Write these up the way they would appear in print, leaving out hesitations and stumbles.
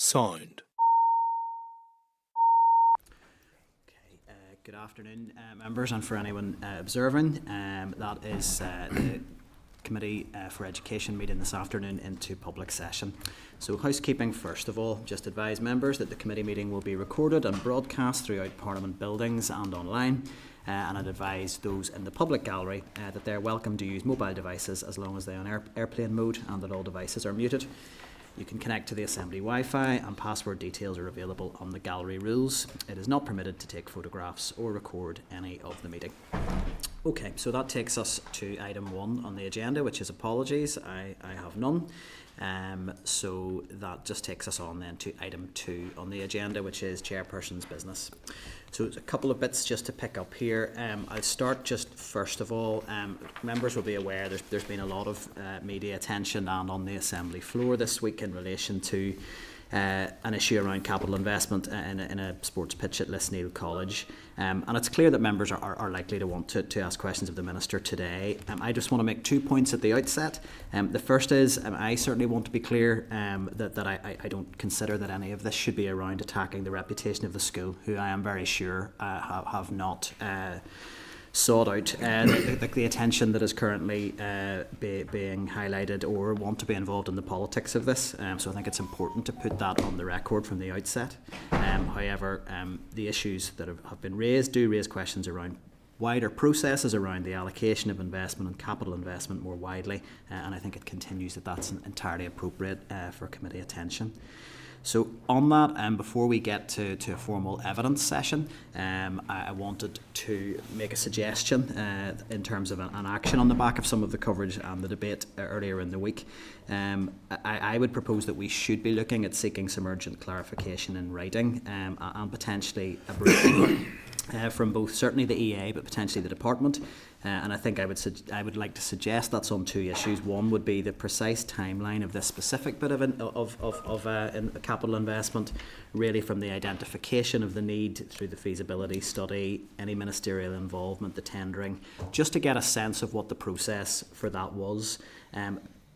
Sound. Good afternoon, members, and for anyone observing, that is the Committee for Education meeting this afternoon into public session. So housekeeping first of all, just advise members that the committee meeting will be recorded and broadcast throughout Parliament buildings and online, and I'd advise those in the public gallery that they're welcome to use mobile devices as long as they're on airplane mode and that all devices are muted. You can connect to the Assembly Wi-Fi and password details are available on the gallery rules. It is not permitted to take photographs or record any of the meeting. Okay, so that takes us to item 1 on the agenda, which is apologies. I have none. So that just takes us on then to item 2 on the agenda, which is Chairperson's business. So there's a couple of bits just to pick up here. I'll start just first of all. Members will be aware there's been a lot of media attention and on the Assembly floor this week in relation to an issue around capital investment in a sports pitch at Lisneal College. And it's clear that members are likely to want to ask questions of the Minister today. I just want to make 2 points at the outset. The first is I certainly want to be clear that I don't consider that any of this should be around attacking the reputation of the school, who I am very sure have not sought out the attention that is currently being highlighted or want to be involved in the politics of this. So I think it's important to put that on the record from the outset. However, the issues that have been raised do raise questions around wider processes around the allocation of investment and capital investment more widely, and I think it continues that that's entirely appropriate for committee attention. So on that, before we get to a formal evidence session, I wanted to make a suggestion in terms of an action on the back of some of the coverage and the debate earlier in the week. I would propose that we should be looking at seeking some urgent clarification in writing and potentially a briefing from both certainly the EA but potentially the department. And I think I would like to suggest that's on 2 issues. One would be the precise timeline of this specific bit of capital investment, really from the identification of the need through the feasibility study, any ministerial involvement, the tendering, just to get a sense of what the process for that was.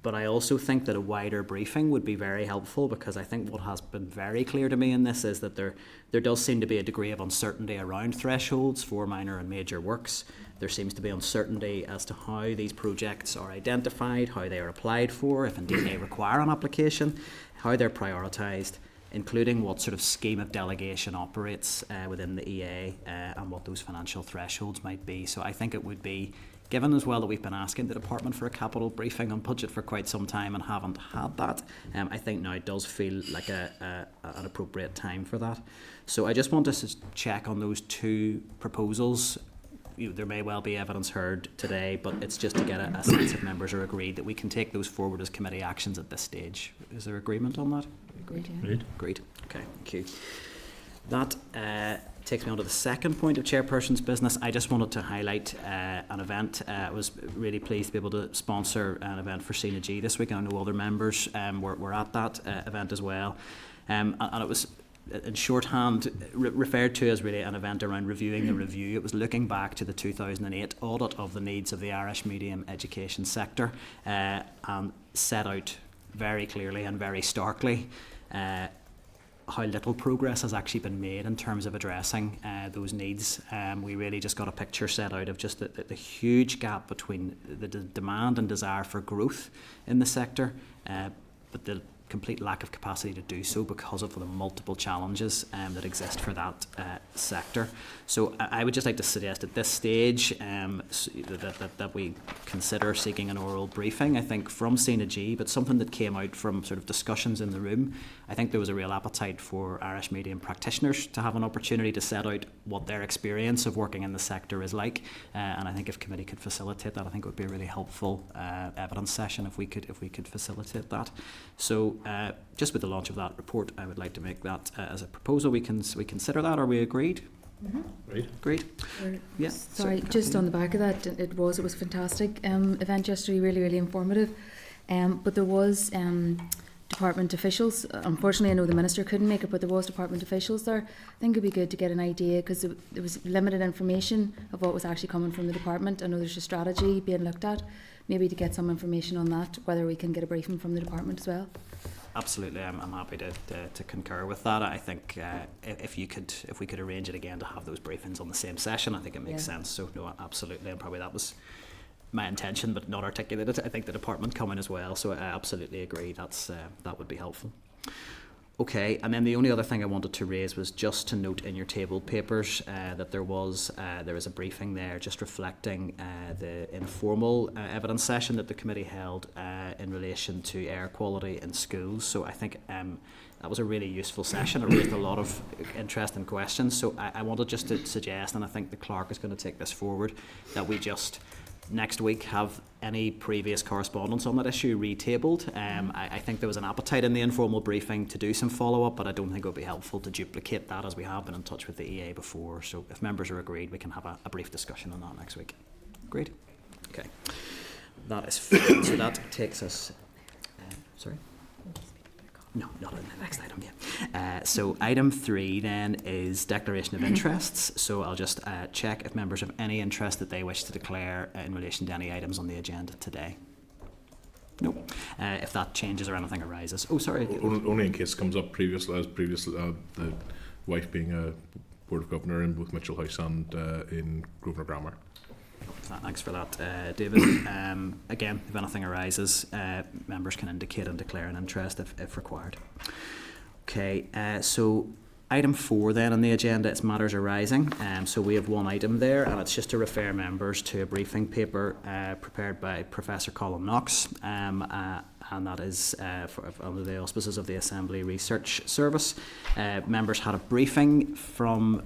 But I also think that a wider briefing would be very helpful, because I think what has been very clear to me in this is that there does seem to be a degree of uncertainty around thresholds for minor and major works. There seems to be uncertainty as to how these projects are identified, how they are applied for, if indeed they require an application, how they're prioritised, including what sort of scheme of delegation operates within the EA and what those financial thresholds might be. So I think it would be, given as well that we've been asking the department for a capital briefing on budget for quite some time and haven't had that, I think now it does feel like an appropriate time for that. So I just want us to check on those 2 proposals. There may well be evidence heard today, but it's just to get a sense if members are agreed that we can take those forward as committee actions at this stage. Is there agreement on that? Agreed. Agreed. Okay, thank you. That takes me on to the second point of Chairperson's business. I just wanted to highlight an event. I was really pleased to be able to sponsor an event for Synergy this week, and I know other members were at that event as well. And it was, in shorthand, referred to as really an event around reviewing the review. It was looking back to the 2008 audit of the needs of the Irish medium education sector and set out very clearly and very starkly how little progress has actually been made in terms of addressing those needs. We really just got a picture set out of just the huge gap between the demand and desire for growth in the sector, but the complete lack of capacity to do so because of the multiple challenges that exist for that sector. So I would just like to suggest at this stage that we consider seeking an oral briefing, I think, from Synergy, but something that came out from sort of discussions in the room. I think there was a real appetite for Irish medium practitioners to have an opportunity to set out what their experience of working in the sector is like, and I think if committee could facilitate that, I think it would be a really helpful evidence session if we could facilitate that. So just with the launch of that report, I would like to make that as a proposal. We consider that. Are we agreed? Mm-hmm. Agreed. Yeah. Sorry, just on the back of that, it was a fantastic event yesterday, really informative. But there was department officials. Unfortunately, I know the Minister couldn't make it, but there was department officials there. I think it'd be good to get an idea, because there was limited information of what was actually coming from the department. I know there's a strategy being looked at, maybe to get some information on that, whether we can get a briefing from the department as well. absolutely. I'm happy to concur with that. I think if we could arrange it again to have those briefings on the same session, I think it makes sense. So no, absolutely, and probably that was my intention, but not articulated. I think the department come in as well, so I absolutely agree. That would be helpful. Okay, and then the only other thing I wanted to raise was just to note in your table papers that there was a briefing there just reflecting the informal evidence session that the committee held in relation to air quality in schools. So I think that was a really useful session. It raised a lot of interesting questions. So I wanted just to suggest, and I think the clerk is going to take this forward, that we just next week have any previous correspondence on that issue retabled. I think there was an appetite in the informal briefing to do some follow-up, but I don't think it would be helpful to duplicate that, as we have been in touch with the EA before. So if members are agreed, we can have a brief discussion on that next week. Agreed? Okay. That is fine. So that takes us... sorry? No, not on the next item yet. So item 3 then is declaration of interests. So I'll just check if members have any interest that they wish to declare in relation to any items on the agenda today. No. If that changes or anything arises. Oh, sorry. Only in case it comes up previously, the wife being a Board of Governor in both Mitchell House and in Grosvenor Grammar. Thanks for that, David. Again, if anything arises, members can indicate and declare an interest if required. Okay, so item 4 then on the agenda is matters arising. So we have one item there, and it's just to refer members to a briefing paper prepared by Professor Colin Knox, and that is under the auspices of the Assembly Research Service. Members had a briefing from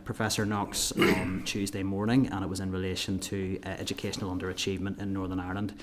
Professor Knox on Tuesday morning, and it was in relation to educational underachievement in Northern Ireland.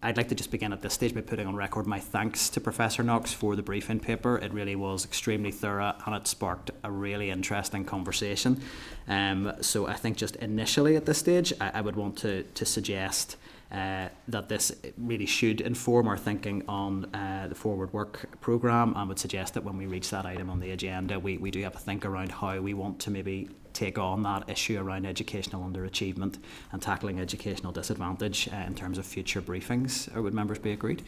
I'd like to just begin at this stage by putting on record my thanks to Professor Knox for the briefing paper. It really was extremely thorough, and it sparked a really interesting conversation. So I think just initially at this stage, I would want to suggest that this really should inform our thinking on the forward work programme, and would suggest that when we reach that item on the agenda, we do have to think around how we want to maybe take on that issue around educational underachievement and tackling educational disadvantage in terms of future briefings. Or would members be agreed?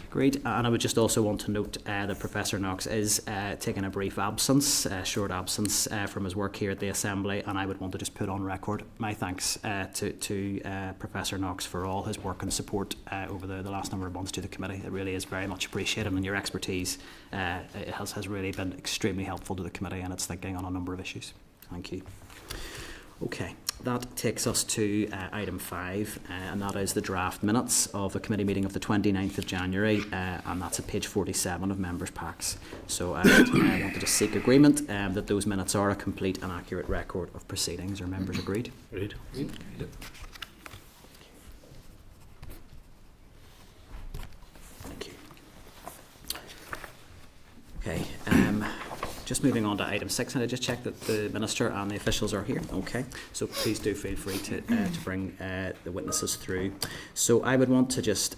Agreed. And I would just also want to note that Professor Knox is taking a brief absence, short absence from his work here at the Assembly, and I would want to just put on record my thanks to Professor Knox for all his work and support over the last number of months to the committee. It really is very much appreciated, and your expertise it has really been extremely helpful to the committee and its thinking on a number of issues. Thank you. Okay, that takes us to item 5, and that is the draft minutes of the committee meeting of the 29th of January, and that's at page 47 of members' packs. So I wanted to seek agreement that those minutes are a complete and accurate record of proceedings. Are members agreed? Agreed. Thank you. Okay. Just moving on to item 6, and I just check that the Minister and the officials are here. Okay, so please do feel free to bring the witnesses through. So I would want to just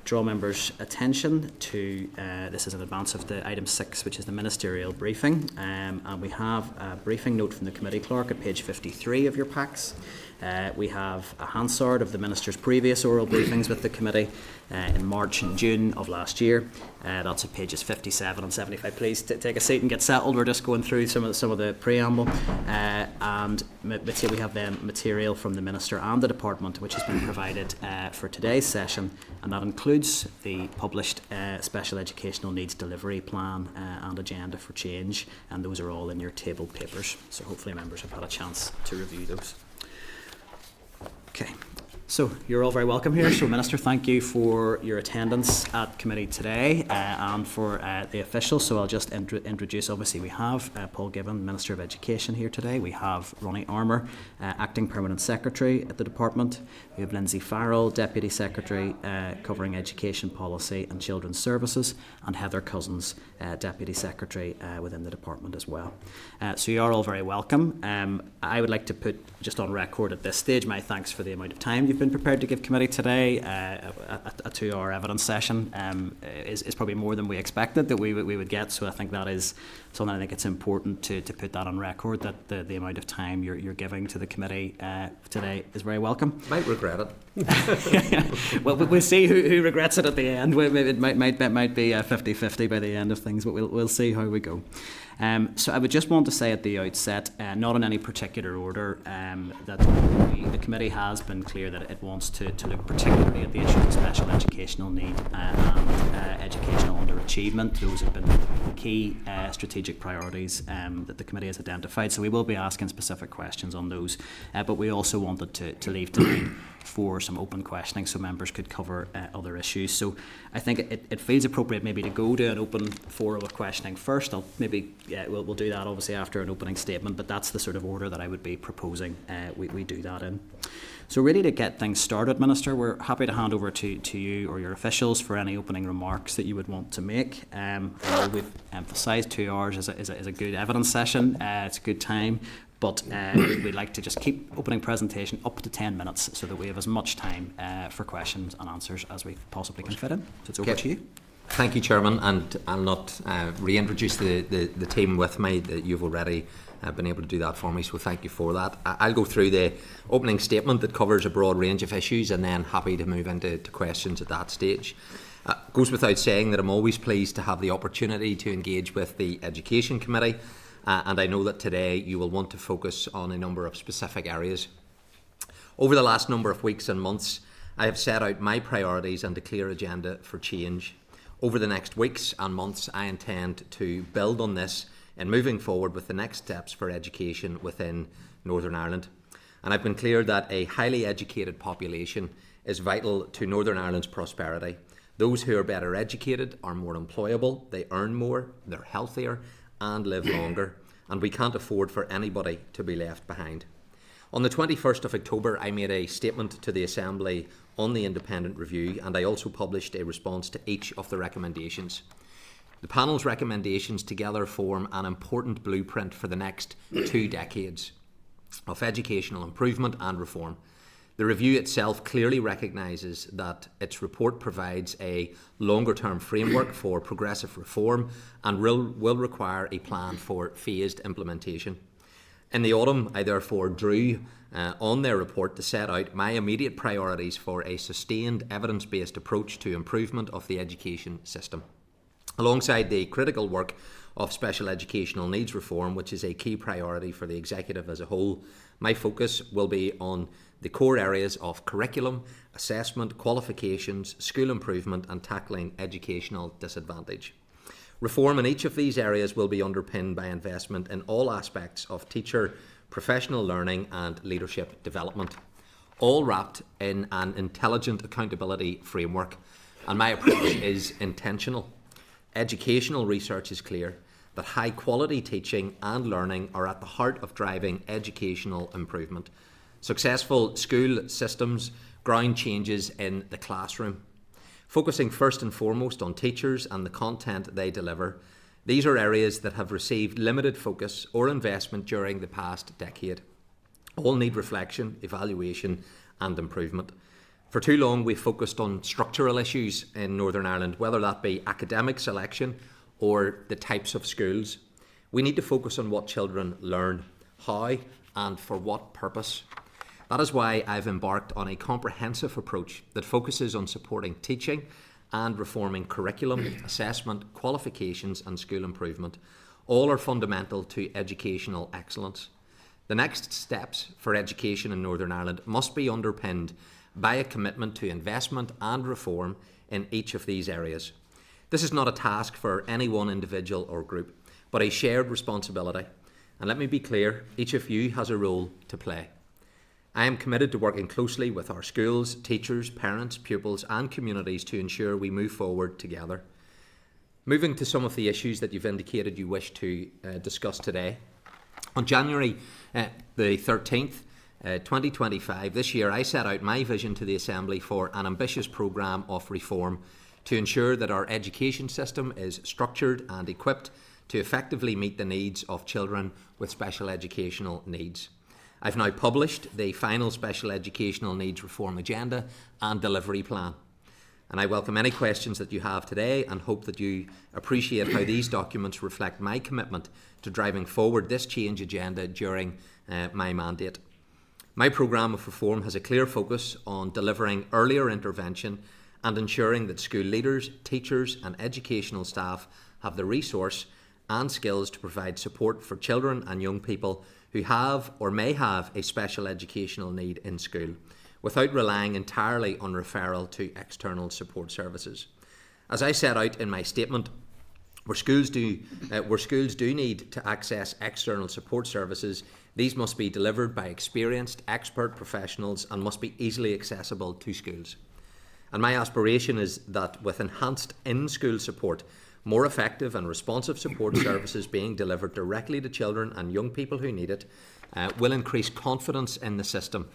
draw members' attention to, this is in advance of the item 6, which is the ministerial briefing, and we have a briefing note from the committee clerk at page 53 of your packs. We have a Hansard of the Minister's previous oral briefings with the committee in March and June of last year. That's at pages 57 and 75. Please take a seat and get settled. We're just going through some of the preamble. And we have then material from the Minister and the Department, which has been provided for today's session, and that includes the published Special Educational Needs Delivery Plan and Agenda for Change, and those are all in your table papers. So hopefully members have had a chance to review those. Okay, so you're all very welcome here. So Minister, thank you for your attendance at committee today and for the officials. So I'll just introduce, obviously we have Paul Givan, Minister of Education here today. We have Ronnie Armour, Acting Permanent Secretary at the Department. We have Lindsay Farrell, Deputy Secretary covering Education Policy and Children's Services, and Heather Cousins, Deputy Secretary within the Department as well. So you are all very welcome. I would like to put just on record at this stage my thanks for the amount of time you've been prepared to give committee today. A 2-hour evidence session is probably more than we expected that we would get, so I think that is something I think it's important to put that on record, that the amount of time you're giving to the committee today is very welcome. Might regret it. Well, we'll see who regrets it at the end. It might be 50-50 by the end of things, but we'll see how we go. So I would just want to say at the outset, not in any particular order, that the committee has been clear that it wants to look particularly at the issue of special educational need and educational underachievement. Those have been key strategic priorities that the committee has identified. So we will be asking specific questions on those, but we also wanted to leave time for some open questioning so members could cover other issues. So I think it feels appropriate maybe to go to an open forum of questioning first. We'll do that obviously after an opening statement, but that's the sort of order that I would be proposing we do that in. So really, to get things started, Minister, we're happy to hand over to you or your officials for any opening remarks that you would want to make. We've emphasised 2 hours is a good evidence session. It's a good time. But we'd like to just keep opening presentation up to 10 minutes so that we have as much time for questions and answers as we possibly can fit in. So it's over to you. Thank you, Chairman, and I'll not reintroduce the team with me. That you've already been able to do that for me, so thank you for that. I'll go through the opening statement that covers a broad range of issues, and then happy to move into questions at that stage. Goes without saying that I'm always pleased to have the opportunity to engage with the Education Committee, and I know that today you will want to focus on a number of specific areas. Over the last number of weeks and months, I have set out my priorities and a clear agenda for change. Over the next weeks and months, I intend to build on this and moving forward with the next steps for education within Northern Ireland. And I've been clear that a highly educated population is vital to Northern Ireland's prosperity. Those who are better educated are more employable, they earn more, they're healthier and live longer, and we can't afford for anybody to be left behind. On the 21st of October, I made a statement to the Assembly on the independent review, and I also published a response to each of the recommendations. The panel's recommendations together form an important blueprint for the next 2 decades of educational improvement and reform. The review itself clearly recognises that its report provides a longer-term framework for progressive reform and will require a plan for phased implementation. In the autumn, I therefore drew on their report to set out my immediate priorities for a sustained evidence-based approach to improvement of the education system. Alongside the critical work of special educational needs reform, which is a key priority for the Executive as a whole, my focus will be on the core areas of curriculum, assessment, qualifications, school improvement and tackling educational disadvantage. Reform in each of these areas will be underpinned by investment in all aspects of teacher professional learning and leadership development, all wrapped in an intelligent accountability framework. And my approach is intentional. Educational research is clear that high quality teaching and learning are at the heart of driving educational improvement. Successful school systems ground changes in the classroom. Focusing first and foremost on teachers and the content they deliver, these are areas that have received limited focus or investment during the past decade. All need reflection, evaluation and improvement. For too long we've focused on structural issues in Northern Ireland, whether that be academic selection or the types of schools. We need to focus on what children learn, how and for what purpose. That is why I've embarked on a comprehensive approach that focuses on supporting teaching and reforming curriculum, assessment, qualifications and school improvement. All are fundamental to educational excellence. The next steps for education in Northern Ireland must be underpinned by a commitment to investment and reform in each of these areas. This is not a task for any one individual or group, but a shared responsibility. And let me be clear, each of you has a role to play. I am committed to working closely with our schools, teachers, parents, pupils and communities to ensure we move forward together. Moving to some of the issues that you've indicated you wish to discuss today. On January the 13th, 2025, this year, I set out my vision to the Assembly for an ambitious programme of reform to ensure that our education system is structured and equipped to effectively meet the needs of children with special educational needs. I've now published the final Special Educational Needs Reform Agenda and Delivery Plan. And I welcome any questions that you have today and hope that you appreciate how these documents reflect my commitment to driving forward this change agenda during my mandate. My programme of reform has a clear focus on delivering earlier intervention and ensuring that school leaders, teachers and educational staff have the resource and skills to provide support for children and young people who have or may have a special educational need in school, without relying entirely on referral to external support services. As I set out in my statement, where schools do need to access external support services, these must be delivered by experienced, expert professionals and must be easily accessible to schools. And my aspiration is that with enhanced in-school support, more effective and responsive support services being delivered directly to children and young people who need it will increase confidence in the system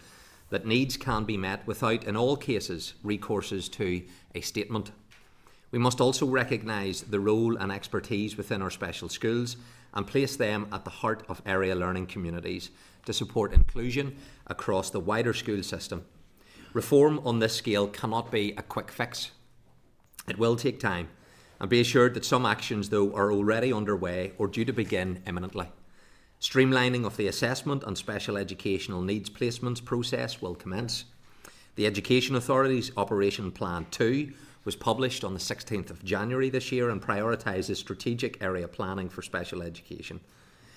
that needs can be met without, in all cases, recourses to a statement. We must also recognise the role and expertise within our special schools and place them at the heart of area learning communities to support inclusion across the wider school system. Reform on this scale cannot be a quick fix. It will take time, and be assured that some actions, though, are already underway or due to begin imminently. Streamlining of the assessment and special educational needs placements process will commence. The Education Authority's Operation Plan 2 was published on the 16th of January this year and prioritises strategic area planning for special education.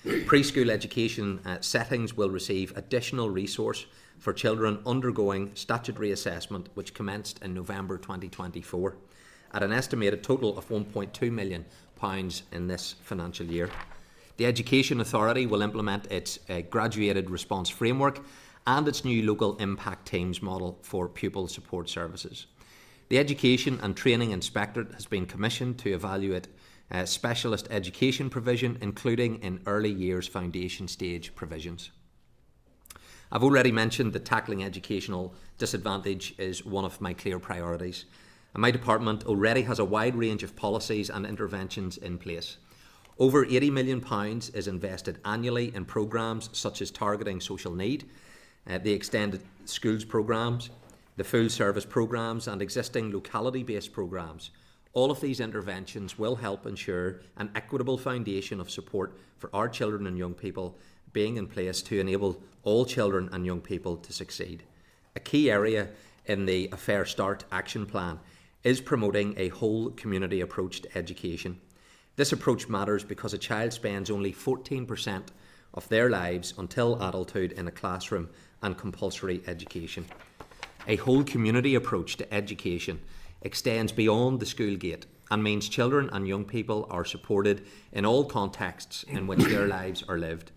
Preschool education settings will receive additional resource for children undergoing statutory assessment, which commenced in November 2024, at an estimated total of £1.2 million in this financial year. The Education Authority will implement its graduated response framework and its new local impact teams model for pupil support services. The Education and Training Inspectorate has been commissioned to evaluate specialist education provision, including in early years foundation stage provisions. I've already mentioned that tackling educational disadvantage is one of my clear priorities, and my department already has a wide range of policies and interventions in place. Over £80 million is invested annually in programmes such as targeting social need, the extended schools programmes, the full service programmes and existing locality-based programmes. All of these interventions will help ensure an equitable foundation of support for our children and young people being in place to enable all children and young people to succeed. A key area in the A Fair Start action plan is promoting a whole community approach to education. This approach matters because a child spends only 14% of their lives until adulthood in a classroom and compulsory education. A whole community approach to education extends beyond the school gate and means children and young people are supported in all contexts in which their lives are lived.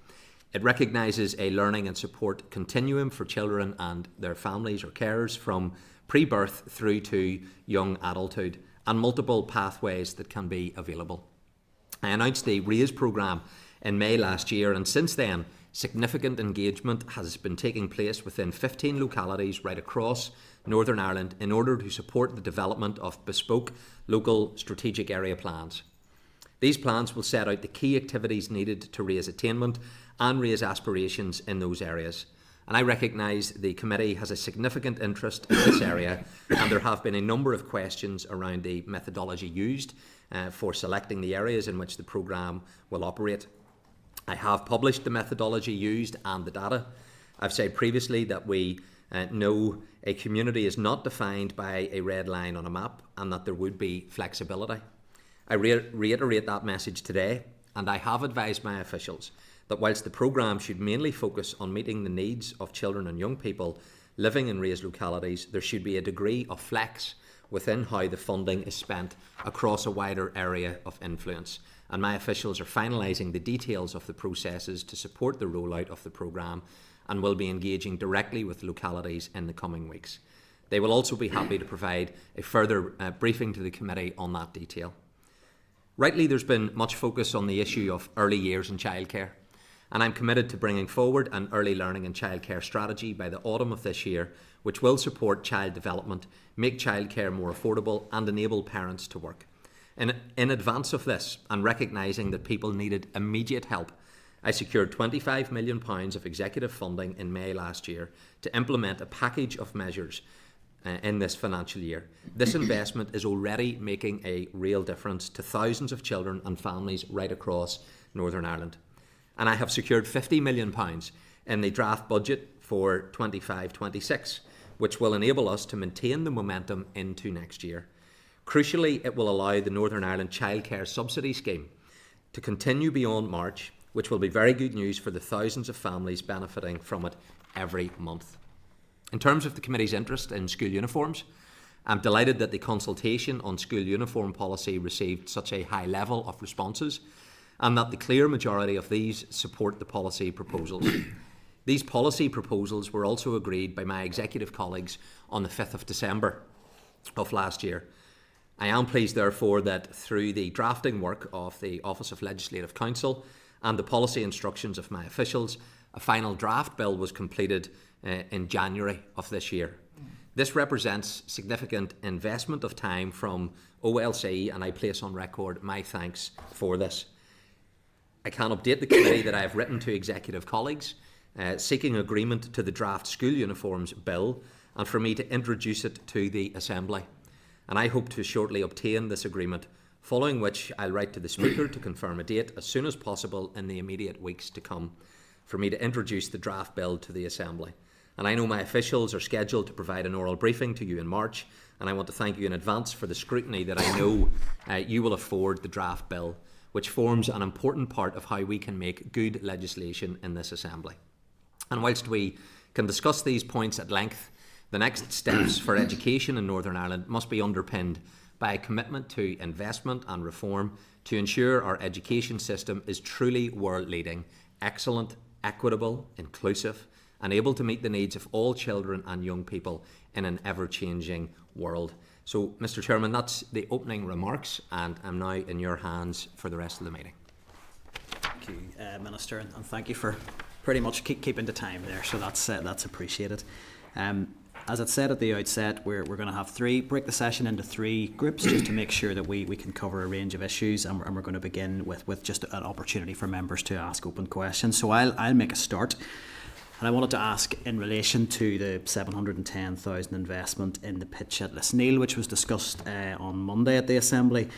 It recognises a learning and support continuum for children and their families or carers from pre-birth through to young adulthood and multiple pathways that can be available. I announced the RAISE programme in May last year, and since then significant engagement has been taking place within 15 localities right across Northern Ireland in order to support the development of bespoke local strategic area plans. These plans will set out the key activities needed to raise attainment and raise aspirations in those areas. And I recognise the committee has a significant interest in this area, and there have been a number of questions around the methodology used for selecting the areas in which the programme will operate. I have published the methodology used and the data. I've said previously that we know a community is not defined by a red line on a map and that there would be flexibility. I reiterate that message today, and I have advised my officials that whilst the programme should mainly focus on meeting the needs of children and young people living in raised localities, there should be a degree of flex within how the funding is spent across a wider area of influence. And my officials are finalising the details of the processes to support the rollout of the programme and will be engaging directly with localities in the coming weeks. They will also be happy to provide a further briefing to the committee on that detail. Rightly, there's been much focus on the issue of early years and childcare, and I'm committed to bringing forward an early learning and childcare strategy by the autumn of this year, which will support child development, make childcare more affordable and enable parents to work. In advance of this, and recognising that people needed immediate help, I secured £25 million of executive funding in May last year to implement a package of measures in this financial year. This investment is already making a real difference to thousands of children and families right across Northern Ireland. And I have secured £50 million in the draft budget for 25-26, which will enable us to maintain the momentum into next year. Crucially, it will allow the Northern Ireland Childcare Subsidy Scheme to continue beyond March, which will be very good news for the thousands of families benefiting from it every month. In terms of the committee's interest in school uniforms, I'm delighted that the consultation on school uniform policy received such a high level of responses, and that the clear majority of these support the policy proposals. These policy proposals were also agreed by my executive colleagues on the 5th of December of last year. I am pleased, therefore, that through the drafting work of the Office of Legislative Counsel and the policy instructions of my officials, a final draft bill was completed in January of this year. This represents significant investment of time from OLC, and I place on record my thanks for this. I can update the committee that I have written to executive colleagues seeking agreement to the draft school uniforms bill and for me to introduce it to the Assembly. And I hope to shortly obtain this agreement, following which I'll write to the Speaker to confirm a date as soon as possible in the immediate weeks to come for me to introduce the draft bill to the Assembly. And I know my officials are scheduled to provide an oral briefing to you in March, and I want to thank you in advance for the scrutiny that I know you will afford the draft bill, which forms an important part of how we can make good legislation in this Assembly. And whilst we can discuss these points at length, the next steps for education in Northern Ireland must be underpinned by a commitment to investment and reform to ensure our education system is truly world-leading, excellent, equitable, inclusive, and able to meet the needs of all children and young people in an ever-changing world. So, Mr. Chairman, that's the opening remarks, and I'm now in your hands for the rest of the meeting. Thank you, Minister, and thank you for pretty much keeping the time there, so that's appreciated. As I said at the outset, we're going to have break the session into three groups just to make sure that we can cover a range of issues, and we're going to begin with just an opportunity for members to ask open questions. So I'll make a start. And I wanted to ask in relation to the 710,000 investment in the pitch at Lisneal, which was discussed on Monday at the Assembly.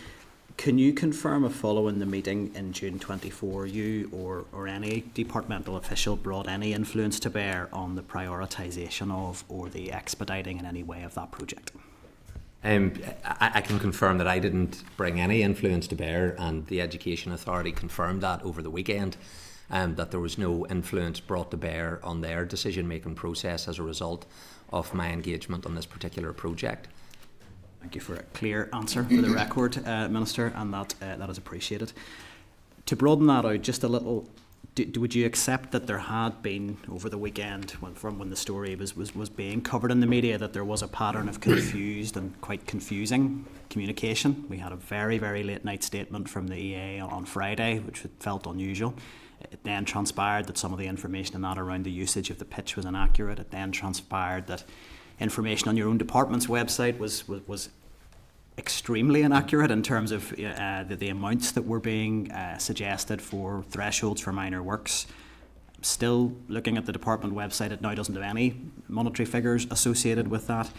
Can you confirm if following the meeting in June 24, you or any departmental official brought any influence to bear on the prioritisation of or the expediting in any way of that project? I can confirm that I didn't bring any influence to bear, and the Education Authority confirmed that over the weekend. That there was no influence brought to bear on their decision-making process as a result of my engagement on this particular project. Thank you for a clear answer for the record, Minister, and that is appreciated. To broaden that out just a little, would you accept that there had been, over the weekend, when the story was being covered in the media, that there was a pattern of confused and quite confusing communication? We had a very, very late night statement from the EA on Friday, which felt unusual. It then transpired that some of the information in that around the usage of the pitch was inaccurate. It then transpired that information on your own department's website was extremely inaccurate in terms of the amounts that were being suggested for thresholds for minor works. Still looking at the department website, it now doesn't have any monetary figures associated with that.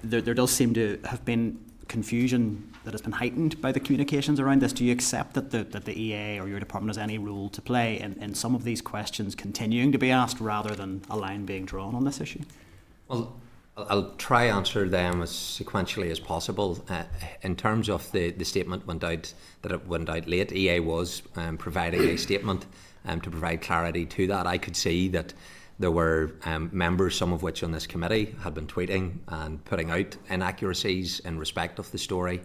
There does seem to have been confusion that has been heightened by the communications around this. Do you accept that the EA or your department has any role to play in some of these questions continuing to be asked rather than a line being drawn on this issue? Well, I'll try answer them as sequentially as possible. In terms of the statement went out late, EA was providing a statement to provide clarity to that. I could see that there were members, some of which on this committee had been tweeting and putting out inaccuracies in respect of the story,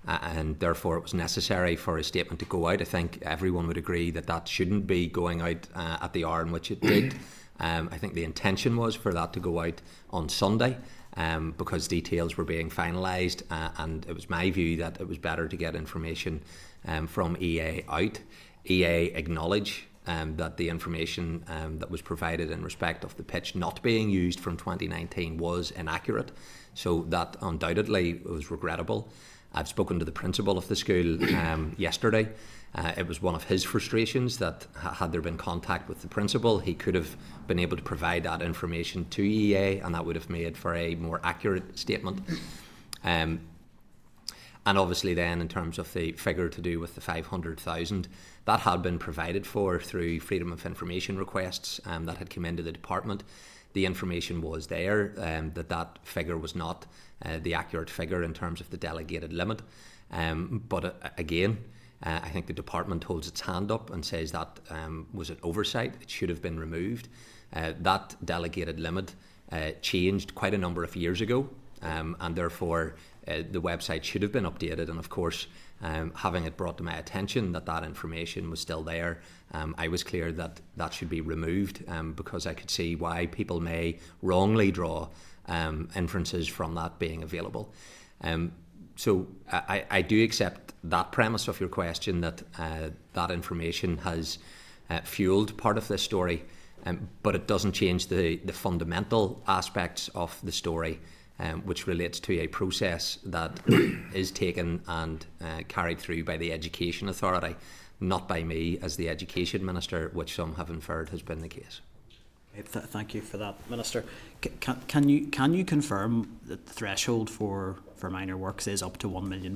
and therefore it was necessary for a statement to go out. I think everyone would agree that shouldn't be going out at the hour in which it did. I think the intention was for that to go out on Sunday because details were being finalised, and it was my view that it was better to get information from EA out. EA acknowledge that the information that was provided in respect of the pitch not being used from 2019 was inaccurate, so that undoubtedly was regrettable. I've spoken to the principal of the school yesterday. It was one of his frustrations that had there been contact with the principal, he could have been able to provide that information to EA, and that would have made for a more accurate statement. And obviously then in terms of the figure to do with the 500,000, that had been provided for through Freedom of Information requests that had come into the department. The information was there that figure was not the accurate figure in terms of the delegated limit. But again, I think the department holds its hand up and says that was an oversight. It should have been removed. That delegated limit changed quite a number of years ago, and therefore the website should have been updated. And of course, having it brought to my attention that information was still there, I was clear that should be removed, because I could see why people may wrongly draw inferences from that being available. So I do accept that premise of your question, that that information has fueled part of this story, but it doesn't change the fundamental aspects of the story, which relates to a process that is taken and carried through by the Education Authority, not by me as the Education Minister, which some have inferred has been the case. Thank you for that, Minister. Can you confirm that the threshold for minor works is up to £1 million?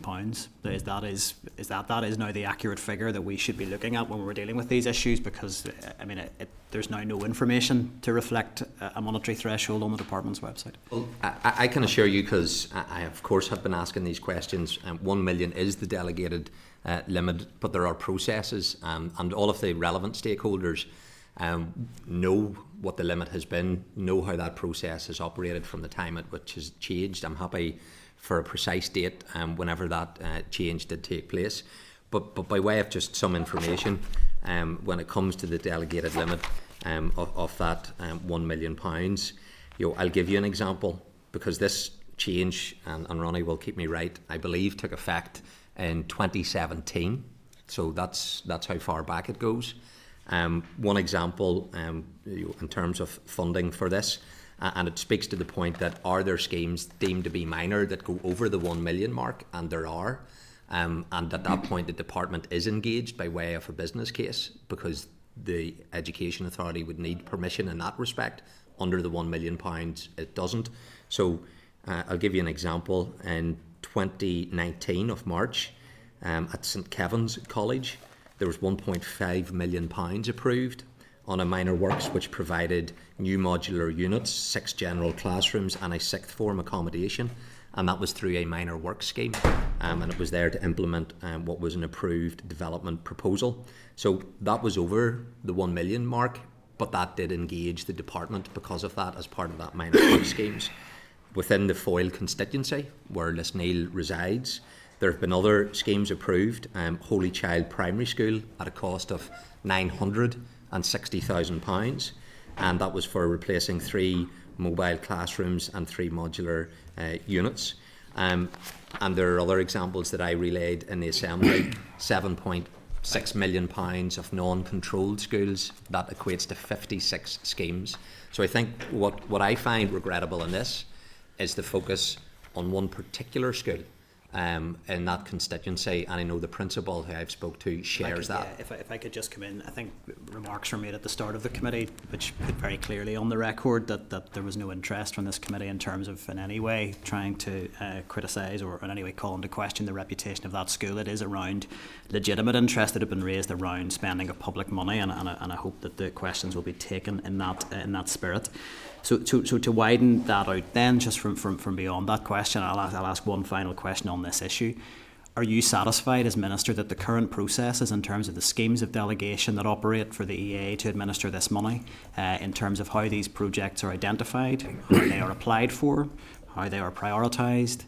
Is that now the accurate figure that we should be looking at when we're dealing with these issues? Because I mean, there's now no information to reflect a monetary threshold on the department's website. Well, I can assure you, because I of course have been asking these questions. 1 million is the delegated limit, but there are processes, and all of the relevant stakeholders know what the limit has been, know how that process has operated from the time at which has changed. I'm happy for a precise date whenever that change did take place. But by way of just some information, when it comes to the delegated limit of that £1 million, I'll give you an example, because this change, and Ronnie will keep me right, I believe took effect in 2017. So that's how far back it goes. One example in terms of funding for this, and it speaks to the point that are there schemes deemed to be minor that go over the 1 million mark, and there are, and at that point the department is engaged by way of a business case, because the Education Authority would need permission in that respect. Under the £1 million it doesn't. So I'll give you an example. In 2019 of March, at St Kevin's College, there was £1.5 million approved on a minor works which provided new modular units, 6 general classrooms and a 6th form accommodation, and that was through a minor works scheme, and it was there to implement what was an approved development proposal. So that was over the 1 million mark, but that did engage the department because of that as part of that minor works schemes. Within the Foyle constituency, where Lisneal resides, there have been other schemes approved. Holy Child Primary School at a cost of £960,000, and that was for replacing 3 mobile classrooms and 3 modular units. And there are other examples that I relayed in the Assembly. £7.6 million of non-controlled schools. That equates to 56 schemes. So I think what I find regrettable in this is the focus on one particular school in that constituency, and I know the principal who I've spoke to shares that. Yeah, if I could just come in, I think remarks were made at the start of the committee which put very clearly on the record that there was no interest from this committee in terms of in any way trying to criticise or in any way call into question the reputation of that school. It is around legitimate interest that have been raised around spending of public money, and I hope that the questions will be taken in that spirit. So to widen that out then, just from beyond that question, I'll ask one final question on this issue. Are you satisfied as Minister that the current processes in terms of the schemes of delegation that operate for the EA to administer this money, in terms of how these projects are identified, how they are applied for, how they are prioritised,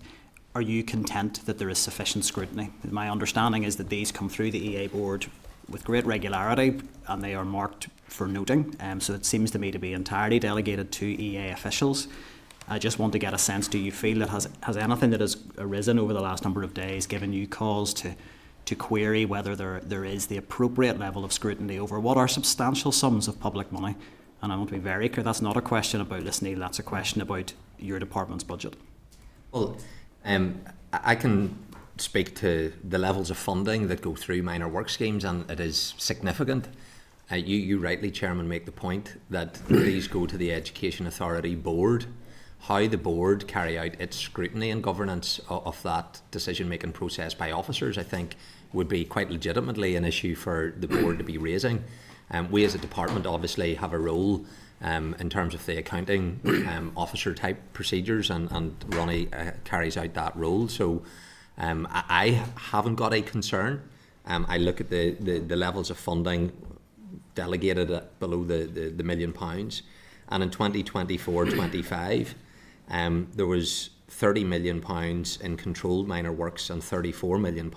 are you content that there is sufficient scrutiny? My understanding is that these come through the EA board with great regularity and they are marked for noting, so it seems to me to be entirely delegated to EA officials. I just want to get a sense, do you feel that has anything that has arisen over the last number of days given you cause to query whether there is the appropriate level of scrutiny over what are substantial sums of public money? And I want to be very clear, that's not a question about Lisneal, that's a question about your department's budget. Well, I can speak to the levels of funding that go through minor work schemes, and it is significant. You rightly, Chairman, make the point that these go to the Education Authority board how the board carry out its scrutiny and governance of that decision-making process by officers, I think, would be quite legitimately an issue for the board to be raising. We as a department obviously have a role in terms of the accounting officer type procedures, and Ronnie carries out that role. So I haven't got a concern. I look at the levels of funding delegated at below the £1 million, and in 2024-25 there was £30 million in controlled minor works and £34 million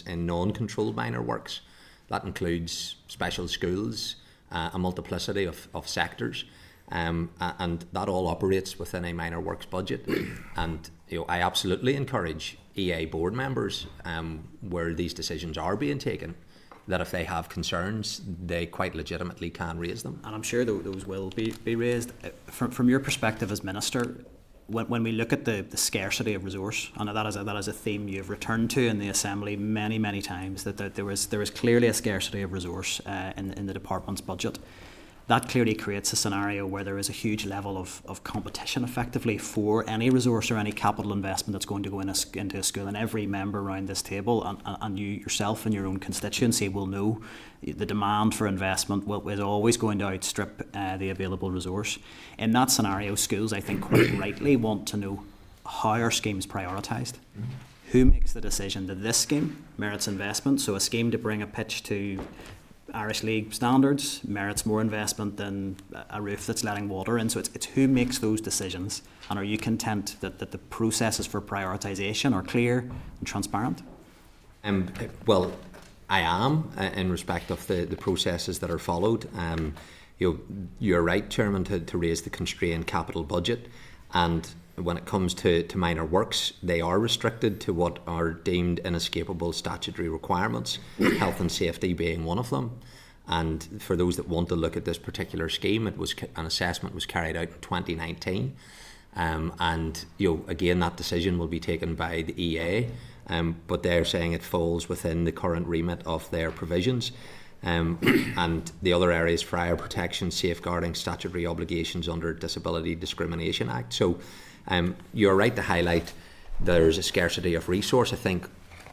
in non-controlled minor works. That includes special schools, a multiplicity of sectors, and that all operates within a minor works budget. And I absolutely encourage EA board members, where these decisions are being taken, that if they have concerns, they quite legitimately can raise them. And I'm sure those will be raised. From your perspective as Minister, when we look at the scarcity of resource, and that is a theme you've returned to in the Assembly many times, that there was clearly a scarcity of resource in the department's budget. That clearly creates a scenario where there is a huge level of competition effectively for any resource or any capital investment that's going to go into a school. And every member around this table, and you yourself and your own constituency, will know the demand for investment is always going to outstrip the available resource. In that scenario, schools, I think, quite rightly want to know how are schemes prioritised. Who makes the decision that this scheme merits investment? So a scheme to bring a pitch to Irish League standards merits more investment than a roof that's letting water in. So it's who makes those decisions, and are you content that the processes for prioritisation are clear and transparent? Well, I am, in respect of the processes that are followed. You're right, Chairman, to raise the constrained capital budget, and when it comes to minor works, they are restricted to what are deemed inescapable statutory requirements, health and safety being one of them. And for those that want to look at this particular scheme, an assessment was carried out in 2019. And again, that decision will be taken by the EA, but they're saying it falls within the current remit of their provisions. And the other areas: fire protection, safeguarding statutory obligations under Disability Discrimination Act. So you're right to highlight there's a scarcity of resource. I think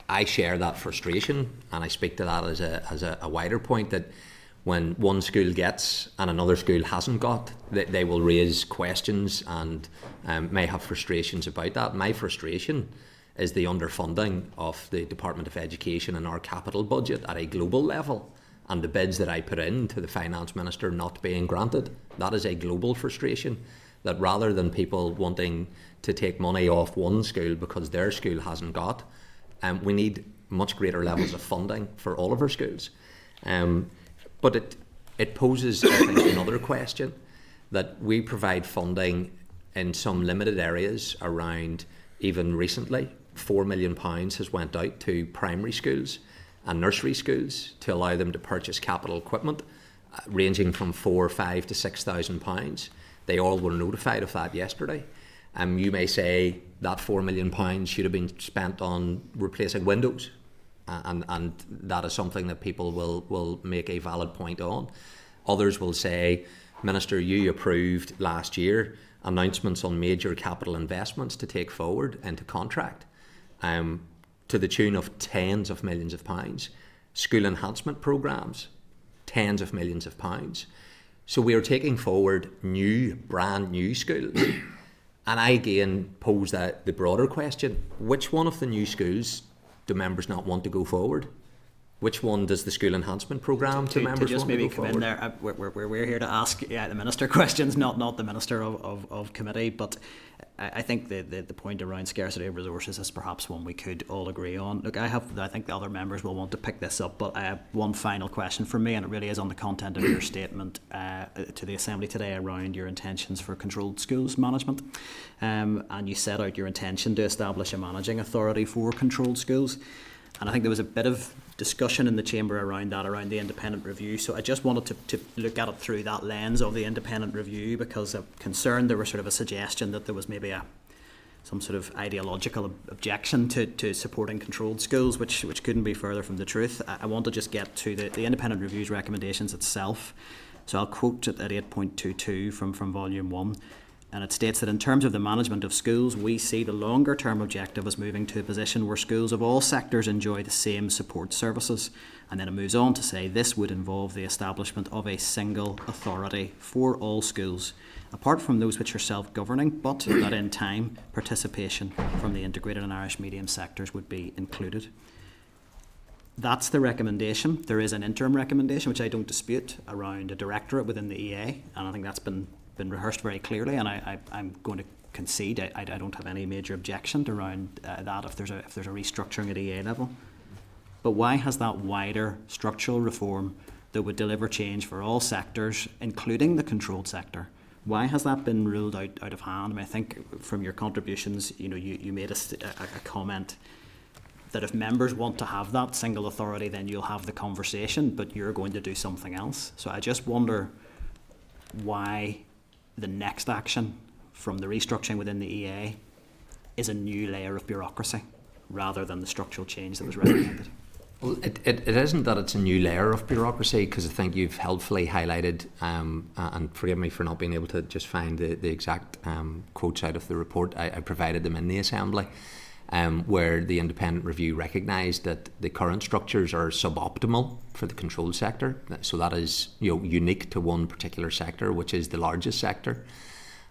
I share that frustration, and I speak to that as a wider point, that when one school gets and another school hasn't got, they will raise questions and may have frustrations about that. My frustration is the underfunding of the Department of Education and our capital budget at a global level, and the bids that I put in to the Finance Minister not being granted. That is a global frustration, that rather than people wanting to take money off one school because their school hasn't got, we need much greater levels of funding for all of our schools. But it poses, I think, another question, that we provide funding in some limited areas around. Even recently, £4 million has went out to primary schools and nursery schools to allow them to purchase capital equipment ranging from £4,000, £5,000 to £6,000. They all were notified of that yesterday. You may say that £4 million should have been spent on replacing windows, and that is something that people will make a valid point on. Others will say, Minister, you approved last year announcements on major capital investments to take forward into contract, to the tune of tens of millions of pounds. School enhancement programmes, tens of millions of pounds. So we are taking forward brand new schools. And I again pose the broader question: which one of the new schools do members not want to go forward? Which one does the school enhancement programme to members just want to maybe go come forward? in there, we're here to ask the Minister questions, not the Minister of Committee, but I think the point around scarcity of resources is perhaps one we could all agree on. Look, I think the other members will want to pick this up, but I have one final question from me, and it really is on the content of your statement to the Assembly today around your intentions for controlled schools management. And you set out your intention to establish a managing authority for controlled schools. And I think there was a bit of discussion in the Chamber around the independent review. So I just wanted to look at it through that lens of the independent review, because I'm concerned there was sort of a suggestion that there was maybe some sort of ideological objection to supporting controlled schools, which couldn't be further from the truth. I want to just get to the independent review's recommendations itself. So I'll quote it at 8.22 from Volume 1. And it states that in terms of the management of schools, we see the longer term objective as moving to a position where schools of all sectors enjoy the same support services. And then it moves on to say this would involve the establishment of a single authority for all schools, apart from those which are self-governing, but that in time participation from the integrated and Irish medium sectors would be included. That's the recommendation. There is an interim recommendation, which I don't dispute, around a directorate within the EA, and I think that's been rehearsed very clearly, and I'm going to concede I don't have any major objection around that if there's a restructuring at EA level. But why has that wider structural reform that would deliver change for all sectors, including the controlled sector, why has that been ruled out of hand? I mean, I think from your contributions, you made a comment that if members want to have that single authority, then you'll have the conversation, but you're going to do something else. So I just wonder why the next action from the restructuring within the EA is a new layer of bureaucracy rather than the structural change that was recommended. Well, it isn't that it's a new layer of bureaucracy, because I think you've helpfully highlighted, and forgive me for not being able to just find the exact quotes out of the report. I provided them in the Assembly, where the independent review recognised that the current structures are suboptimal for the controlled sector. So that is unique to one particular sector, which is the largest sector,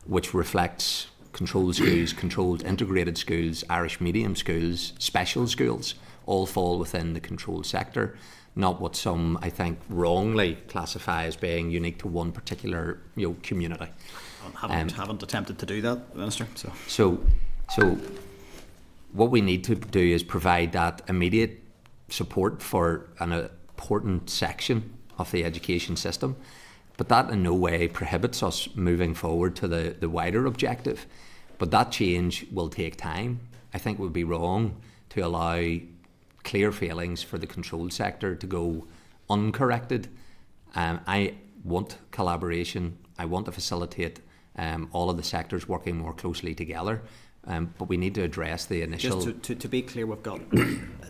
which reflects controlled schools, controlled integrated schools, Irish medium schools, special schools, all fall within the controlled sector, not what some, I think, wrongly classify as being unique to one particular community. Haven't attempted to do that, Minister. So what we need to do is provide that immediate support for an important section of the education system, but that in no way prohibits us moving forward to the wider objective. But that change will take time. I think it would be wrong to allow clear failings for the controlled sector to go uncorrected. I want collaboration. I want to facilitate all of the sectors working more closely together. But we need to address the initial. Just to be clear, we've got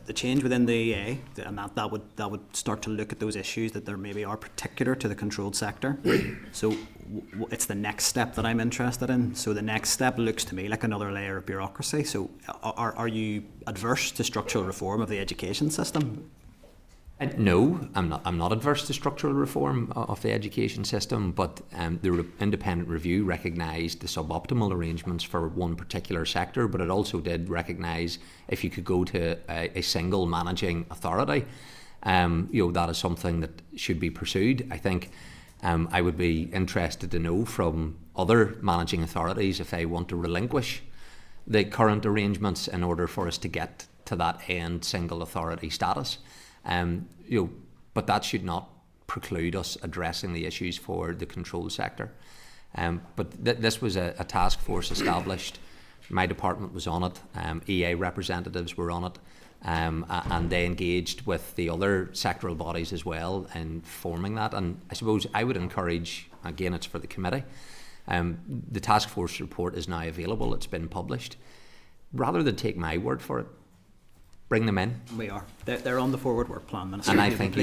the change within the EA, and that would start to look at those issues that there maybe are particular to the controlled sector. So it's the next step that I'm interested in. So the next step looks to me like another layer of bureaucracy. So are you adverse to structural reform of the education system? No, I'm not adverse to structural reform of the education system, but the independent review recognised the suboptimal arrangements for one particular sector, but it also did recognise if you could go to a single managing authority, that is something that should be pursued. I think I would be interested to know from other managing authorities if they want to relinquish the current arrangements in order for us to get to that end single authority status. But that should not preclude us addressing the issues for the controlled sector. But this was a task force established. My department was on it. EA representatives were on it, and they engaged with the other sectoral bodies as well in forming that. And I suppose I would encourage, again, it's for the committee. The task force report is now available. It's been published. Rather than take my word for it, bring them in. We are. They're on the forward work plan, Minister. And I think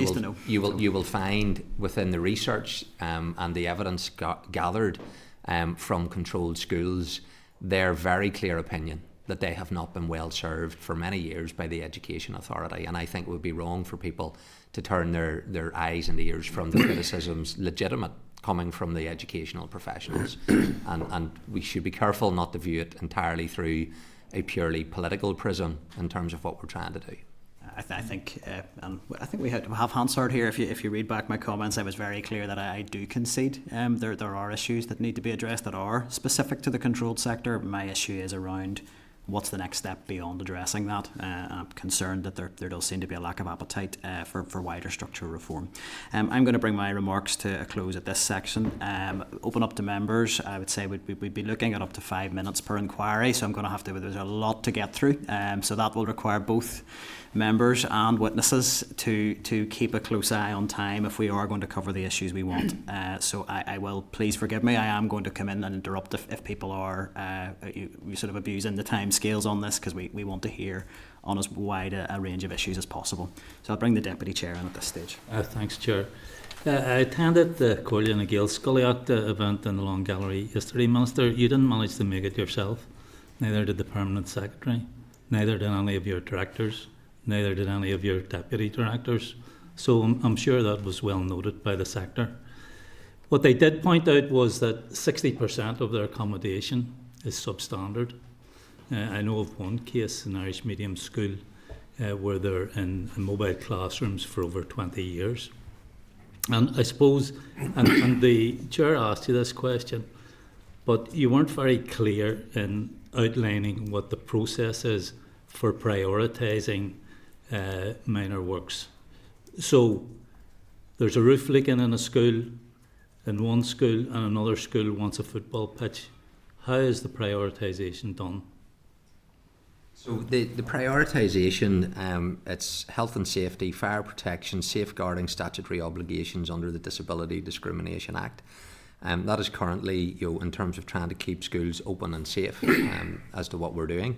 you will find within the research and the evidence gathered from controlled schools their very clear opinion that they have not been well served for many years by the Education Authority. And I think it would be wrong for people to turn their eyes and ears from the criticisms legitimate coming from the educational professionals. And we should be careful not to view it entirely through a purely political prism in terms of what we're trying to do. I think we have Hansard here. If you read back my comments, I was very clear that I do concede there are issues that need to be addressed that are specific to the controlled sector. My issue is around what's the next step beyond addressing that. I'm concerned that there does seem to be a lack of appetite for wider structural reform. I'm going to bring my remarks to a close at this section. Open up to members. I would say we'd be looking at up to 5 minutes per inquiry, so I'm going to have to, there's a lot to get through, so that will require both members and witnesses to keep a close eye on time if we are going to cover the issues we want. So I will, please forgive me, I am going to come in and interrupt if people are you sort of abusing the time scales on this, because we want to hear on as wide a range of issues as possible. So I'll bring the Deputy Chair in at this stage. Thanks, Chair. I attended the Corleone and Gael Sculliac event in the Long Gallery yesterday. Minister, you didn't manage to make it yourself. Neither did the Permanent Secretary. Neither did any of your directors. Neither did any of your deputy directors. So I'm sure that was well noted by the sector. What they did point out was that 60% of their accommodation is substandard. I know of one case, an Irish medium school, where they're in mobile classrooms for over 20 years. And I suppose, and the chair asked you this question, but you weren't very clear in outlining what the process is for prioritising minor works. So there's a roof leaking in a school, in one school, and another school wants a football pitch. How is the prioritisation done? So the prioritisation, it's health and safety, fire protection, safeguarding statutory obligations under the Disability Discrimination Act. That is currently, in terms of trying to keep schools open and safe, as to what we're doing.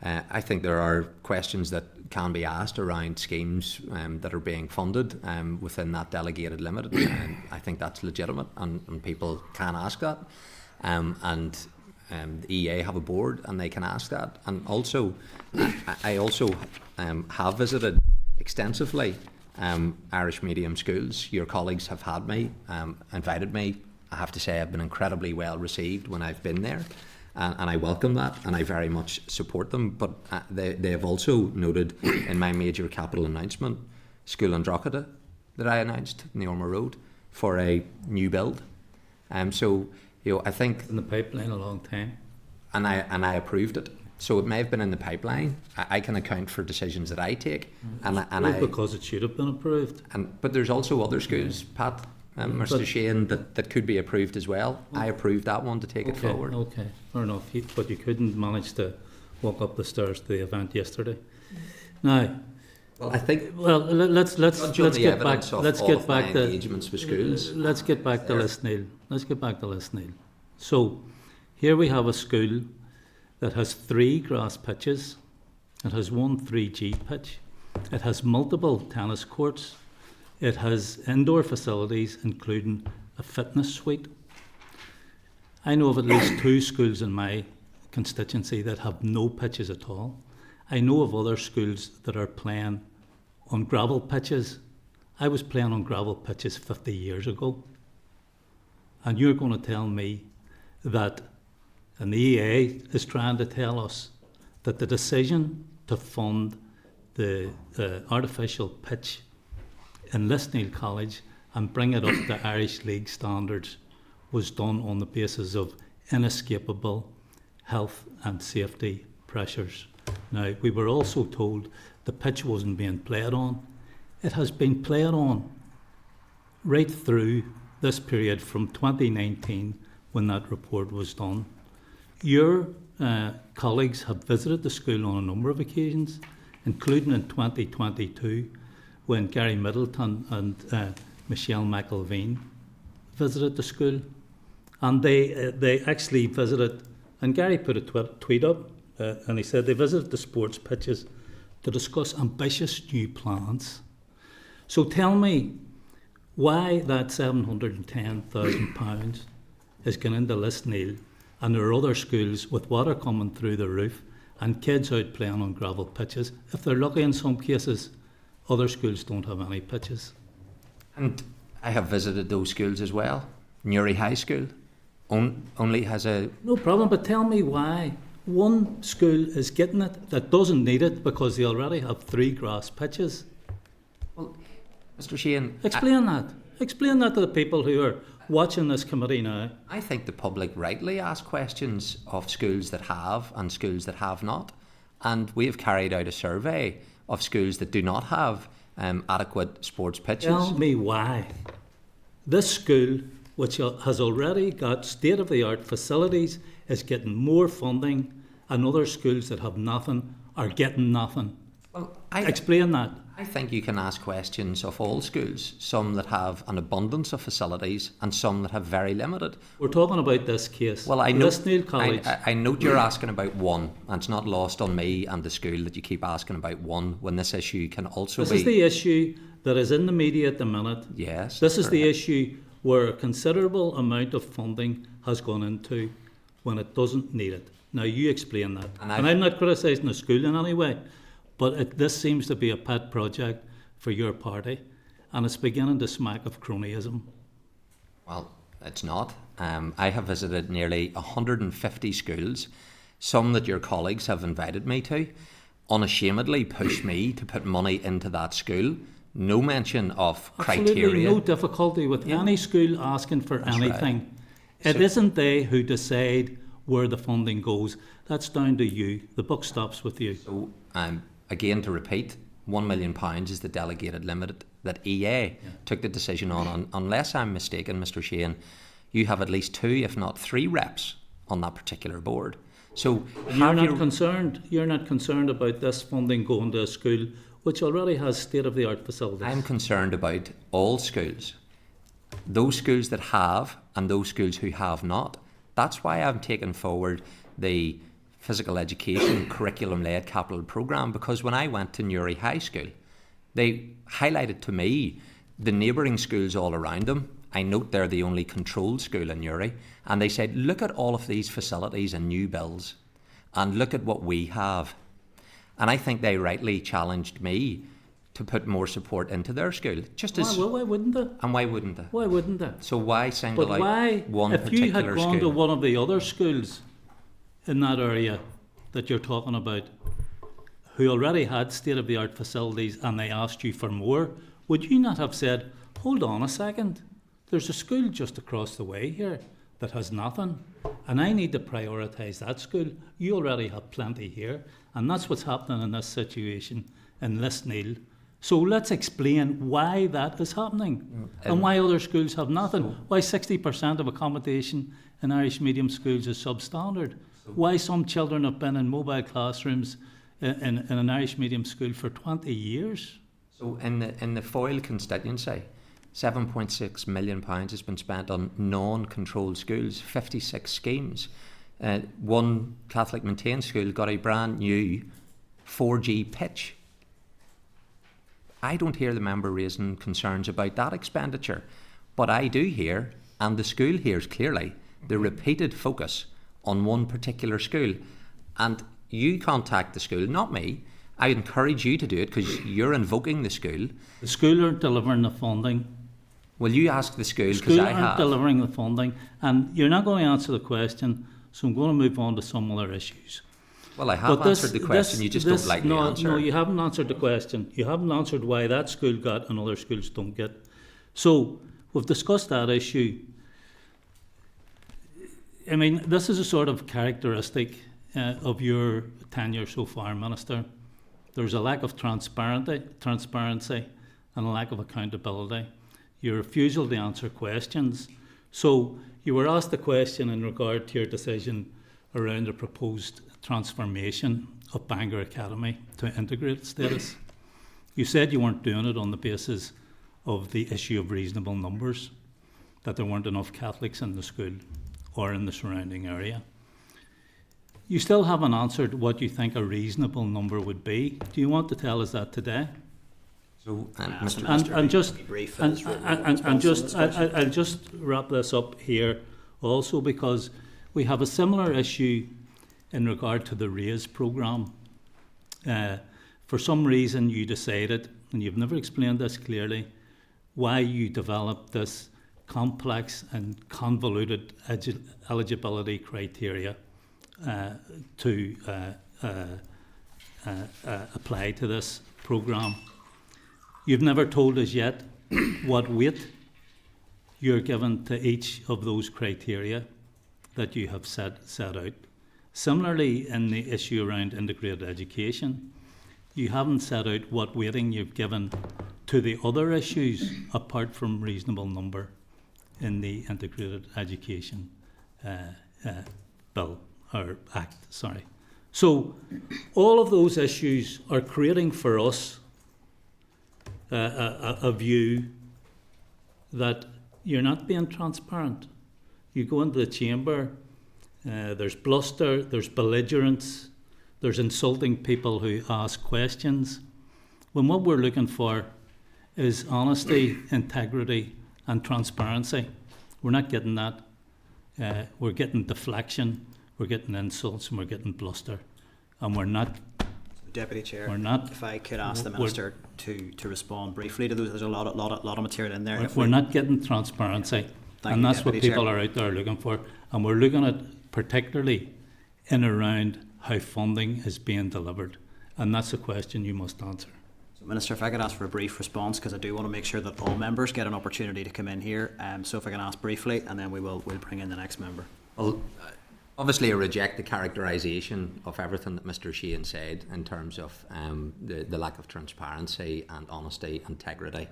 I think there are questions that can be asked around schemes that are being funded within that delegated limit. I think that's legitimate, and people can ask that. The EA have a board and they can ask that. And also, I also have visited extensively Irish medium schools. Your colleagues have had me, invited me. I have to say I've been incredibly well received when I've been there, and I welcome that, and I very much support them. But they have also noted in my major capital announcement, School in Drogheda, that I announced in the Ormer Road for a new build. So I think In the pipeline a long time. and I approved it. So it may have been in the pipeline. I can account for decisions that I take, Because it should have been approved. But there's also other schools, Pat, Mr. Shane, that could be approved as well. I approved that one to take it forward. Okay, fair enough. But you couldn't manage to walk up the stairs to the event yesterday. Now, Well, I think let's get back. Let's get back to engagements with schools. Let's get back to Lisneal. Let's get back to Lisneal. So, here we have a school that has 3 grass pitches. It has one 3G pitch. It has multiple tennis courts. It has indoor facilities, including a fitness suite. I know of at least 2 schools in my constituency that have no pitches at all. I know of other schools that are playing on gravel pitches. I was playing on gravel pitches 50 years ago. And you're going to tell me that, and the EA is trying to tell us, that the decision to fund the artificial pitch in Lisneal College and bring it up to Irish League standards was done on the basis of inescapable health and safety pressures. Now, we were also told the pitch wasn't being played on. It has been played on right through this period from 2019 when that report was done. Your colleagues have visited the school on a number of occasions, including in 2022 when Gary Middleton and Michelle McElveen visited the school. And they actually visited, and Gary put a tweet up, and he said they visited the sports pitches to discuss ambitious new plans. So tell me why that £710,000 is going into Lisneal, and there are other schools with water coming through the roof and kids out playing on gravel pitches. If they're lucky in some cases, other schools don't have any pitches. And I have visited those schools as well. Newry High School only has a... No problem, but tell me why one school is getting it that doesn't need it because they already have 3 grass pitches. Well, Mr. Shane... Explain that. Explain that to the people who are watching this committee now. I think the public rightly ask questions of schools that have and schools that have not. And we have carried out a survey of schools that do not have adequate sports pitches. Tell me why this school, which has already got state-of-the-art facilities, is getting more funding, and other schools that have nothing are getting nothing. Well, Explain that. I think you can ask questions of all schools, some that have an abundance of facilities and some that have very limited. We're talking about this case. Well, I know, Lisneal College. I note you're asking about one, and it's not lost on me and the school that you keep asking about one when this issue can also This be... is the issue that is in the media at the minute. Yes. This is the correct. issue where a considerable amount of funding has gone into when it doesn't need it. Now, you explain that. And And I'm not criticising the school in any way, but this seems to be a pet project for your party, and it's beginning to smack of cronyism. Well, it's not. I have visited nearly 150 schools, some that your colleagues have invited me to, unashamedly push me to put money into that school. No mention of Absolutely criteria. no difficulty with Yeah. any school asking for That's anything. right. It So- isn't they who decide where the funding goes. That's down to you. The buck stops with you. So, again, to repeat, £1 million is the delegated limit that EA took the decision on. Unless I'm mistaken, Mr. Sheehan, you have at least 2, if not 3 reps on that particular board. So You're not concerned. You're not concerned about this funding going to a school which already has state-of-the-art facilities. I'm concerned about all schools, those schools that have and those schools who have not. That's why I'm taking forward the physical education curriculum-led capital programme, because when I went to Newry High School, they highlighted to me the neighbouring schools all around them. I note they're the only controlled school in Newry, and they said, look at all of these facilities and new builds, and look at what we have. And I think they rightly challenged me to put more support into their school. Just as, Why wouldn't they? and why wouldn't they? Why wouldn't they? So why single But out why, one if you particular had gone to school? one of the other schools in that area that you're talking about, who already had state-of-the-art facilities, and they asked you for more, would you not have said, hold on a second, there's a school just across the way here that has nothing, and I need to prioritise that school. You already have plenty here, and that's what's happening in this situation in Lisneal. So let's explain why that is happening and why other schools have nothing. Why 60% of accommodation in Irish medium schools is substandard. Why some children have been in mobile classrooms in an Irish medium school for 20 years. So in the Foyle constituency, £7.6 million has been spent on non-controlled schools, 56 schemes. One Catholic maintained school got a brand new 4G pitch. I don't hear the member raising concerns about that expenditure, but I do hear, and the school hears clearly, the repeated focus on one particular school. And you contact the school, not me. I encourage you to do it because you're invoking the school. The school aren't delivering the funding. Will you ask the school? The Because school I aren't have. delivering the funding, and you're not going to answer the question, so I'm going to move on to some other issues. Well, I have answered the question. You just don't like the answer. No, you haven't answered the question. You haven't answered why that school got and other schools don't get. So we've discussed that issue. I mean, this is a sort of characteristic of your tenure so far, Minister. There's a lack of transparency and a lack of accountability. Your refusal to answer questions. So you were asked a question in regard to your decision around the proposed transformation of Bangor Academy to integrated status. You said you weren't doing it on the basis of the issue of reasonable numbers, that there weren't enough Catholics in the school or in the surrounding area. You still haven't answered what you think a reasonable number would be. Do you want to tell us that today? So, Mr. Mr. Minister, be brief as written And response to this question. I'll just wrap this up here also, because we have a similar issue in regard to the RAISE programme. For some reason you decided, and you've never explained this clearly, why you developed this complex and convoluted eligibility criteria to apply to this programme. You've never told us yet what weight you're given to each of those criteria that you have set out. Similarly, in the issue around integrated education, you haven't set out what weighting you've given to the other issues apart from reasonable number in the integrated education bill or act. Sorry. So all of those issues are creating for us a view that you're not being transparent. You go into the chamber, there's bluster, there's belligerence, there's insulting people who ask questions, when what we're looking for is honesty, integrity and transparency. We're not getting that. We're getting deflection, we're getting insults and we're getting bluster. And we're not. Deputy Chair, We're not. if I could ask the Minister to respond briefly to those. There's a lot of material in there. We're not getting transparency. And that's what people are out there looking for. And we're looking at particularly in around how funding is being delivered. And that's a question you must answer. So, Minister, if I could ask for a brief response, because I do want to make sure that all members get an opportunity to come in here. So if I can ask briefly, and then we'll bring in the next member. Well, obviously I reject the characterisation of everything that Mr Sheehan said in terms of the lack of transparency and honesty, integrity.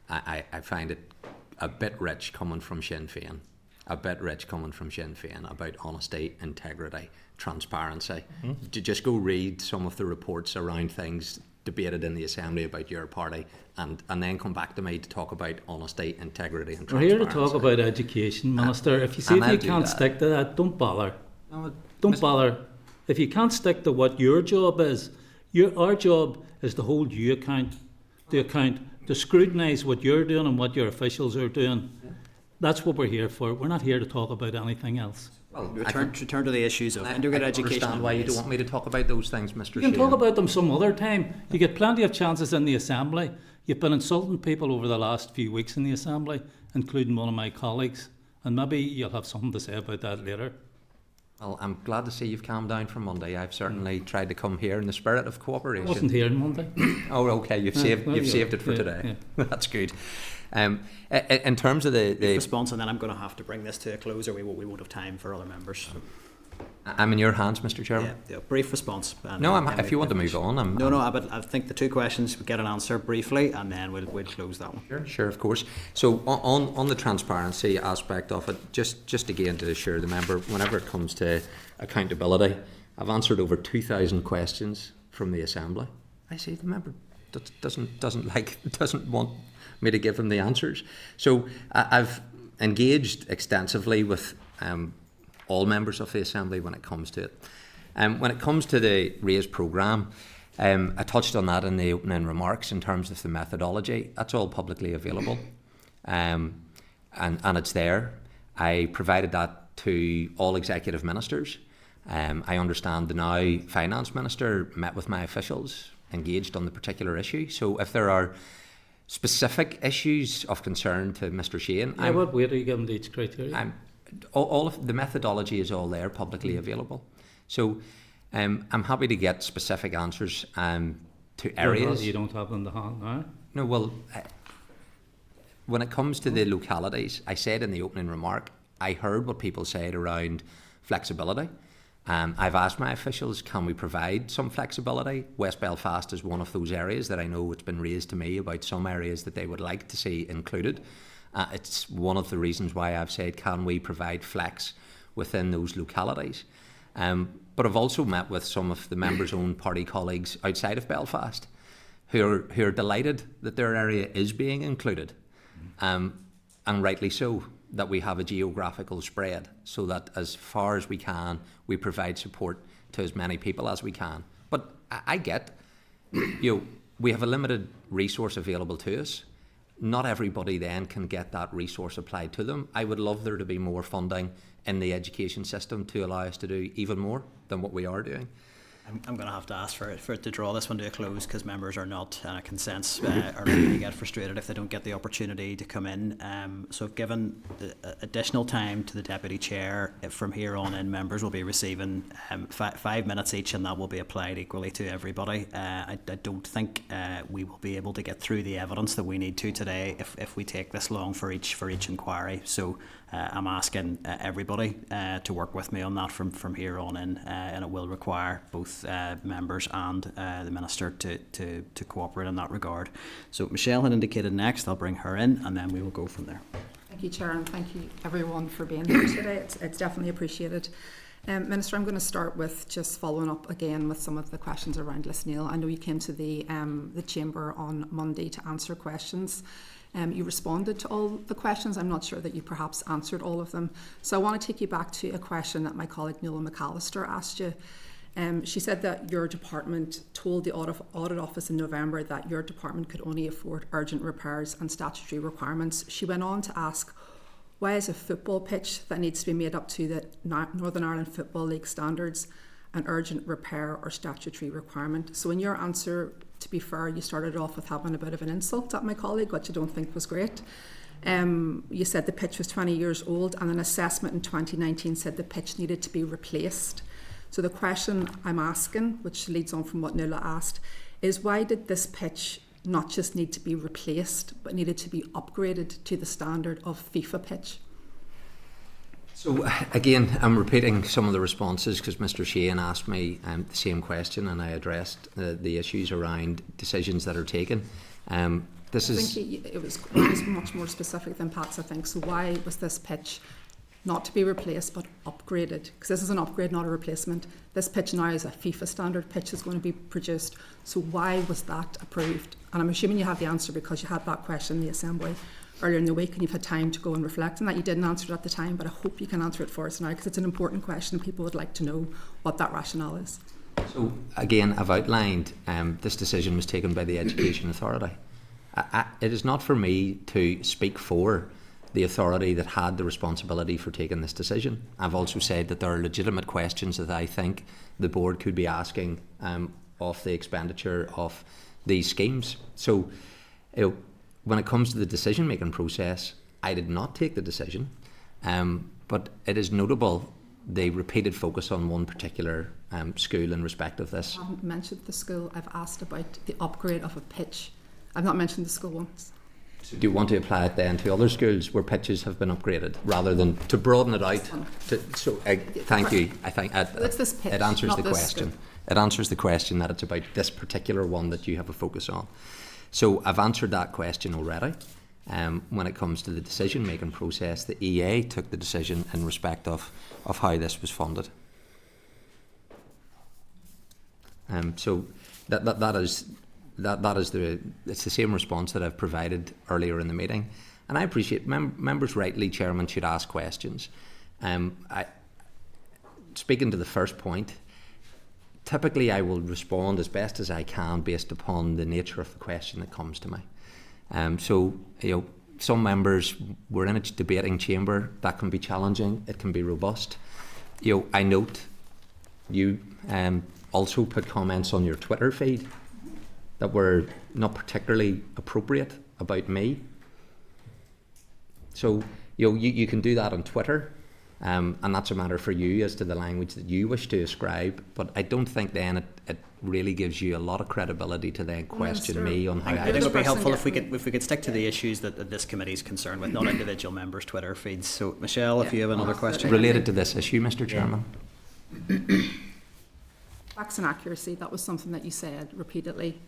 I find it a bit rich coming from Sinn Féin. About honesty, integrity, transparency. To just go read some of the reports around things debated in the Assembly about your party and then come back to me to talk about honesty, integrity and transparency. We're here to talk about education, Minister. If you can't stick to that, don't bother. No, Don't bother. If you can't stick to what your job is, our job is to hold you to scrutinise what you're doing and what your officials are doing. That's what we're here for. We're not here to talk about anything else. Well, Return to the issues of integrated education. I understand why you don't want me to talk about those things, Mr. You can Sheehan. talk about them some other time. You get plenty of chances in the Assembly. You've been insulting people over the last few weeks in the Assembly, including one of my colleagues, and maybe you'll have something to say about that later. Well, I'm glad to see you've calmed down from Monday. I've certainly tried to come here in the spirit of cooperation. I wasn't here on Monday. Oh, okay. You've saved it for today. Yeah. That's good. In terms of the response, and then I'm going to have to bring this to a close, or we won't have time for other members. I'm in your hands, Mr. Chairman. Yeah, brief response. No, if you want to move on. But I think the two questions, we get an answer briefly, and then we'll close that one. Sure, of course. So on the transparency aspect of it, just again to assure the member, whenever it comes to accountability, I've answered over 2,000 questions from the Assembly. I see the member doesn't want me to give him the answers. So I've engaged extensively with all members of the Assembly when it comes to it. When it comes to the RAISE programme, I touched on that in the opening remarks in terms of the methodology. That's all publicly available, and it's there. I provided that to all executive ministers. I understand the now Finance Minister met with my officials, engaged on the particular issue. So if there are specific issues of concern to Mr Sheehan, what weight are you giving to each criteria? All of the methodology is all there, publicly available. So I'm happy to get specific answers to areas. You don't have them to hand now? No, well, when it comes to the localities, I said in the opening remark, I heard what people said around flexibility. I've asked my officials, can we provide some flexibility? West Belfast is one of those areas that I know it's been raised to me about some areas that they would like to see included. It's one of the reasons why I've said, can we provide flex within those localities? But I've also met with some of the members' own party colleagues outside of Belfast who are delighted that their area is being included, and rightly so, that we have a geographical spread so that as far as we can, we provide support to as many people as we can. But I get, we have a limited resource available to us. Not everybody then can get that resource applied to them. I would love there to be more funding in the education system to allow us to do even more than what we are doing. I'm going to have to ask for it to draw this one to a close, because members are not consents are likely to get frustrated if they don't get the opportunity to come in. So given the additional time to the Deputy Chair, from here on in, members will be receiving 5 minutes each, and that will be applied equally to everybody. I don't think we will be able to get through the evidence that we need to today if we take this long for each inquiry. So I'm asking everybody to work with me on that from here on in, and it will require both members and the Minister to cooperate in that regard. So Michelle had indicated next. I'll bring her in, and then we will go from there. Thank you, Chair, and thank you everyone for being here today. It's definitely appreciated. Minister, I'm going to start with just following up again with some of the questions around Lisneal. I know you came to the Chamber on Monday to answer questions. You responded to all the questions. I'm not sure that you perhaps answered all of them. So I want to take you back to a question that my colleague Nuala McAllister asked you. She said that your department told the audit office in November that your department could only afford urgent repairs and statutory requirements. She went on to ask, why is a football pitch that needs to be made up to the Northern Ireland Football League standards an urgent repair or statutory requirement? So in your answer, to be fair, you started off with having a bit of an insult at my colleague, which I don't think was great. You said the pitch was 20 years old, and an assessment in 2019 said the pitch needed to be replaced. So the question I'm asking, which leads on from what Nuala asked, is why did this pitch not just need to be replaced, but needed to be upgraded to the standard of FIFA pitch? So again, I'm repeating some of the responses because Mr. Sheehan asked me the same question, and I addressed the issues around decisions that are taken. I think it was much more specific than Pat's, I think. So why was this pitch not to be replaced but upgraded? Because this is an upgrade, not a replacement. This pitch now is a FIFA standard pitch that's going to be produced. So why was that approved? And I'm assuming you have the answer because you had that question in the Assembly earlier in the week and you've had time to go and reflect on that. You didn't answer it at the time, but I hope you can answer it for us now because it's an important question and people would like to know what that rationale is. So again, I've outlined this decision was taken by the Education Authority. It is not for me to speak for the authority that had the responsibility for taking this decision. I've also said that there are legitimate questions that I think the board could be asking of the expenditure of these schemes. So, when it comes to the decision-making process, I did not take the decision, but it is notable the repeated focus on one particular school in respect of this. I haven't mentioned the school. I've asked about the upgrade of a pitch. I've not mentioned the school once. So do you want to apply it then to other schools where pitches have been upgraded rather than to broaden it out? Thank you. I think it's this pitch, it answers not the this question. school. It answers the question that it's about this particular one that you have a focus on. So I've answered that question already. When it comes to the decision-making process, the EA took the decision in respect of how this was funded. So that is it's the same response that I've provided earlier in the meeting, and I appreciate members rightly, Chairman, should ask questions. Speaking to the first point, typically I will respond as best as I can based upon the nature of the question that comes to me. So some members, we're in a debating chamber, that can be challenging, it can be robust. I note you also put comments on your Twitter feed that were not particularly appropriate about me. So you can do that on Twitter, and that's a matter for you as to the language that you wish to ascribe. But I don't think then it really gives you a lot of credibility to then question me on how I think it would be helpful if we could stick to the issues that this committee is concerned with, not individual members' Twitter feeds. So Michelle, if you have another question related to this issue, Mr. Chairman. Facts and accuracy, that was something that you said repeatedly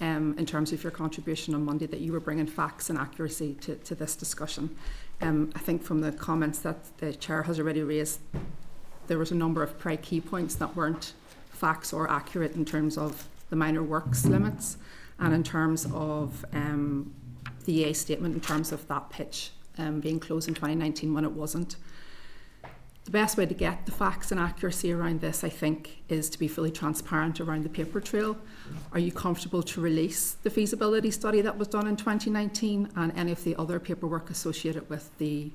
in terms of your contribution on Monday, that you were bringing facts and accuracy to this discussion. I think from the comments that the Chair has already raised, there was a number of very key points that weren't facts or accurate in terms of the minor works limits and in terms of the EA statement in terms of that pitch being closed in 2019 when it wasn't. The best way to get the facts and accuracy around this, I think, is to be fully transparent around the paper trail. Are you comfortable to release the feasibility study that was done in 2019 and any of the other paperwork associated with the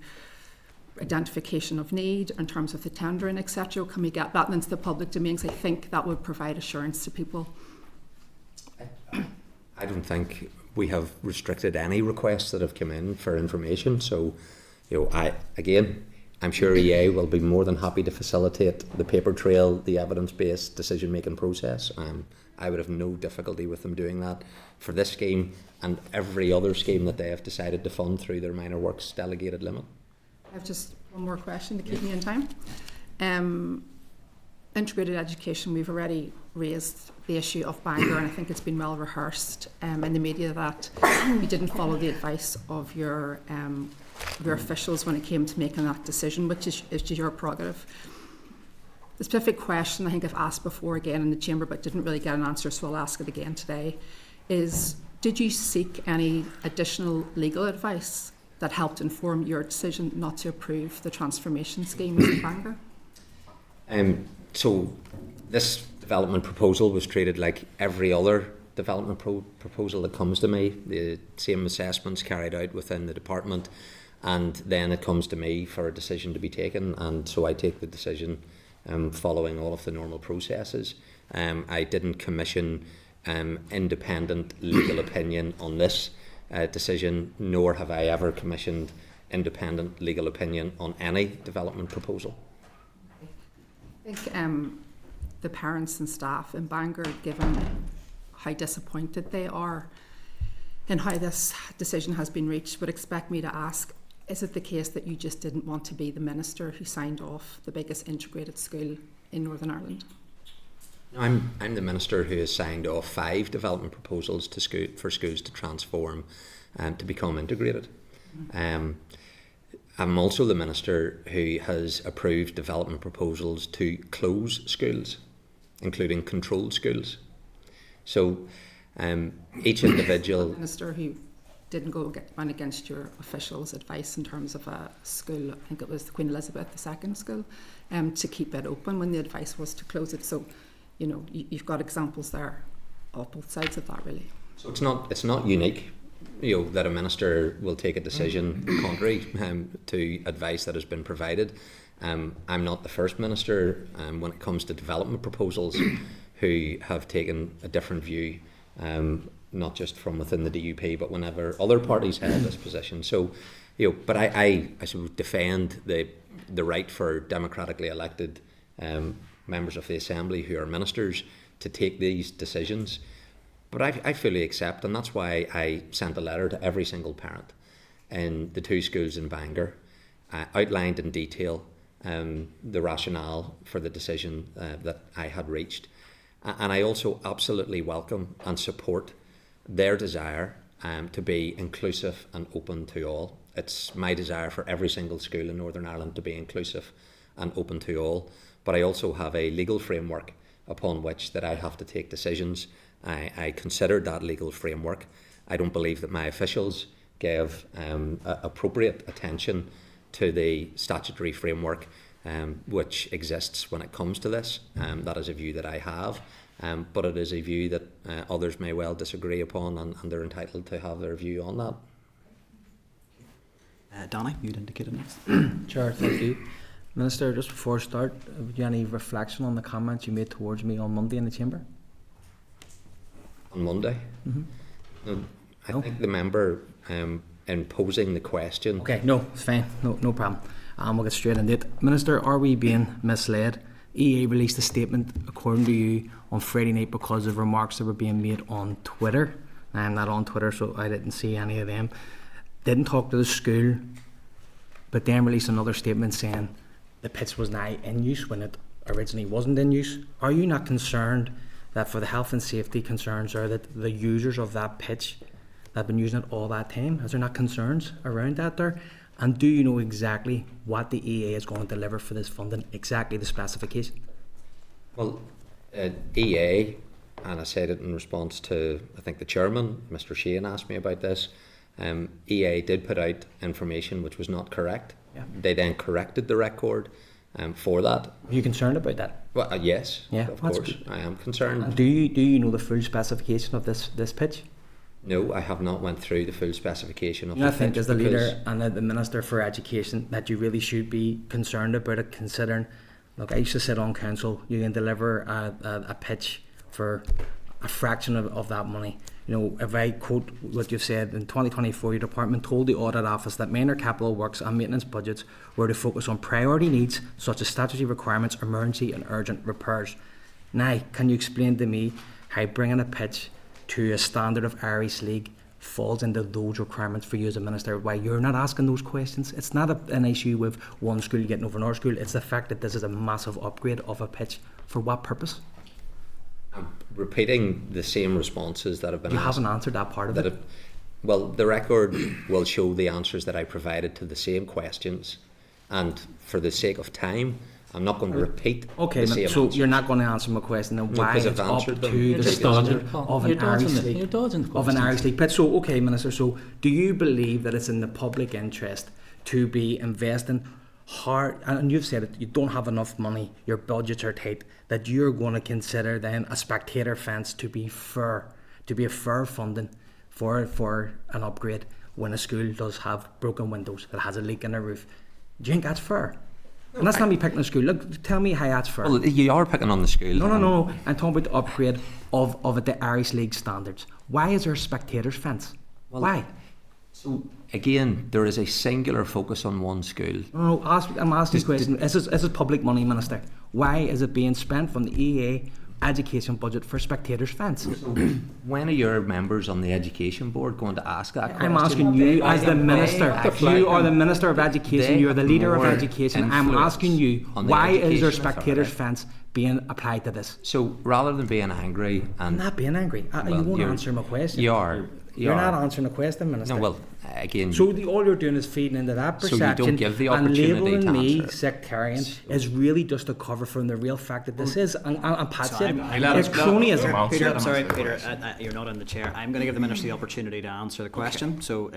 identification of need in terms of the tendering, etc.? Can we get that into the public domain? Because I think that would provide assurance to people. I don't think we have restricted any requests that have come in for information. So, I'm sure EA will be more than happy to facilitate the paper trail, the evidence-based decision-making process. I would have no difficulty with them doing that for this scheme and every other scheme that they have decided to fund through their minor works delegated limit. I have just one more question to keep me in time. Integrated education, we've already raised the issue of Bangor, and I think it's been well rehearsed in the media that you didn't follow the advice of your officials when it came to making that decision, which is your prerogative. The specific question I think I've asked before again in the chamber but didn't really get an answer, so I'll ask it again today, is did you seek any additional legal advice that helped inform your decision not to approve the transformation scheme in Bangor? So This development proposal was treated like every other development proposal that comes to me. The same assessments carried out within the department, and then it comes to me for a decision to be taken, and so I take the decision following all of the normal processes. I didn't commission independent legal opinion on this decision, nor have I ever commissioned independent legal opinion on any development proposal. I think the parents and staff in Bangor, given how disappointed they are in how this decision has been reached, would expect me to ask, is it the case that you just didn't want to be the minister who signed off the biggest integrated school in Northern Ireland? I'm the minister who has signed off 5 development proposals for schools to transform and to become integrated. I'm also the minister who has approved development proposals to close schools, including controlled schools. So each individual... Minister who didn't go against your officials' advice in terms of a school, I think it was the Queen Elizabeth II school, to keep it open when the advice was to close it. So, you know, you've got examples there of both sides of that, really. So it's not unique, you know, that a minister will take a decision contrary to advice that has been provided. I'm not the first minister when it comes to development proposals who have taken a different view, not just from within the DUP, but whenever other parties held this position. So, you know, but I suppose defend the right for democratically elected members of the Assembly who are ministers to take these decisions. But I fully accept, and that's why I sent a letter to every single parent in the 2 schools in Bangor, outlined in detail the rationale for the decision that I had reached. And I also absolutely welcome and support their desire to be inclusive and open to all. It's my desire for every single school in Northern Ireland to be inclusive and open to all. But I also have a legal framework upon which that I have to take decisions. I considered that legal framework. I don't believe that my officials gave appropriate attention to the statutory framework which exists when it comes to this. That is a view that I have, but it is a view that others may well disagree upon, and they're entitled to have their view on that. Danny, you'd indicated next. Chair, thank you. Minister, just before I start, have you any reflection on the comments you made towards me on Monday in the Chamber? On Monday? Mm-hmm. No, I think the member in posing the question... Okay, no, it's fine, no problem. We'll get straight into it. Minister, are we being misled? EA released a statement, according to you, on Friday night because of remarks that were being made on Twitter. I'm not on Twitter, so I didn't see any of them. Didn't talk to the school, but then released another statement saying the pitch was now in use when it originally wasn't in use. Are you not concerned that for the health and safety concerns are that the users of that pitch that have been using it all that time, is there not concerns around that there? And do you know exactly what the EA is going to deliver for this funding, exactly the specification? Well, EA, and I said it in response to, I think the chairman, Mr. Sheehan, asked me about this, EA did put out information which was not correct. Yeah. They then corrected the record for that. Are you concerned about that? Well, yes, yeah, of course, good. I am concerned. And do you know the full specification of this pitch? No, I have not went through the full specification of the pitch. I think as the leader and the Minister for Education that you really should be concerned about it, considering, look, I used to sit on council, you can deliver a pitch for a fraction of that money. You know, if I quote what you've said, in 2024 your department told the Audit Office that minor capital works and maintenance budgets were to focus on priority needs such as statutory requirements, emergency and urgent repairs. Now, can you explain to me how bringing a pitch to a standard of Irish League falls into those requirements for you as a minister? Why you're not asking those questions? It's not an issue with one school getting over another school, it's the fact that this is a massive upgrade of a pitch. For what purpose? I'm repeating the same responses that have been asked. You haven't answered that part of it. Well, the record will show the answers that I provided to the same questions, and for the sake of time, I'm not going to repeat the same so answers. You're not going to answer my question then why it's up to the standard of an Irish League pitch. So, okay, Minister, so do you believe that it's in the public interest to be investing hard, and you've said it, you don't have enough money, your budgets are tight, that you're going to consider then a spectator fence to be fair, to be a fair funding for an upgrade when a school does have broken windows, that has a leak in the roof. Do you think that's fair? And that's not me picking a school. Look, tell me how that's fair. Well, you are picking on the school. No. I'm talking about the upgrade of the Irish League standards. Why is there a spectators fence? Well, Why? So again, there is a singular focus on one school. No, I'm asking a question. Is it public money, Minister? Why is it being spent from the EA education budget for spectators fence? When are your members on the education board going to ask that question? I'm asking you as the Minister. You are the Minister of Education. You're the leader of more education. I'm influence asking you, on the why is there education spectators authority. fence being applied to this? So rather than being angry I'm and not being angry. You Well, won't you're- answer my question. you are, You're not answering the question, Minister. No, well, again, So all you're doing is feeding into that So you perception, don't give the and opportunity labelling to me answer it. sectarian is really just a cover from the real fact that this is. And Pat So said I'm- it's cronyism. Peter, sorry, Peter, you're not in the chair. I'm going to give the Minister the opportunity to answer the question. So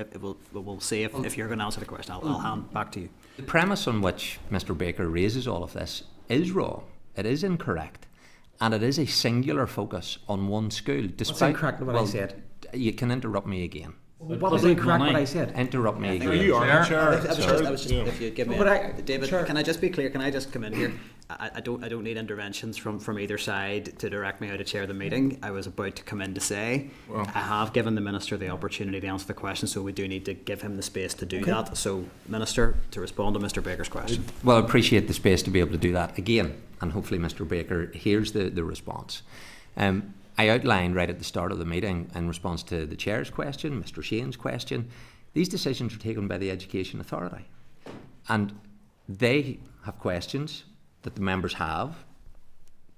we'll see if you're going to answer the question. I'll hand back to you. the premise on which Mr. Baker raises all of this is wrong. It is incorrect. And it is a singular focus on one school. Despite, incorrect with what I said? You can interrupt me again. What was incorrect what I said? Interrupt me again. You are the chair. I was just if you give me, But David, sure. can I just be clear? Can I just come in here? I don't need interventions from either side to direct me how to chair the meeting. I was about to come in to say I have given the Minister the opportunity to answer the question, so we do need to give him the space to do that. So, Minister, to respond to Mr. Baker's question. Well, I appreciate the space to be able to do that again, and hopefully Mr. Baker hears the response. I outlined right at the start of the meeting in response to the Chair's question, Mr. Shane's question, these decisions are taken by the Education Authority. And they have questions that the members have.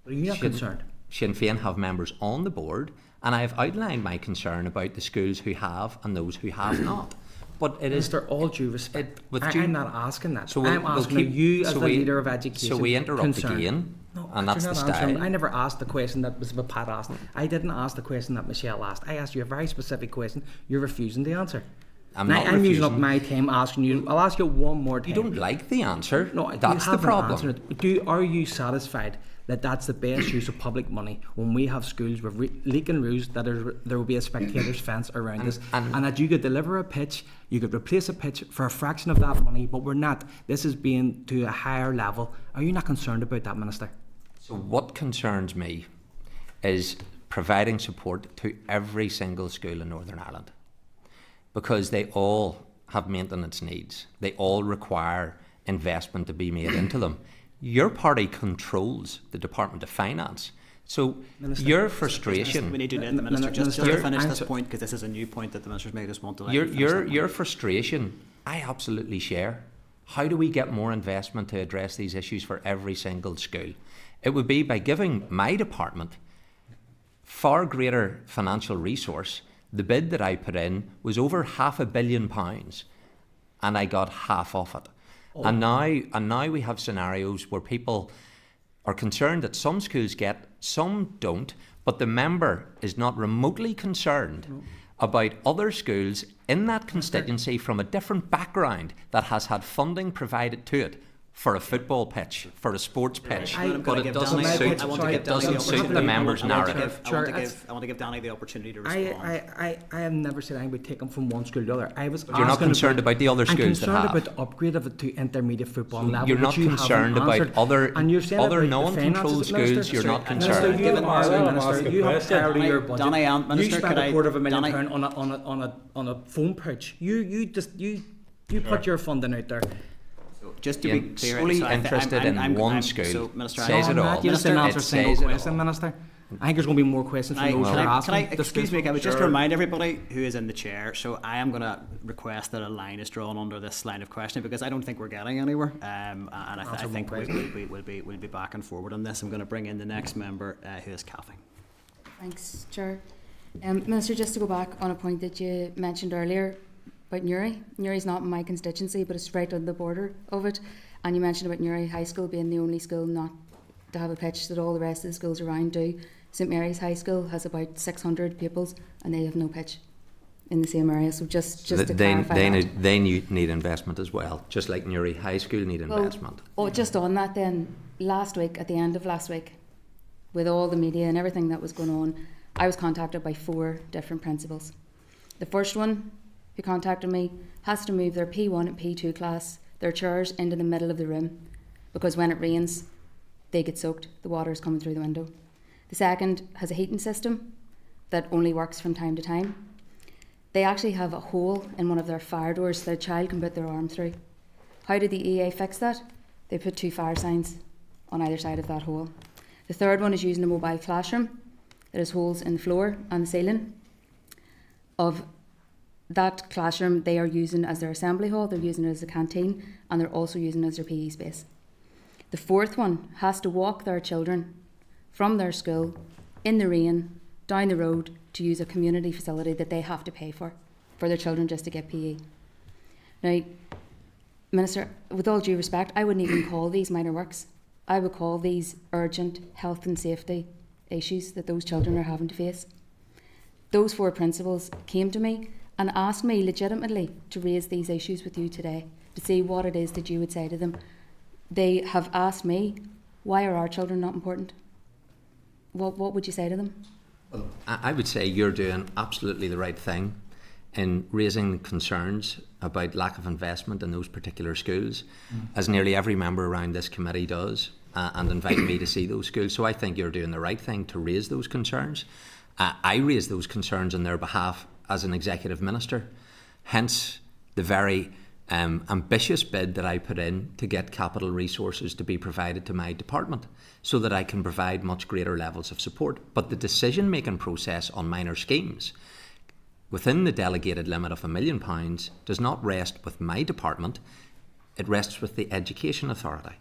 Are you not concerned? Sinn Féin have members on the board, and I have outlined my concern about the schools who have and those who have not. But it is... Minister, all due respect, I'm not asking that. So I'm asking you as the leader of education. So we interrupt concerned. again, No, and that's you're the not answering. style. I never asked the question that was what Pat asked. I didn't ask the question that Michelle asked. I asked you a very specific question. You're refusing to answer. I'm Now, not I'm using up refusing. my time asking you. I'll ask you one more time. You don't like the answer. No, That's you the haven't problem. answered it. Are you satisfied that that's the best use of public money when we have schools with leaking roofs, that there will be a spectators fence around this, and that you could deliver a pitch, you could replace a pitch for a fraction of that money, but we're not. This is being to a higher level. Are you not concerned about that, Minister? So what concerns me is providing support to every single school in Northern Ireland, because they all have maintenance needs. They all require investment to be made into them. Your party controls the Department of Finance. So Minister, your frustration... We need to let the Minister just Minister, to finish this answer- point, because this is a new point that the Minister's made. I just want to let you finish that point. Your frustration, I absolutely share. How do we get more investment to address these issues for every single school? It would be by giving my department far greater financial resource. The bid that I put in was over £500 million, and I got half of it. And now we have scenarios where people are concerned that some schools get, some don't, but the member is not remotely concerned about other schools in that constituency from a different background that has had funding provided to it for a football pitch, for a sports pitch, but it doesn't suit the member's narrative. I want to give Danny the opportunity to respond. I have never said anything about taking from one school to the other. I was You're not concerned about the other I'm schools that concerned have. about the upgrade of it to intermediate football level. You're not which you concerned haven't about answered. And you're saying other about the non-controlled finances, schools. Minister? You're not Minister, concerned. you are the Minister, Minister. You have priority your budget. Danny, You Minister, spent could I- £250,000 on a phone pitch. You put your funding out there. Just to You're be clear, solely so interested in one school. So, Minister, Says it all. You just didn't answer a It single says it question, all. Minister. I think there's going to be more questions from those who are asking. Excuse me, I would just remind everybody who is in the chair. So I am going to request that a line is drawn under this line of questioning, because I don't think we're getting anywhere. And I think we'll be back and forward on this. I'm going to bring in the next member, who is Kathy. Thanks, Chair. Minister, just to go back on a point that you mentioned earlier about Newry. Newry's not in my constituency, but it's right on the border of it. And you mentioned about Newry High School being the only school not to have a pitch that all the rest of the schools around do. St Mary's High School has about 600 pupils and they have no pitch. in the same area. So just to they clarify that. they need investment as well, just like Newry High School need investment. Oh, just on that then, last week, at the end of last week, with all the media and everything that was going on, I was contacted by 4 different principals. The first one who contacted me has to move their P1 and P2 class, their chairs, into the middle of the room, because when it rains, they get soaked. The water is coming through the window. The second has a heating system that only works from time to time. They actually have a hole in one of their fire doors that a child can put their arm through. How did the EA fix that? They put 2 fire signs on either side of that hole. The third one is using a mobile classroom. It has holes in the floor and the ceiling of that classroom. They are using as their assembly hall, they're using it as a canteen, and they're also using it as their PE space. The fourth one has to walk their children from their school in the rain down the road to use a community facility that they have to pay for their children just to get PE. Now, Minister, with all due respect, I wouldn't even call these minor works. I would call these urgent health and safety issues that those children are having to face. Those 4 principals came to me and asked me legitimately to raise these issues with you today, to see what it is that you would say to them. They have asked me, why are our children not important? What would you say to them? Well, I would say you're doing absolutely the right thing in raising concerns about lack of investment in those particular schools, as nearly every member around this committee does, and invite me to see those schools. So I think you're doing the right thing to raise those concerns. I raise those concerns on their behalf as an executive minister, hence the very ambitious bid that I put in to get capital resources to be provided to my department so that I can provide much greater levels of support. But the decision-making process on minor schemes within the delegated limit of £1 million does not rest with my department, it rests with the Education Authority.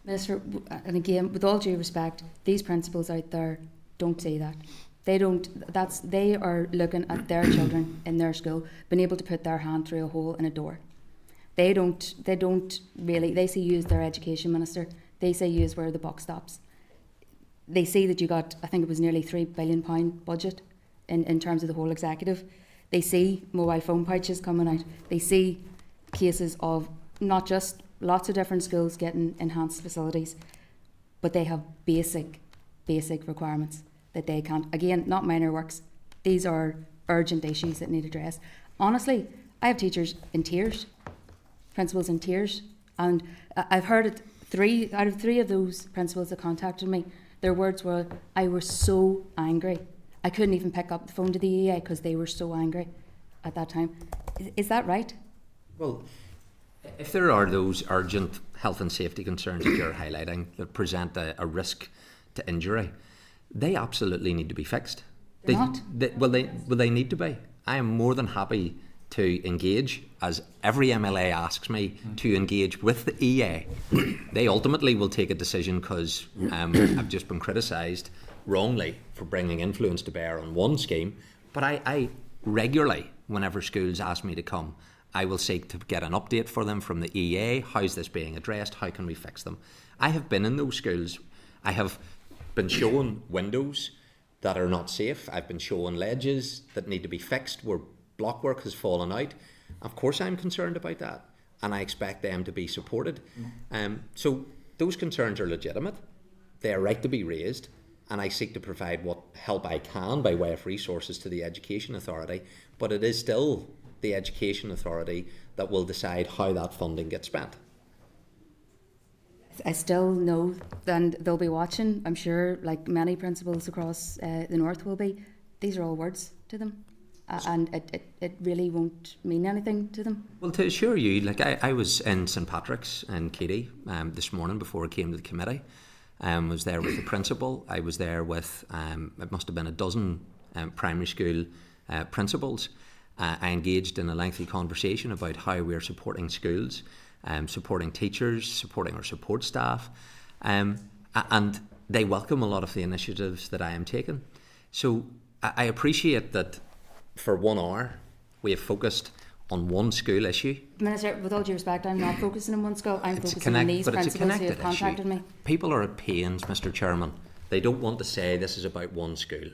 Minister, and again, with all due respect, these principals out there don't say that. They don't. They are looking at their children in their school being able to put their hand through a hole in a door. They don't really. They see you as their education minister. They say you as where the buck stops. They see that you got, I think it was nearly £3 billion budget in terms of the whole executive. They see mobile phone pouches coming out. They see cases of not just lots of different schools getting enhanced facilities, but they have basic requirements that they can't. Again, not minor works. These are urgent issues that need addressed. Honestly, I have teachers in tears, principals in tears, and I've heard it. 3 out of 3 of those principals that contacted me, their words were, I was so angry. I couldn't even pick up the phone to the EA because they were so angry at that time. Is that right? Well, if there are those urgent health and safety concerns that you're highlighting that present a risk to injury, they absolutely need to be fixed. They're not? They need to be. I am more than happy to engage, as every MLA asks me to engage with the EA. They ultimately will take a decision because I've just been criticised wrongly for bringing influence to bear on one scheme, but I regularly, whenever schools ask me to come, I will seek to get an update for them from the EA. How's this being addressed? How can we fix them? I have been in those schools. I have been shown windows that are not safe. I've been shown ledges that need to be fixed where blockwork has fallen out. Of course I'm concerned about that, and I expect them to be supported. So those concerns are legitimate. They are right to be raised, and I seek to provide what help I can by way of resources to the Education Authority, but it is still the Education Authority that will decide how that funding gets spent. I still know that they'll be watching, I'm sure, like many principals across the north will be. These are all words to them, and it really won't mean anything to them. Well, to assure you, like I was in St Patrick's in Katy this morning before I came to the committee. Was there with the principal. I was there with, it must have been a dozen primary school principals. I engaged in a lengthy conversation about how we're supporting schools, supporting teachers, supporting our support staff, and they welcome a lot of the initiatives that I am taking. So I appreciate that for 1 hour we have focused on one school issue. Minister, with all due respect, I'm not focusing on one school. I'm focusing on these principals who have contacted me. People are at pains, Mr. Chairman. They don't want to say this is about one school.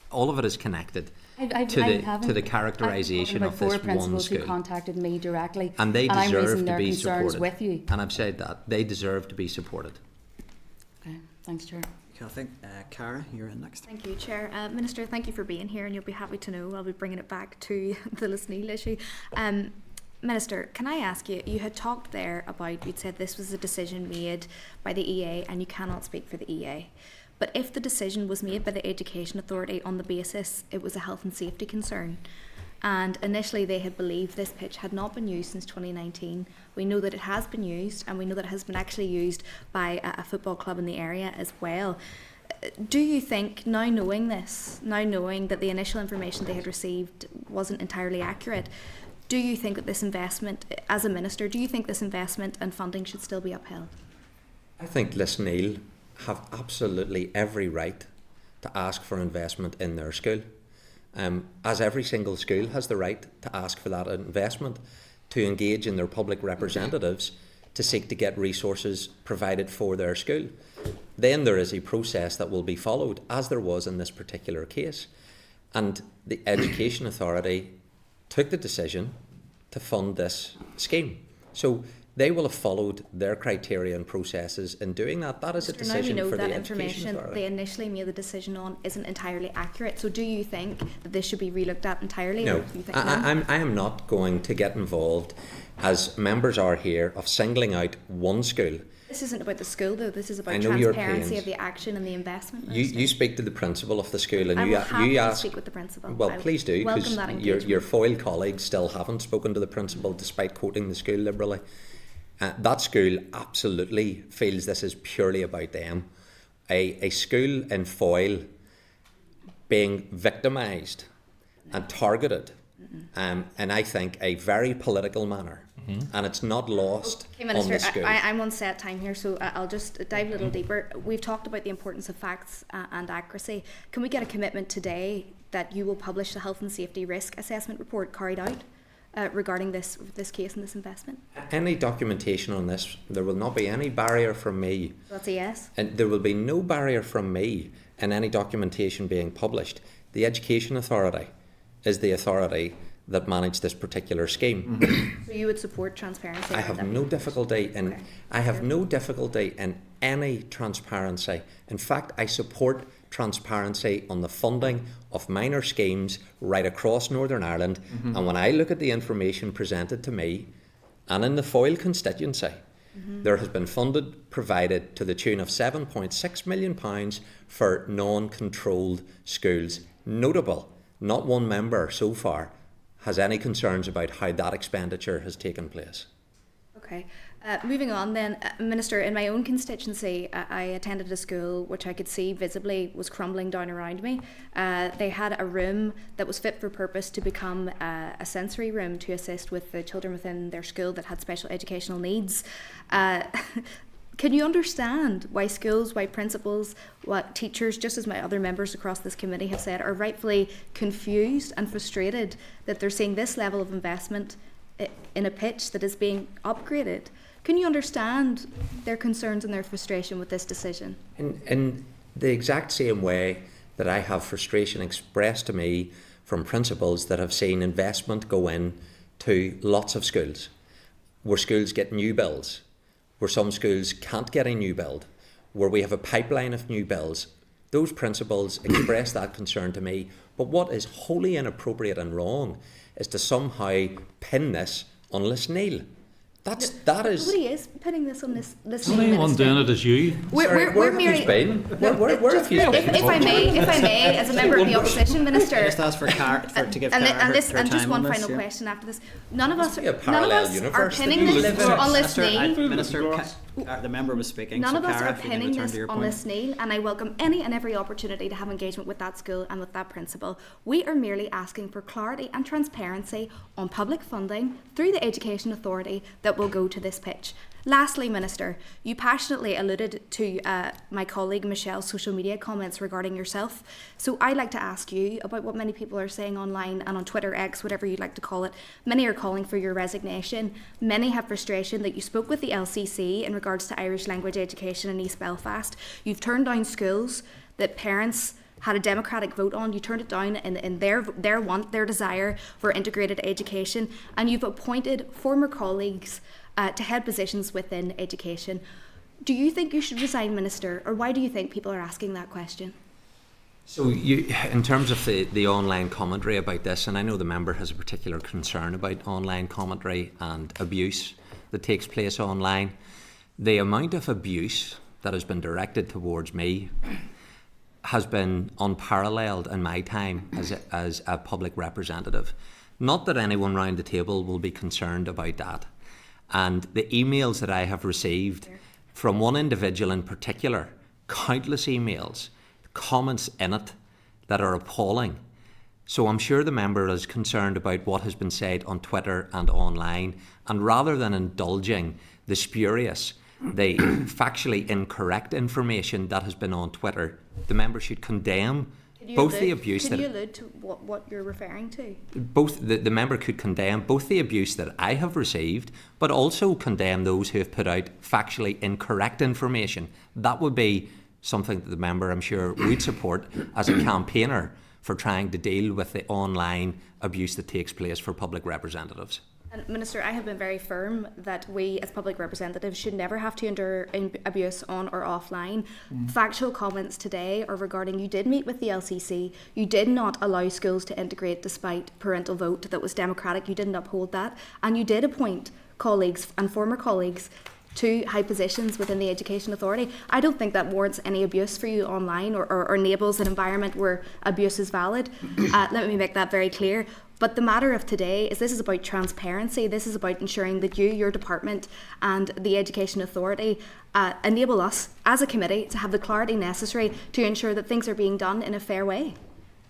All of it is connected. to the characterisation of this four one principals who school. contacted me directly, And they I'm deserve raising to their be concerns supported. with you. And I've said that. They deserve to be supported. Okay, thanks, Chair. Kathy, Cara, you're in next. Thank you, Chair. Minister, thank you for being here, and you'll be happy to know I'll be bringing it back to the Lisneal issue. Minister, can I ask you, you had talked there about, you'd said this was a decision made by the EA and you cannot speak for the EA. But if the decision was made by the Education Authority on the basis it was a health and safety concern, and initially they had believed this pitch had not been used since 2019, we know that it has been used, and we know that it has been actually used by a football club in the area as well. Do you think, now knowing this, now knowing that the initial information they had received wasn't entirely accurate, do you think that this investment, as a minister, do you think this investment and funding should still be upheld? I think Lisneal have absolutely every right to ask for investment in their school. As every single school has the right to ask for that investment, to engage in their public representatives to seek to get resources provided for their school. Then there is a process that will be followed, as there was in this particular case. And the Education Authority took the decision to fund this scheme. So they will have followed their criteria and processes in doing that. That is a decision now we know for that the Education information Authority. they initially made the decision on isn't entirely accurate. So do you think that this should be relooked at entirely? No, Or do you think I am not going to get involved, as members are here, of singling out one school. This isn't about the school, though. This is about I know your transparency pains. of the action and the investment. You speak to the principal of the school and I you will happily ask. speak with the principal. Well, I please do, welcome because that your engagement. foil colleagues still haven't spoken to the principal despite quoting the school liberally. That school absolutely feels this is purely about them. A school in Foyle being victimised and targeted, and I think a very political manner. And it's not lost Okay, on Minister, the school. I'm on set time here, so I'll just dive a little deeper. We've talked about the importance of facts and accuracy. Can we get a commitment today that you will publish the health and safety risk assessment report carried out regarding this case and this investment? Any documentation on this, there will not be any barrier from me. That's a yes. And there will be no barrier from me in any documentation being published. The Education Authority is the authority that managed this particular scheme. So you would support transparency? I have no difficulty in Okay. I have no difficulty in any transparency. In fact, I support transparency on the funding of minor schemes right across Northern Ireland. And when I look at the information presented to me, and in the Foyle constituency, there has been funded provided to the tune of £7.6 million for non-controlled schools. Notable, not one member so far has any concerns about how that expenditure has taken place. Okay. Moving on then, Minister, in my own constituency, I attended a school which I could see visibly was crumbling down around me. They had a room that was fit for purpose to become a sensory room to assist with the children within their school that had special educational needs. Can you understand why schools, why principals, what teachers, just as my other members across this committee have said, are rightfully confused and frustrated that they're seeing this level of investment in a pitch that is being upgraded? Can you understand their concerns and their frustration with this decision? In the exact same way that I have frustration expressed to me from principals that have seen investment go in to lots of schools, where schools get new builds, where some schools can't get a new build, where we have a pipeline of new builds. Those principals express that concern to me. But what is wholly inappropriate and wrong is to somehow pin this on Lisneal. That is. Nobody is pinning this on this The only one doing it is you. We're Where have merely. you been? Where have you been? If I may, as a member of the opposition, Minister, Just ask for to give and Cara her just time one on this, final yeah. question after this. None of us be a are parallel universe that pinning we this live in. on Minister, Lisneal. Minister, the member was speaking. None so of us Cara, are if you can pinning return this to your on point. Lisneal, and I welcome any and every opportunity to have engagement with that school and with that principal. We are merely asking for clarity and transparency on public funding through the Education Authority that will go to this pitch. Lastly, Minister, you passionately alluded to my colleague Michelle's social media comments regarding yourself. So I'd like to ask you about what many people are saying online and on Twitter, X, whatever you'd like to call it. Many are calling for your resignation. Many have frustration that you spoke with the LCC in regards to Irish language education in East Belfast. You've turned down schools that parents had a democratic vote on. You turned it down in their want, their desire for integrated education, and you've appointed former colleagues to head positions within education. Do you think you should resign, Minister, or why do you think people are asking that question? So in terms of the online commentary about this, and I know the member has a particular concern about online commentary and abuse that takes place online, the amount of abuse that has been directed towards me has been unparalleled in my time as a public representative. Not that anyone round the table will be concerned about that. And the emails that I have received from one individual in particular, countless emails, comments in it that are appalling. So I'm sure the member is concerned about what has been said on Twitter and online, and rather than indulging the spurious, the factually incorrect information that has been on Twitter, the member should condemn both the abuse Can you allude to what you're referring to? Both the member could condemn both the abuse that I have received, but also condemn those who have put out factually incorrect information. That would be something that the member, I'm sure, would support as a campaigner for trying to deal with the online abuse that takes place for public representatives. And Minister, I have been very firm that we as public representatives should never have to endure abuse on or offline. Factual comments today are regarding you did meet with the LCC, you did not allow schools to integrate despite parental vote that was democratic, you didn't uphold that, and you did appoint colleagues and former colleagues to high positions within the Education Authority. I don't think that warrants any abuse for you online or enables an environment where abuse is valid. Let me make that very clear. But the matter of today is this is about transparency. This is about ensuring that you, your department and the Education Authority enable us as a committee to have the clarity necessary to ensure that things are being done in a fair way.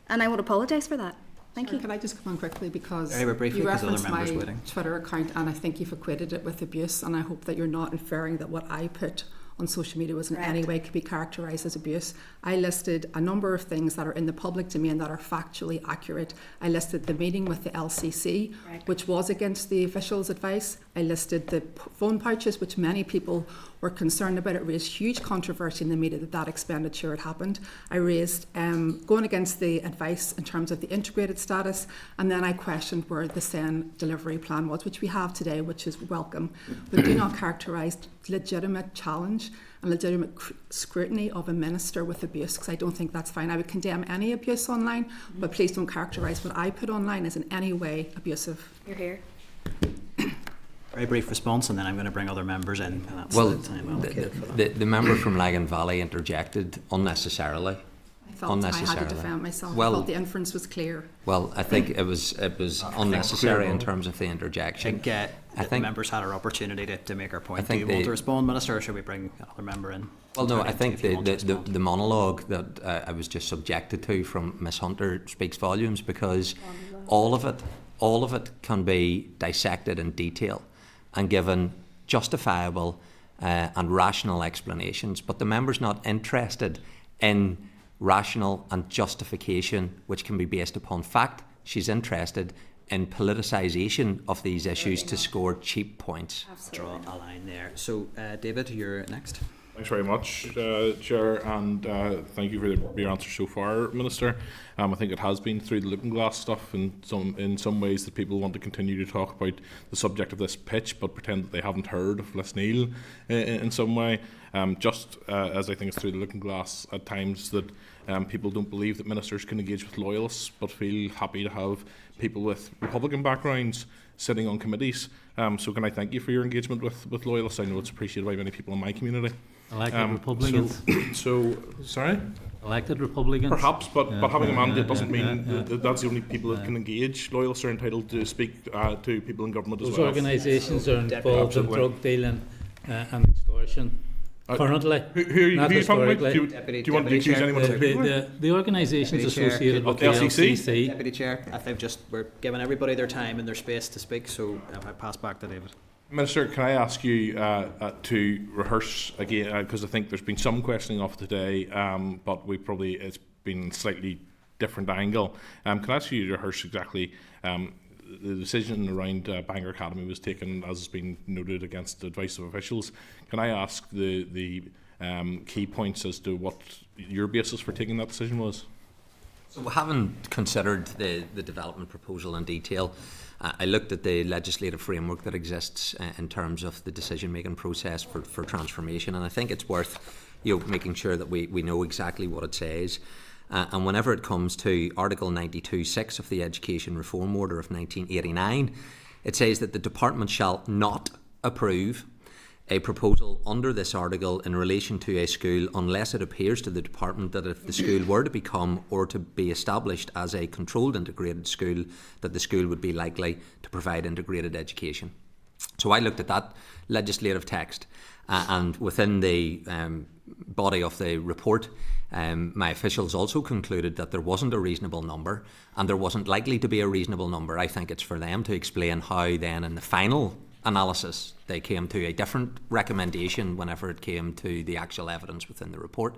And I would apologise for that. Thank you. Can I just come on quickly because briefly, you referenced my waiting. Twitter account and I think you've equated it with abuse, and I hope that you're not inferring that what I put on social media was in any way could be characterised as abuse. I listed a number of things that are in the public domain that are factually accurate. I listed the meeting with the LCC, which was against the officials' advice. I listed the phone pouches, which many people were concerned about. It raised huge controversy in the media that expenditure had happened. I raised going against the advice in terms of the integrated status, and then I questioned where the SEN delivery plan was, which we have today, which is welcome, but do not characterise legitimate challenge and legitimate scrutiny of a minister with abuse, because I don't think that's fine. I would condemn any abuse online, but please don't characterise what I put online as in any way abusive. You're here. Very brief response, and then I'm going to bring other members in. And that's Well, the time allocated for that. the member from Lagan Valley interjected unnecessarily. I felt I had to defend myself. Well, I felt the inference was clear. Well, I think it was unnecessary in terms of the interjection. I think members had our opportunity to make our point. Do you think want to respond, Minister, or should we bring another member in? Well, no, I think the monologue that I was just subjected to from Miss Hunter speaks volumes, because all of it can be dissected in detail and given justifiable and rational explanations. But the member's not interested in rational and justification which can be based upon fact. She's interested in politicisation of these issues to score cheap points. Draw a line there. So, David, you're next. Thanks very much, Chair, and thank you for your answer so far, Minister. I think it has been through the looking glass stuff in some ways that people want to continue to talk about the subject of this pitch but pretend that they haven't heard of Lisneal in some way. Just as I think it's through the looking glass at times that people don't believe that ministers can engage with loyalists but feel happy to have people with Republican backgrounds sitting on committees. So can I thank you for your engagement with loyalists? I know it's appreciated by many people in my community. Elected Republicans. Sorry? Elected Republicans. Perhaps, but having a mandate doesn't mean that that's the only people that can engage. Loyalists are entitled to speak to people in government as well. Those organisations are involved in drug dealing and extortion. Currently, who are you talking about? Do you want to accuse anyone in particular? The organisations associated with the LCC? Deputy Chair, I think we're giving everybody their time and their space to speak, so I pass back to David. Minister, can I ask you to rehearse again, because I think there's been some questioning of today, but it's been slightly different angle. Can I ask you to rehearse exactly the decision around Bangor Academy was taken, as has been noted, against the advice of officials? Can I ask the key points as to what your basis for taking that decision was? So having considered the development proposal in detail, I looked at the legislative framework that exists in terms of the decision-making process for transformation, and I think it's worth making sure that we know exactly what it says. And whenever it comes to Article 92(6) of the Education Reform Order of 1989, it says that the Department shall not approve a proposal under this article in relation to a school unless it appears to the Department that if the school were to become or to be established as a controlled integrated school, that the school would be likely to provide integrated education. So I looked at that legislative text and within the body of the report, my officials also concluded that there wasn't a reasonable number and there wasn't likely to be a reasonable number. I think it's for them to explain how then in the final analysis they came to a different recommendation whenever it came to the actual evidence within the report,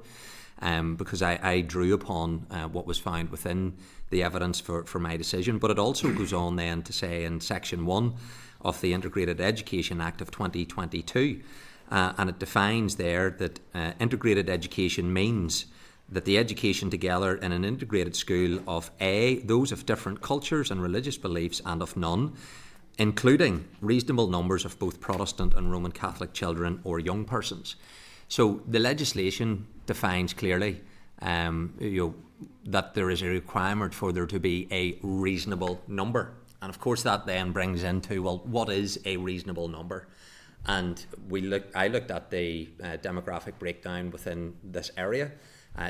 because I drew upon what was found within the evidence for my decision. But it also goes on then to say in Section 1 of the Integrated Education Act of 2022, and it defines there that integrated education means that the education together in an integrated school of A, those of different cultures and religious beliefs and of none, including reasonable numbers of both Protestant and Roman Catholic children or young persons. So the legislation defines clearly that there is a requirement for there to be a reasonable number. And of course that then brings into, well, what is a reasonable number? And I looked at the demographic breakdown within this area,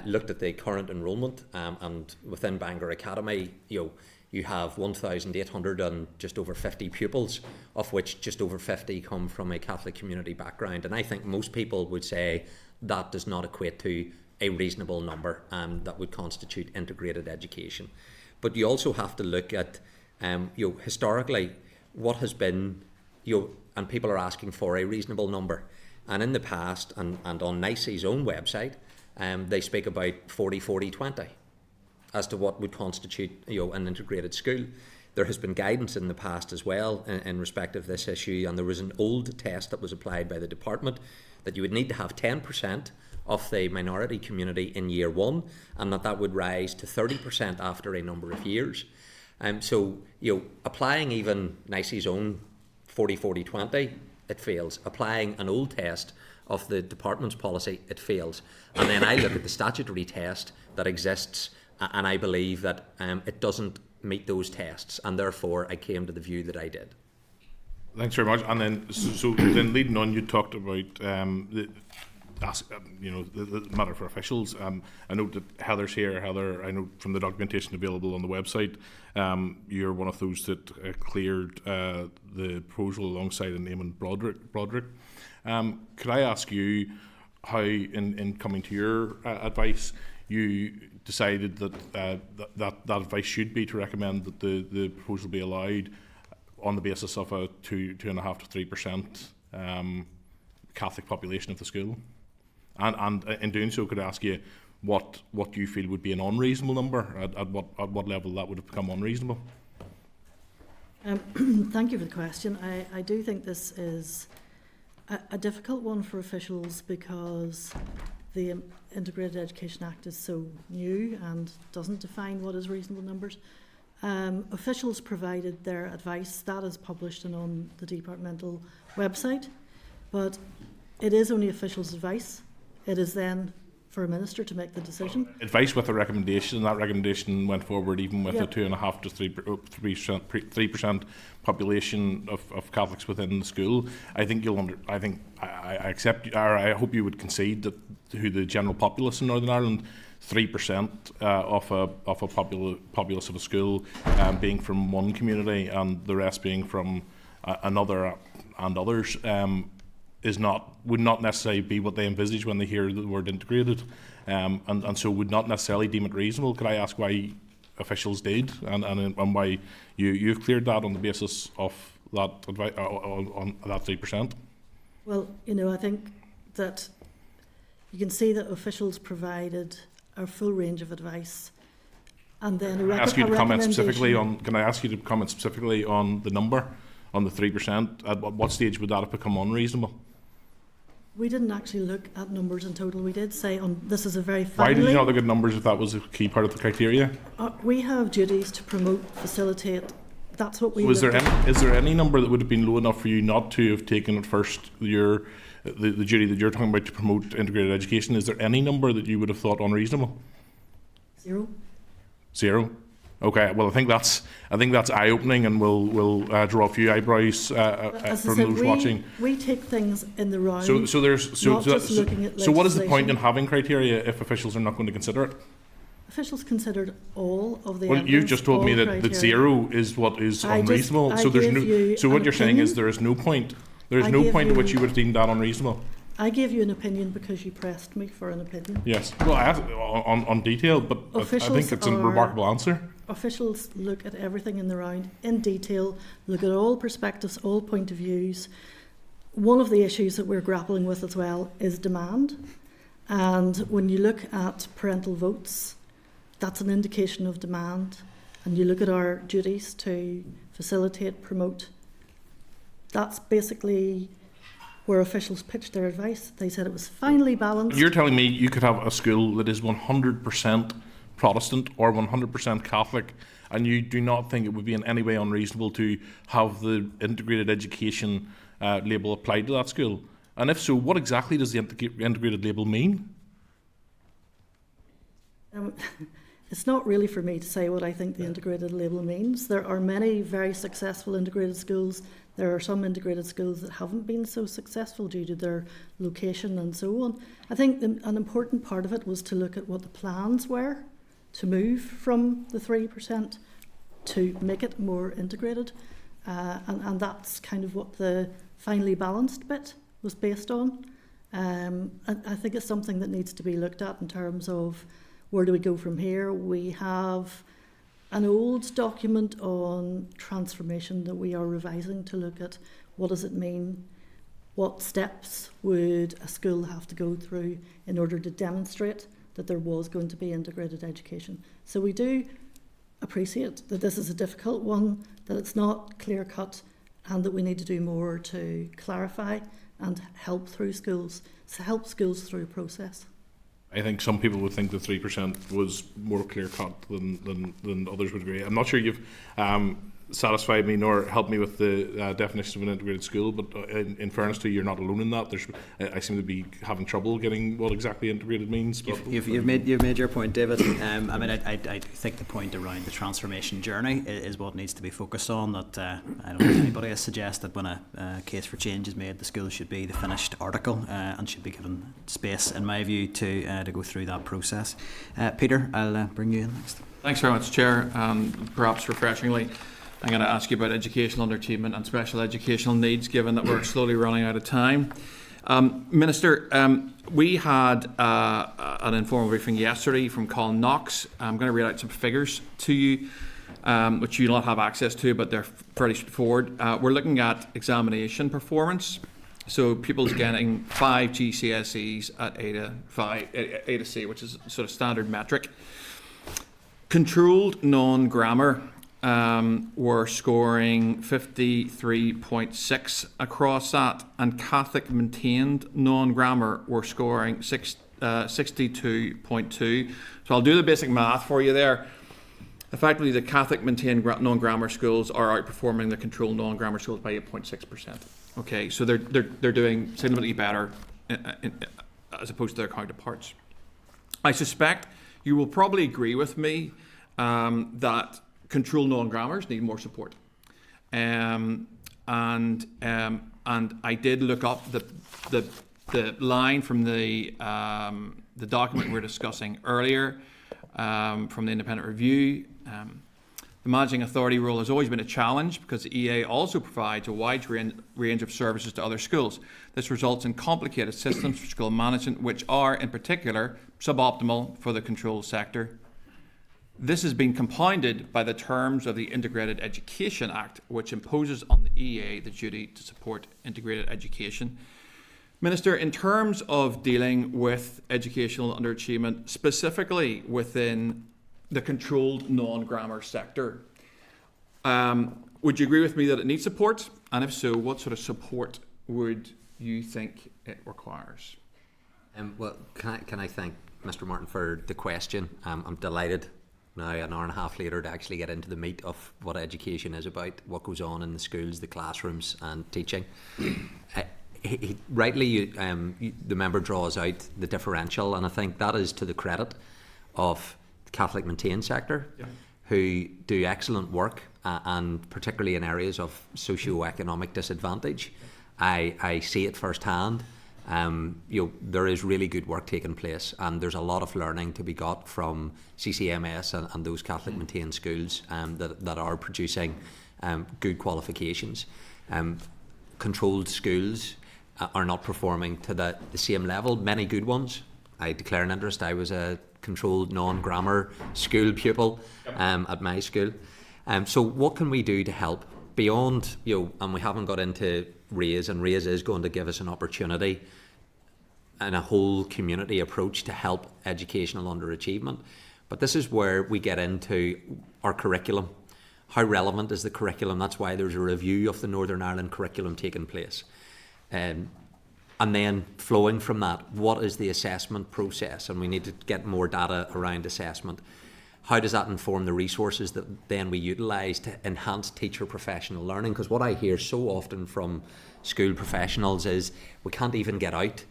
looked at the current enrolment, and within Bangor Academy, you have 1,800 and just over 50 pupils, of which just over 50 come from a Catholic community background. And I think most people would say that does not equate to a reasonable number that would constitute integrated education. But you also have to look at, historically, what has been, and people are asking for a reasonable number. And in the past, and on NICE's own website, they speak about 40-40-20. As to what would constitute an integrated school. There has been guidance in the past as well in respect of this issue, and there was an old test that was applied by the department that you would need to have 10% of the minority community in year one, and that would rise to 30% after a number of years. So applying even NICE's own 40-40-20, it fails. Applying an old test of the department's policy, it fails. And then I look at the statutory test that exists, and I believe that it doesn't meet those tests, and therefore I came to the view that I did. Thanks very much. And then, so then leading on, you talked about the matter for officials. I know that Heather's here. Heather, I know from the documentation available on the website, you're one of those that cleared the proposal alongside a name and Broderick. Could I ask you how, in coming to your advice, you decided that that advice should be to recommend that the proposal be allowed on the basis of a 2.5% to 3% Catholic population of the school, and in doing so, could I ask you what you feel would be an unreasonable number? At what level that would have become unreasonable? Thank you for the question. I do think this is a difficult one for officials because the Integrated Education Act is so new and doesn't define what is reasonable numbers. Officials provided their advice. That is published and on the departmental website, but it is only officials' advice. It is then for a minister to make the decision. Advice with a recommendation, and that recommendation went forward even with a 2.5% to 3% population of Catholics within the school. I think I accept, or I hope you would concede that who the general populace in Northern Ireland, 3% of a populace of a school being from one community and the rest being from another and others. Would not necessarily be what they envisage when they hear the word integrated, and so would not necessarily deem it reasonable. Could I ask why officials did, and why you've cleared that on the basis of that on that 3%? Well, I think that you can see that officials provided a full range of advice, and then Can I ask you to comment specifically on the number, on the 3%? At what stage would that have become unreasonable? We didn't actually look at numbers in total. We did say this is a very Why did you not look at numbers if that was a key part of the criteria? We have duties to promote, facilitate. That's what we. Is there any number that would have been low enough for you not to have taken at first the duty that you're talking about to promote integrated education? Is there any number that you would have thought unreasonable? 0. 0. Okay. Well, I think that's eye-opening, and will draw a few eyebrows from those watching. We take things in the round. So what is the point in legislation. having criteria if officials are not going to consider it? Officials considered all of the. Well, you just told me that criteria. 0 is what is unreasonable. So there's no. So what you're saying is there is no point. There is no point at which you would have deemed that unreasonable. I gave you an opinion because you pressed me for an opinion. Yes. Well, I asked on detail, but I think it's a remarkable answer. Officials look at everything in the round in detail, look at all perspectives, all point of views. One of the issues that we're grappling with as well is demand. And when you look at parental votes, that's an indication of demand. And you look at our duties to facilitate, promote. That's basically where officials pitched their advice. They said it was finely balanced. You're telling me you could have a school that is 100% Protestant or 100% Catholic, and you do not think it would be in any way unreasonable to have the integrated education label applied to that school? And if so, what exactly does the integrated label mean? It's not really for me to say what I think the integrated label means. There are many very successful integrated schools. There are some integrated schools that haven't been so successful due to their location and so on. I think an important part of it was to look at what the plans were to move from the 3% to make it more integrated. And that's kind of what the finely balanced bit was based on. I think it's something that needs to be looked at in terms of where do we go from here. We have an old document on transformation that we are revising to look at what does it mean, what steps would a school have to go through in order to demonstrate that there was going to be integrated education. So we do appreciate that this is a difficult one, that it's not clear-cut, and that we need to do more to clarify and help schools through a process. I think some people would think the 3% was more clear-cut than others would agree. I'm not sure you've satisfied me nor helped me with the definition of an integrated school, but in fairness to you, you're not alone in that. I seem to be having trouble getting what exactly integrated means. You've made your point, David. I mean, I think the point around the transformation journey is what needs to be focused on. That I don't think anybody has suggested when a case for change is made, the school should be the finished article and should be given space, in my view, to go through that process. Peter, I'll bring you in next. Thanks very much, Chair. Perhaps refreshingly, I'm going to ask you about educational underachievement and special educational needs, given that we're slowly running out of time. Minister, we had an informal briefing yesterday from Colin Knox. I'm going to read out some figures to you, which you'll not have access to, but they're pretty straightforward. We're looking at examination performance. So pupils getting 5 GCSEs at A to C, which is sort of standard metric. Controlled non-grammar were scoring 53.6 across that, and Catholic maintained non-grammar were scoring 62.2. So I'll do the basic math for you there. Effectively, the Catholic maintained non-grammar schools are outperforming the controlled non-grammar schools by 8.6%. Okay, so they're doing significantly better as opposed to their counterparts. I suspect you will probably agree with me that controlled non-grammars need more support, and I did look up the line from the document we were discussing earlier from the independent review. The managing authority role has always been a challenge because the EA also provides a wide range of services to other schools. This results in complicated systems for school management, which are, in particular, suboptimal for the control sector. This has been compounded by the terms of the Integrated Education Act, which imposes on the EA the duty to support integrated education. Minister, in terms of dealing with educational underachievement, specifically within the controlled non-grammar sector, would you agree with me that it needs support? And if so, what sort of support would you think it requires? Well, can I thank Mr. Martin for the question? I'm delighted now, an hour and a half later, to actually get into the meat of what education is about, what goes on in the schools, the classrooms, and teaching. Rightly, the member draws out the differential, and I think that is to the credit of the Catholic maintained sector, who do excellent work, and particularly in areas of socio-economic disadvantage. I see it firsthand. There is really good work taking place, and there's a lot of learning to be got from CCMS and those Catholic maintained schools that are producing good qualifications. Controlled schools are not performing to the same level. Many good ones. I declare an interest. I was a controlled non-grammar school pupil at my school. So what can we do to help beyond, and we haven't got into RAISE, and RAISE is going to give us an opportunity and a whole community approach to help educational underachievement. But this is where we get into our curriculum. How relevant is the curriculum? That's why there's a review of the Northern Ireland curriculum taking place. And then flowing from that, what is the assessment process? And we need to get more data around assessment. How does that inform the resources that then we utilise to enhance teacher professional learning? Because what I hear so often from school professionals is we can't even get out.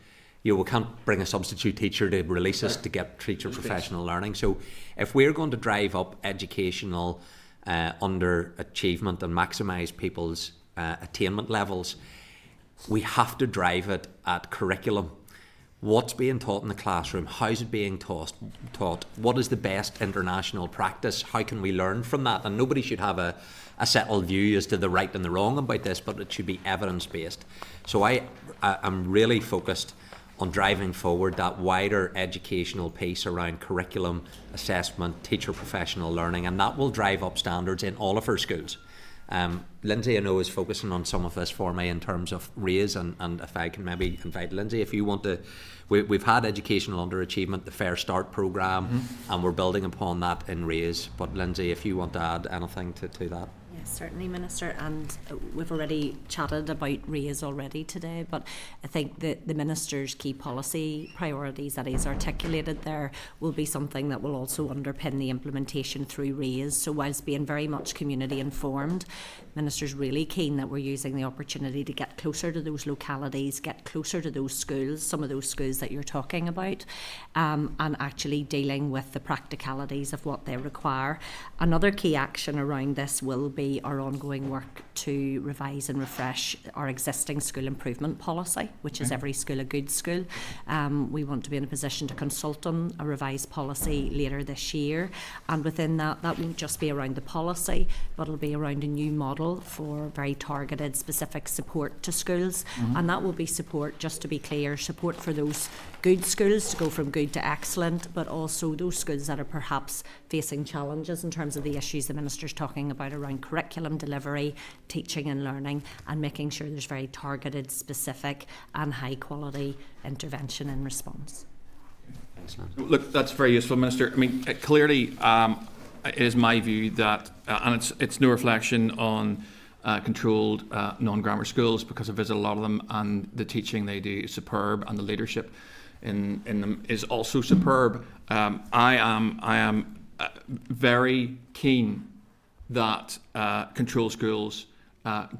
We can't bring a substitute teacher to release us to get teacher professional learning. So if we're going to drive up educational underachievement and maximise people's attainment levels, we have to drive it at curriculum. What's being taught in the classroom? How's it being taught? What is the best international practice? How can we learn from that? And nobody should have a settled view as to the right and the wrong about this, but it should be evidence-based. So I'm really focused on driving forward that wider educational piece around curriculum, assessment, teacher professional learning, and that will drive up standards in all of our schools. Lindsay, I know, is focusing on some of this for me in terms of RAISE, and if I can maybe invite Lindsay, if you want to. We've had educational underachievement, the Fair Start programme, and we're building upon that in RAISE. But Lindsay, if you want to add anything to that. Yes, certainly, Minister, and we've already chatted about RAISE already today, but I think that the Minister's key policy priorities that he's articulated there will be something that will also underpin the implementation through RAISE. So whilst being very much community informed, Minister's really keen that we're using the opportunity to get closer to those localities, get closer to those schools, some of those schools that you're talking about, and actually dealing with the practicalities of what they require. Another key action around this will be our ongoing work to revise and refresh our existing school improvement policy, which is every school a good school. We want to be in a position to consult on a revised policy later this year, and within that won't just be around the policy, but it'll be around a new model for very targeted specific support to schools, and that will be support, just to be clear, support for those good schools to go from good to excellent, but also those schools that are perhaps facing challenges in terms of the issues the Minister's talking about around curriculum delivery, teaching and learning, and making sure there's very targeted, specific and high quality intervention and response. Look, that's very useful, Minister. I mean, clearly it is my view that, and it's no reflection on controlled non-grammar schools, because I visit a lot of them, and the teaching they do is superb, and the leadership in them is also superb. I am very keen that controlled schools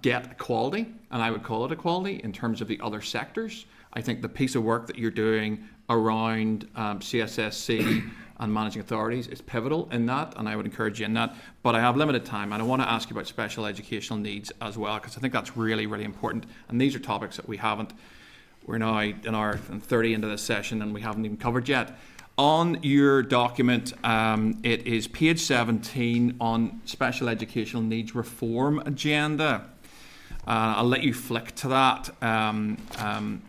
get equality, and I would call it equality in terms of the other sectors. I think the piece of work that you're doing around CSSC and managing authorities is pivotal in that, and I would encourage you in that. But I have limited time, and I want to ask you about special educational needs as well, because I think that's really, really important. And these are topics that we're now an hour and 30 into this session, and we haven't even covered yet. On your document, it is page 17 on special educational needs reform agenda. I'll let you flick to that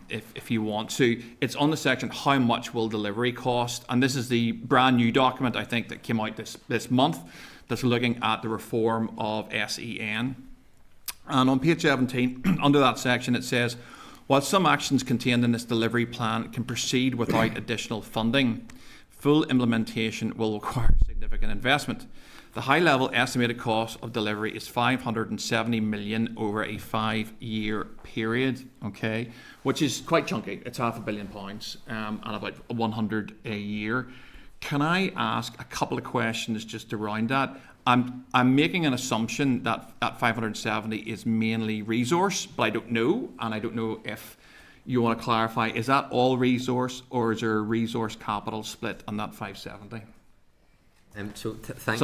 if you want to. It's on the section, how much will delivery cost? And this is the brand new document, I think, that came out this month, that's looking at the reform of SEN. And on page 17, under that section, it says, while some actions contained in this delivery plan can proceed without additional funding, full implementation will require significant investment. The high-level estimated cost of delivery is 570 million over a 5-year period, okay, which is quite chunky. It's £500 million and about 100 a year. Can I ask a couple of questions just around that? I'm making an assumption that 570 is mainly resource, but I don't know, and I don't know if you want to clarify, is that all resource, or is there a resource capital split on that 570? So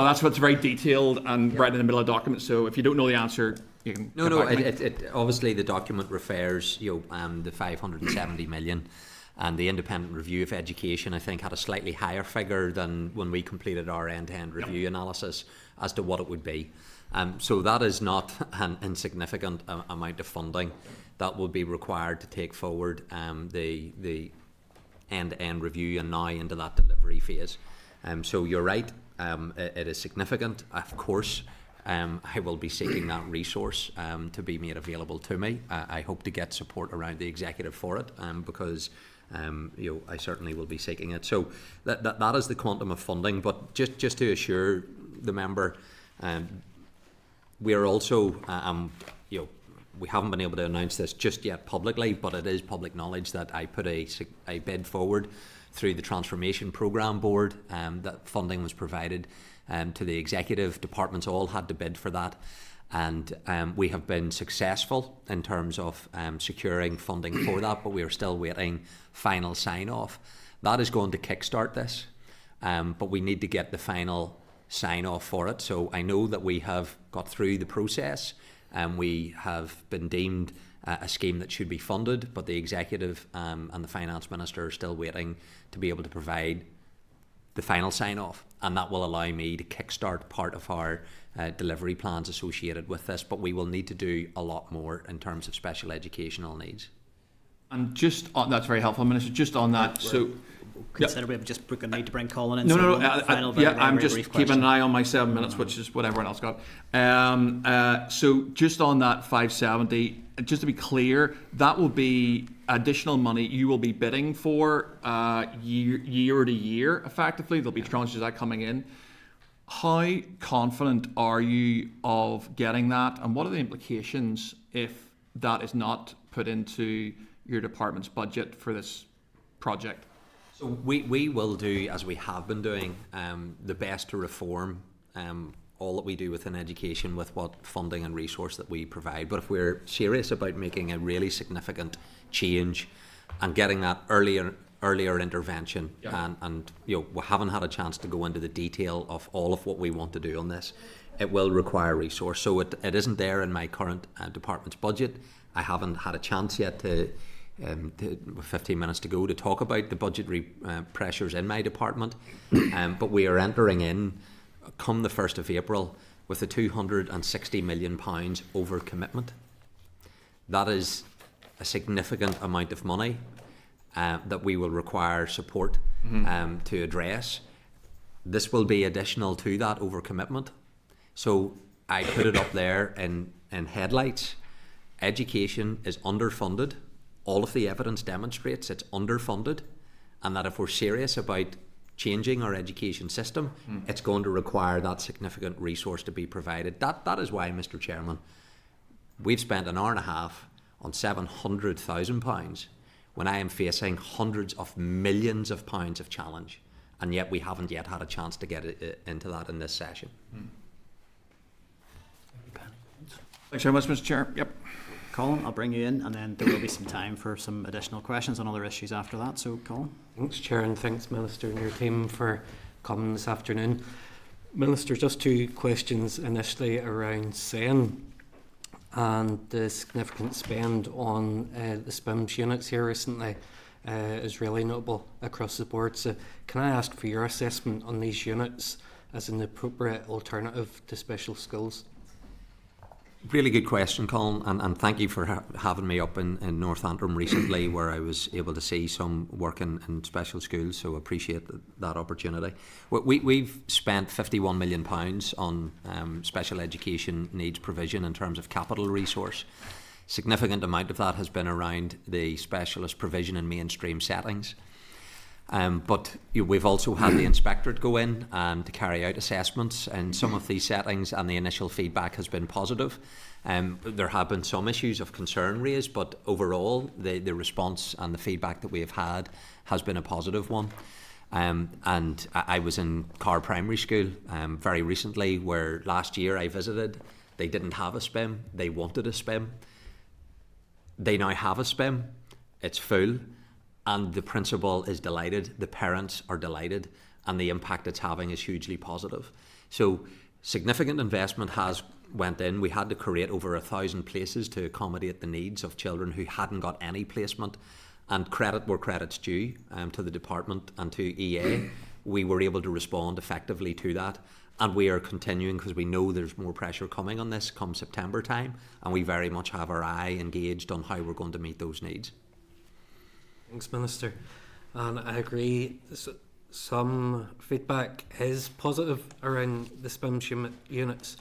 that's what's very detailed and right in the middle of the document. So if you don't know the answer, you can. It obviously the document refers, the 570 million, and the independent review of education, I think, had a slightly higher figure than when we completed our end-to-end review analysis as to what it would be. So that is not an insignificant amount of funding that will be required to take forward the end-to-end review and now into that delivery phase. So you're right, it is significant. Of course, I will be seeking that resource to be made available to me. I hope to get support around the executive for it because I certainly will be seeking it. So that is the quantum of funding. But just to assure the member, we are also, we haven't been able to announce this just yet publicly, but it is public knowledge that I put a bid forward through the Transformation Programme Board. That funding was provided to the executive. Departments all had to bid for that. And we have been successful in terms of securing funding for that, but we are still waiting final sign-off. That is going to kickstart this, but we need to get the final sign-off for it. So I know that we have got through the process and we have been deemed a scheme that should be funded, but the executive and the finance minister are still waiting to be able to provide the final sign-off, and that will allow me to kickstart part of our delivery plans associated with this. But we will need to do a lot more in terms of special educational needs. And just on, that's very helpful, Minister. Just on that, Consider we have just a need to bring Colin in. No. I'm just keeping an eye on my 7 minutes, which is what everyone else got. So just on that 570, just to be clear, that will be additional money you will be bidding for year to year, effectively. There'll be tranches of that coming in. How confident are you of getting that, and what are the implications if that is not put into your department's budget for this project? So we will do, as we have been doing, the best to reform all that we do within education with what funding and resource that we provide. But if we're serious about making a really significant change and getting that earlier intervention, and we haven't had a chance to go into the detail of all of what we want to do on this, it will require resource. So it isn't there in my current department's budget. I haven't had a chance yet with 15 minutes to go to talk about the budgetary pressures in my department, but we are entering in come the 1st of April with a £260 million over commitment. That is a significant amount of money that we will require support to address. This will be additional to that over commitment. So I put it up there in headlights. Education is underfunded. All of the evidence demonstrates it's underfunded, and that if we're serious about changing our education system, it's going to require that significant resource to be provided. That is why, Mr. Chairman, we've spent an hour and a half on £700,000 when I am facing hundreds of millions of pounds of challenge, and yet we haven't yet had a chance to get into that in this session. Thanks very much, Mr. Chair. Yep. Colin, I'll bring you in, and then there will be some time for some additional questions on other issues after that. So, Colin. Thanks, Chair, and thanks, Minister, and your team for coming this afternoon. Minister, just 2 questions initially around SEN and the significant spend on the SPIMS units here recently is really notable across the board. So can I ask for your assessment on these units as an appropriate alternative to special schools? Really good question, Colin, and thank you for having me up in North Antrim recently, where I was able to see some work in special schools, so appreciate that opportunity. We've spent £51 million on special education needs provision in terms of capital resource. Significant amount of that has been around the specialist provision in mainstream settings. But we've also had the inspectorate go in to carry out assessments in some of these settings, and the initial feedback has been positive. There have been some issues of concern raised, but overall the response and the feedback that we have had has been a positive one. And I was in Carr Primary School very recently, where last year I visited. They didn't have a SPIM. They wanted a SPIM. They now have a SPIM. It's full. And the principal is delighted, the parents are delighted, and the impact it's having is hugely positive. So significant investment has went in. We had to create over 1,000 places to accommodate the needs of children who hadn't got any placement, and credit where credit's due to the department and to EA. We were able to respond effectively to that, and we are continuing because we know there's more pressure coming on this come September time, and we very much have our eye engaged on how we're going to meet those needs. Thanks, Minister. And I agree, some feedback is positive around the SPIMS units,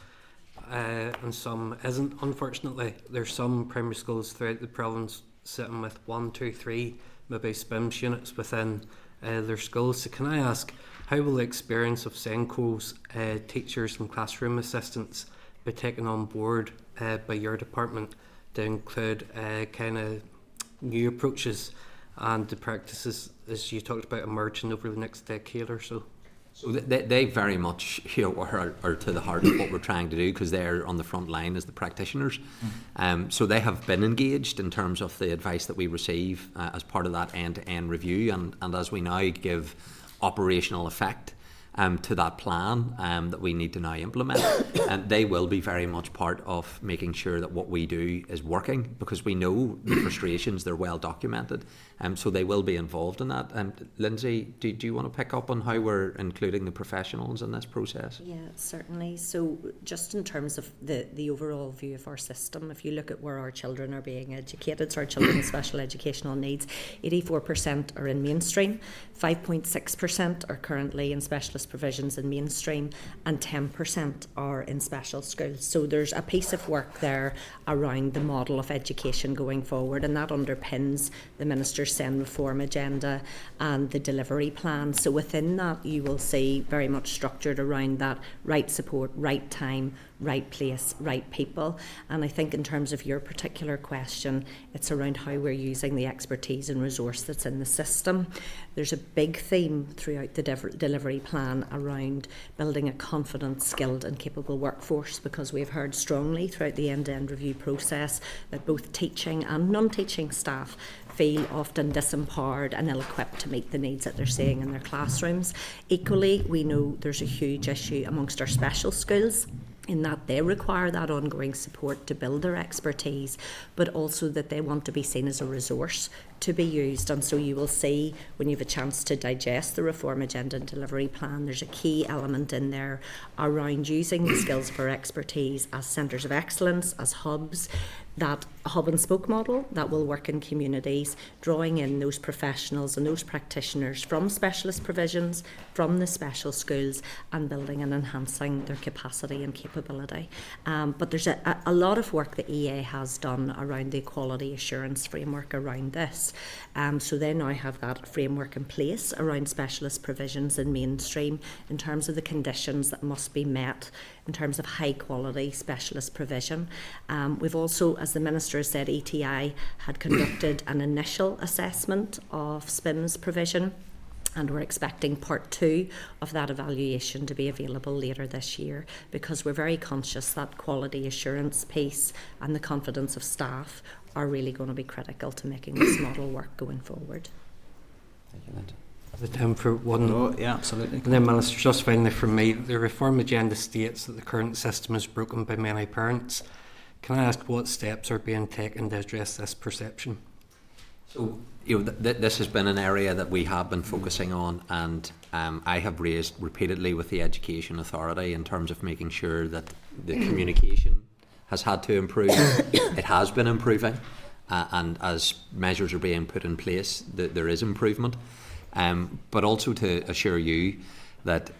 and some isn't, unfortunately. There's some primary schools throughout the province sitting with 1, 2, 3 maybe SPIMS units within their schools. So can I ask, how will the experience of SENCO's teachers and classroom assistants be taken on board by your department to include kind of new approaches and the practices, as you talked about, emerging over the next decade or so? So they very much are to the heart of what we're trying to do, because they're on the front line as the practitioners. So they have been engaged in terms of the advice that we receive as part of that end-to-end review, and as we now give operational effect to that plan that we need to now implement, and they will be very much part of making sure that what we do is working, because we know the frustrations, they're well documented, so they will be involved in that. Lindsay, do you want to pick up on how we're including the professionals in this process? Yeah, certainly. So just in terms of the overall view of our system, if you look at where our children are being educated, so our children with special educational needs, 84% are in mainstream, 5.6% are currently in specialist provisions in mainstream, and 10% are in special schools. So there's a piece of work there around the model of education going forward, and that underpins the Minister's SEN reform agenda and the delivery plan. So within that you will see very much structured around that right support, right time, right place, right people. And I think in terms of your particular question, it's around how we're using the expertise and resource that's in the system. There's a big theme throughout the delivery plan around building a confident, skilled and capable workforce, because we've heard strongly throughout the end-to-end review process that both teaching and non-teaching staff feel often disempowered and ill-equipped to meet the needs that they're seeing in their classrooms. Equally, we know there's a huge issue amongst our special schools, in that they require that ongoing support to build their expertise, but also that they want to be seen as a resource to be used. And so you will see, when you have a chance to digest the reform agenda and delivery plan, there's a key element in there around using the skills of our expertise as centres of excellence, as hubs, that hub and spoke model that will work in communities, drawing in those professionals and those practitioners from specialist provisions, from the special schools, and building and enhancing their capacity and capability. But there's a lot of work that EA has done around the equality assurance framework around this. So they now have that framework in place around specialist provisions in mainstream in terms of the conditions that must be met in terms of high quality specialist provision. We've also, as the Minister has said, ETI had conducted an initial assessment of SPIMS provision, and we're expecting part 2 of that evaluation to be available later this year, because we're very conscious that quality assurance piece and the confidence of staff are really going to be critical to making this model work going forward. Thank you, Linda. The time for one. Oh, yeah, absolutely. And then, Minister, just finally from me, the reform agenda states that the current system is broken by many parents. Can I ask what steps are being taken to address this perception? So, this has been an area that we have been focusing on, and I have raised repeatedly with the Education Authority in terms of making sure that the communication has had to improve. It has been improving, and as measures are being put in place, there is improvement. But also to assure you that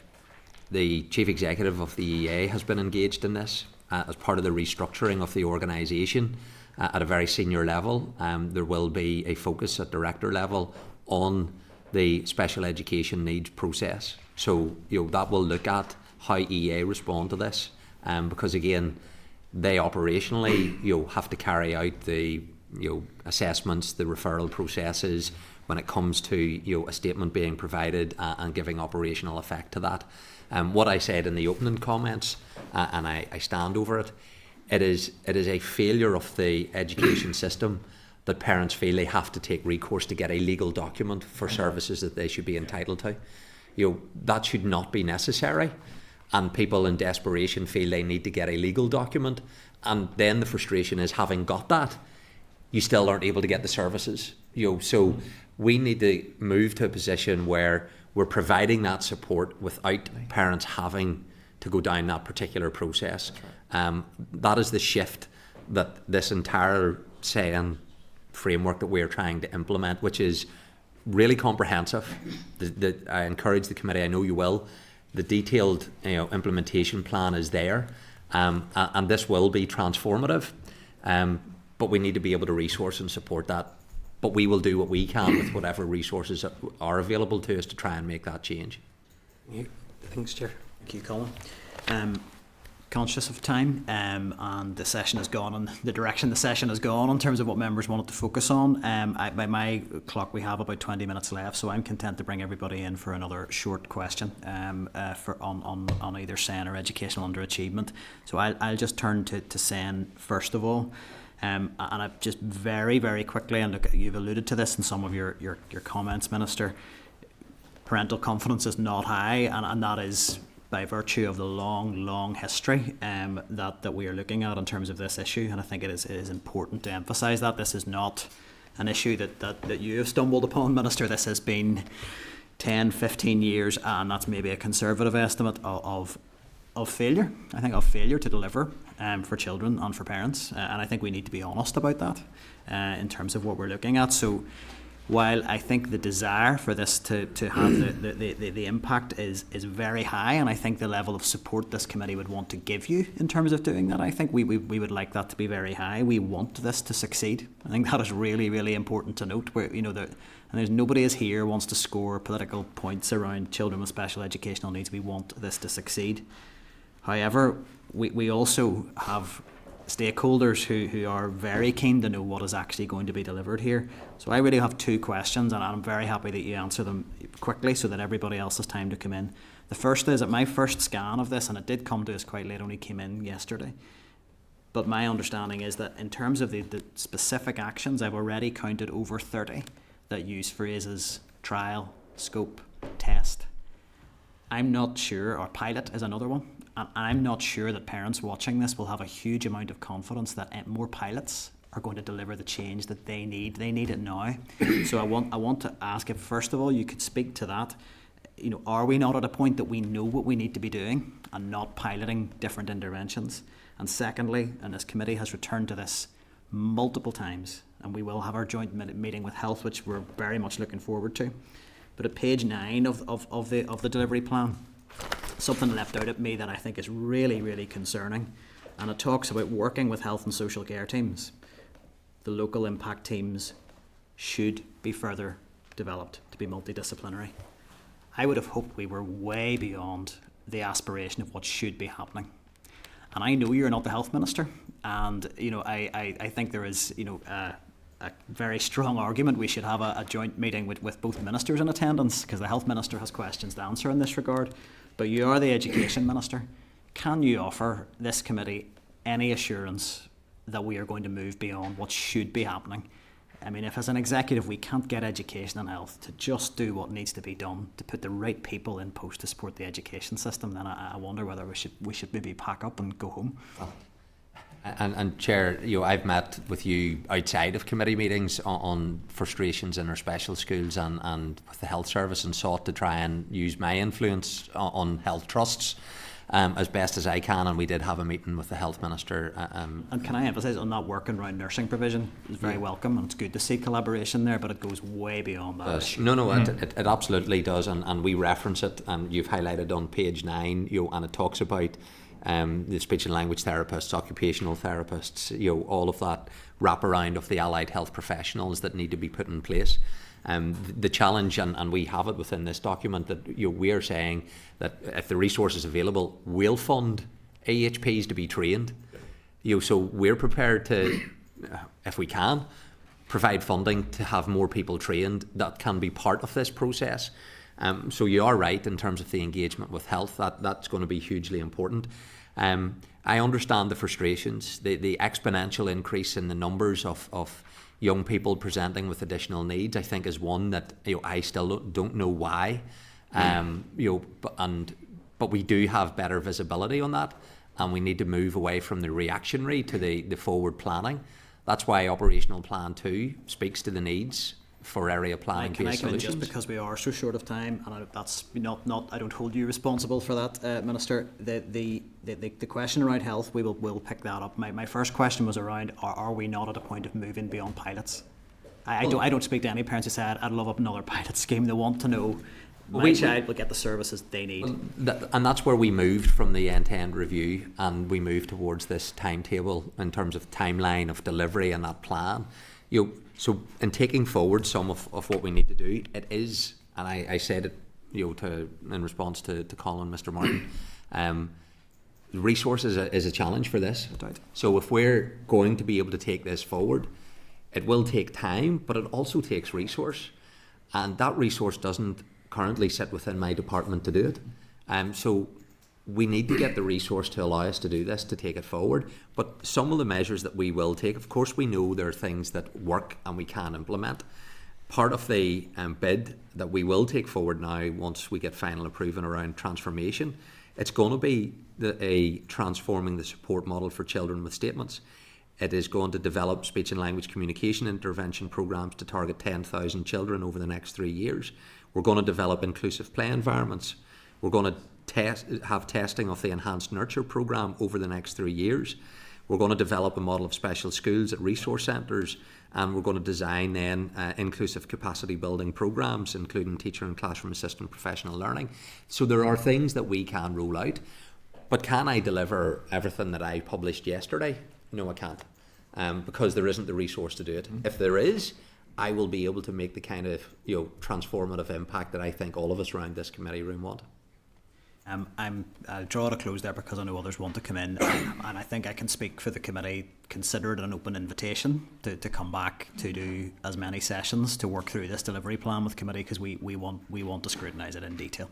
the Chief Executive of the EA has been engaged in this as part of the restructuring of the organisation at a very senior level. There will be a focus at director level on the special education needs process. So, that will look at how EA respond to this, because again, they operationally, have to carry out the, assessments, the referral processes when it comes to, a statement being provided and giving operational effect to that. What I said in the opening comments, and I stand over it, it is a failure of the education system that parents feel they have to take recourse to get a legal document for services that they should be entitled to. That should not be necessary, and people in desperation feel they need to get a legal document, and then the frustration is, having got that, you still aren't able to get the services. So we need to move to a position where we're providing that support without parents having to go down that particular process. That is the shift that this entire framework that we're trying to implement, which is really comprehensive. I encourage the committee, I know you will, the detailed implementation plan is there, and this will be transformative, but we need to be able to resource and support that. But we will do what we can with whatever resources are available to us to try and make that change. Thanks, Chair. Thank you, Colin. Conscious of time, and the session has gone in the direction the session has gone in terms of what members wanted to focus on. By my clock, we have about 20 minutes left, so I'm content to bring everybody in for another short question on either SEN or educational underachievement. So I'll just turn to SEN first of all. And I just very, very quickly, and look, you've alluded to this in some of your comments, Minister, parental confidence is not high, and that is by virtue of the long history that we are looking at in terms of this issue. And I think it is important to emphasise that this is not an issue that you have stumbled upon, Minister. This has been 10, 15 years, and that's maybe a conservative estimate of failure. I think of failure to deliver for children and for parents, and I think we need to be honest about that in terms of what we're looking at. So while I think the desire for this to have the impact is very high, and I think the level of support this committee would want to give you in terms of doing that, I think we would like that to be very high. We want this to succeed. I think that is really, really important to note. Where and there's nobody is here wants to score political points around children with special educational needs. We want this to succeed. However, we also have stakeholders who are very keen to know what is actually going to be delivered here. So I really have two questions, and I'm very happy that you answer them quickly so that everybody else has time to come in. The first is, at my first scan of this, and it did come to us quite late, only came in yesterday, but my understanding is that in terms of the specific actions, I've already counted over 30 that use phrases trial, scope, test. I'm not sure, or pilot is another one, and I'm not sure that parents watching this will have a huge amount of confidence that more pilots are going to deliver the change that they need. They need it now. So I want to ask if, first of all, you could speak to that. Are we not at a point that we know what we need to be doing and not piloting different interventions? And secondly, and this committee has returned to this multiple times, and we will have our joint meeting with Health, which we're very much looking forward to. But at page 9 of the delivery plan, something left out at me that I think is really, really concerning, and it talks about working with health and social care teams. The local impact teams should be further developed to be multidisciplinary. I would have hoped we were way beyond the aspiration of what should be happening. And I know you're not the health minister, and I think there is a very strong argument we should have a joint meeting with both ministers in attendance, because the health minister has questions to answer in this regard. But you are the education minister. Can you offer this committee any assurance that we are going to move beyond what should be happening? I mean, if as an executive we can't get education and health to just do what needs to be done to put the right people in post to support the education system, then I wonder whether we should maybe pack up and go home. And Chair, I've met with you outside of committee meetings on frustrations in our special schools and with the health service, and sought to try and use my influence on health trusts as best as I can. And we did have a meeting with the health minister. And can I emphasise on that work around nursing provision is very welcome, and it's good to see collaboration there, but it goes way beyond that. It absolutely does, and we reference it, and you've highlighted on page 9, and it talks about the speech and language therapists, occupational therapists, all of that wraparound of the allied health professionals that need to be put in place. The challenge, and we have it within this document, that we are saying that if the resource is available, we'll fund AHPs to be trained. So we're prepared to, if we can, provide funding to have more people trained that can be part of this process. So you are right in terms of the engagement with health. That's going to be hugely important. I understand the frustrations, the exponential increase in the numbers of young people presenting with additional needs. I think is one that I still don't know why. But we do have better visibility on that, and we need to move away from the reactionary to the forward planning. That's why Operational Plan 2 speaks to the needs for area planning based solutions. Can I come in just because we are so short of time, and that's not I don't hold you responsible for that, Minister. The question around health, we'll pick that up. My first question was around are we not at a point of moving beyond pilots? I don't speak to any parents who said I'd love another pilot scheme. They want to know my child will get the services they need. And that's where we moved from the end-to-end review, and we moved towards this timetable in terms of timeline of delivery and that plan. So in taking forward some of what we need to do, it is, and I said it in response to Colin, Mr. Martin, resources is a challenge for this. So if we're going to be able to take this forward, it will take time, but it also takes resource, and that resource doesn't currently sit within my department to do it. So we need to get the resource to allow us to do this, to take it forward. But some of the measures that we will take, of course we know there are things that work and we can implement. Part of the bid that we will take forward now, once we get final approval around transformation, it's going to be transforming the support model for children with statements. It is going to develop speech and language communication intervention programs to target 10,000 children over the next 3 years. We're going to develop inclusive play environments. We're going to have testing of the enhanced nurture program over the next 3 years. We're going to develop a model of special schools at resource centres, and we're going to design then inclusive capacity building programs, including teacher and classroom assistant professional learning. So there are things that we can roll out, but can I deliver everything that I published yesterday? No, I can't, because there isn't the resource to do it. If there is, I will be able to make the kind of transformative impact that I think all of us around this committee room want. I'll draw it a close there because I know others want to come in, and I think I can speak for the committee. Consider it an open invitation to come back to do as many sessions to work through this delivery plan with committee, because we want to scrutinise it in detail.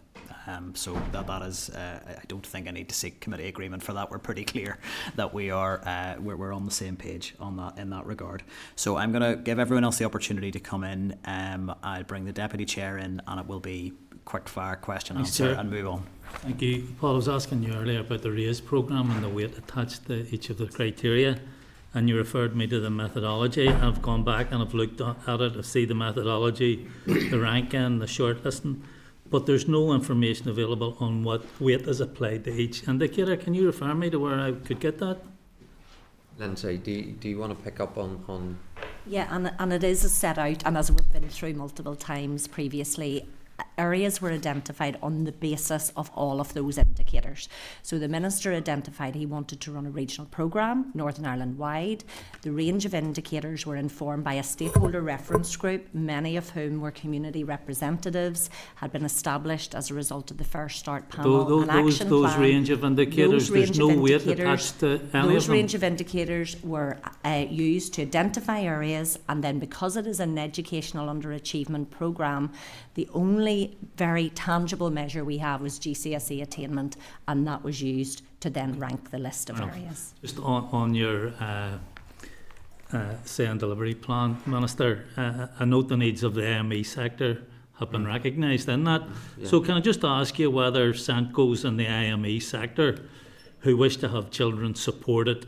So that is I don't think I need to seek committee agreement for that. We're pretty clear that we're on the same page on that in that regard. So I'm going to give everyone else the opportunity to come in. I'll bring the deputy chair in, and it will be quick fire question answer and move on. Thank you. Paul, I was asking you earlier about the RAISE programme and the weight attached to each of the criteria, and you referred me to the methodology. I've gone back and I've looked at it to see the methodology, the ranking, the shortlisting, but there's no information available on what weight is applied to each indicator. Can you refer me to where I could get that? Lindsay, do you want to pick up on? Yeah, and it is set out, and as we've been through multiple times previously, areas were identified on the basis of all of those indicators. So the Minister identified he wanted to run a regional programme, Northern Ireland wide. The range of indicators were informed by a stakeholder reference group, many of whom were community representatives, had been established as a result of the First Start panel and action plan. Those range of indicators, there's no weight attached to any of them? Those range of indicators were used to identify areas, and then because it is an educational underachievement programme, the only very tangible measure we have was GCSE attainment, and that was used to then rank the list of areas. Just on your say and delivery plan, Minister, I note the needs of the AME sector have been recognised in that. Yeah. So can I just ask you whether SANCOs in the IME sector who wish to have children supported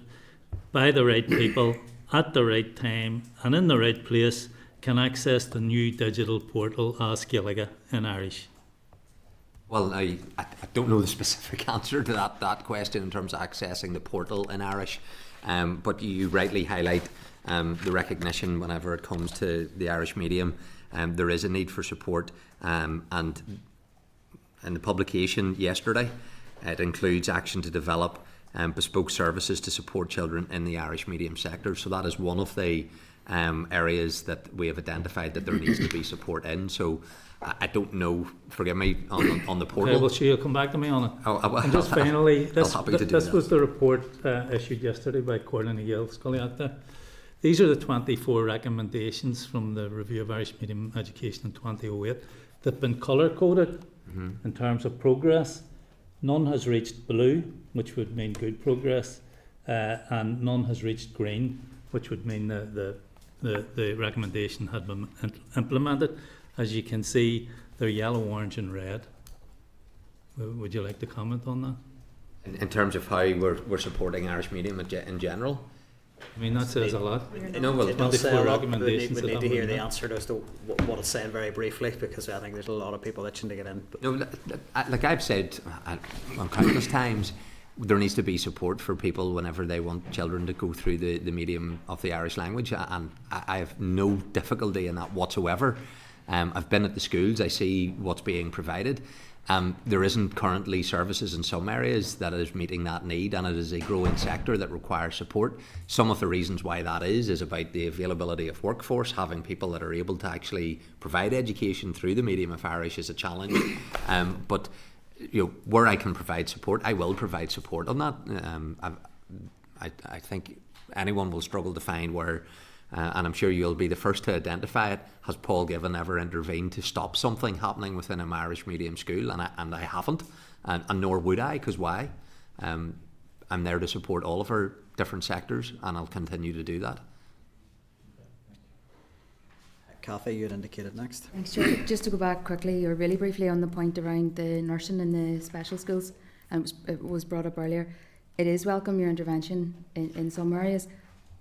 by the right people at the right time and in the right place can access the new digital portal Ask Gaeilge in Irish? Well, I don't know the specific answer to that question in terms of accessing the portal in Irish, but you rightly highlight the recognition whenever it comes to the Irish medium. There is a need for support, and in the publication yesterday, it includes action to develop bespoke services to support children in the Irish medium sector. So that is one of the areas that we have identified that there needs to be support in. So I don't know, forgive me, on the portal. Okay, well, sure, you'll come back to me on it. And just finally, this this was the report issued yesterday by Corlin Yale Sculliata. These are the 24 recommendations from the Review of Irish Medium Education in 2008 that have been colour-coded in terms of progress. None has reached blue, which would mean good progress, and none has reached green, which would mean the recommendation had been implemented. As you can see, they're yellow, orange and red. Would you like to comment on that? In terms of how we're supporting Irish medium in general? I mean, that says a lot. No, well, it does say a lot, but we need to hear the that. answer as to what it's saying very briefly, because I think there's a lot of people itching to get in. But no, like I've said on countless times, there needs to be support for people whenever they want children to go through the medium of the Irish language, and I have no difficulty in that whatsoever. I've been at the schools, I see what's being provided. There isn't currently services in some areas that is meeting that need, and it is a growing sector that requires support. Some of the reasons why that is about the availability of workforce. Having people that are able to actually provide education through the medium of Irish is a challenge. But where I can provide support, I will provide support on that. I think anyone will struggle to find where, and I'm sure you'll be the first to identify it, has Paul Givan ever intervened to stop something happening within an Irish medium school? And I haven't, and nor would I, because why? I'm there to support all of our different sectors, and I'll continue to do that. Cathy, you had indicated next. Thanks, Chair. Just to go back quickly or really briefly on the point around the nursing in the special schools, and it was brought up earlier. It is welcome your intervention in some areas,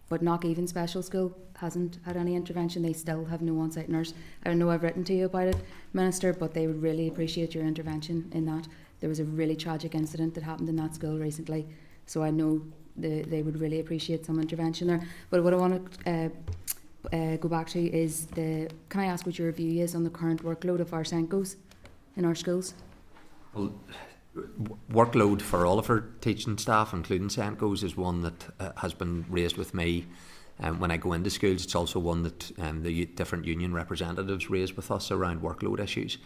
but Knockhaven Special School hasn't had any intervention. They still have no on-site nurse. I know I've written to you about it, Minister, but they would really appreciate your intervention in that. There was a really tragic incident that happened in that school recently, so I know they would really appreciate some intervention there. But what I want to go back to is can I ask what your view is on the current workload of our Senkos in our schools? Well, workload for all of our teaching staff, including Senkos, is one that has been raised with me when I go into schools. It's also one that the different union representatives raise with us around workload issues,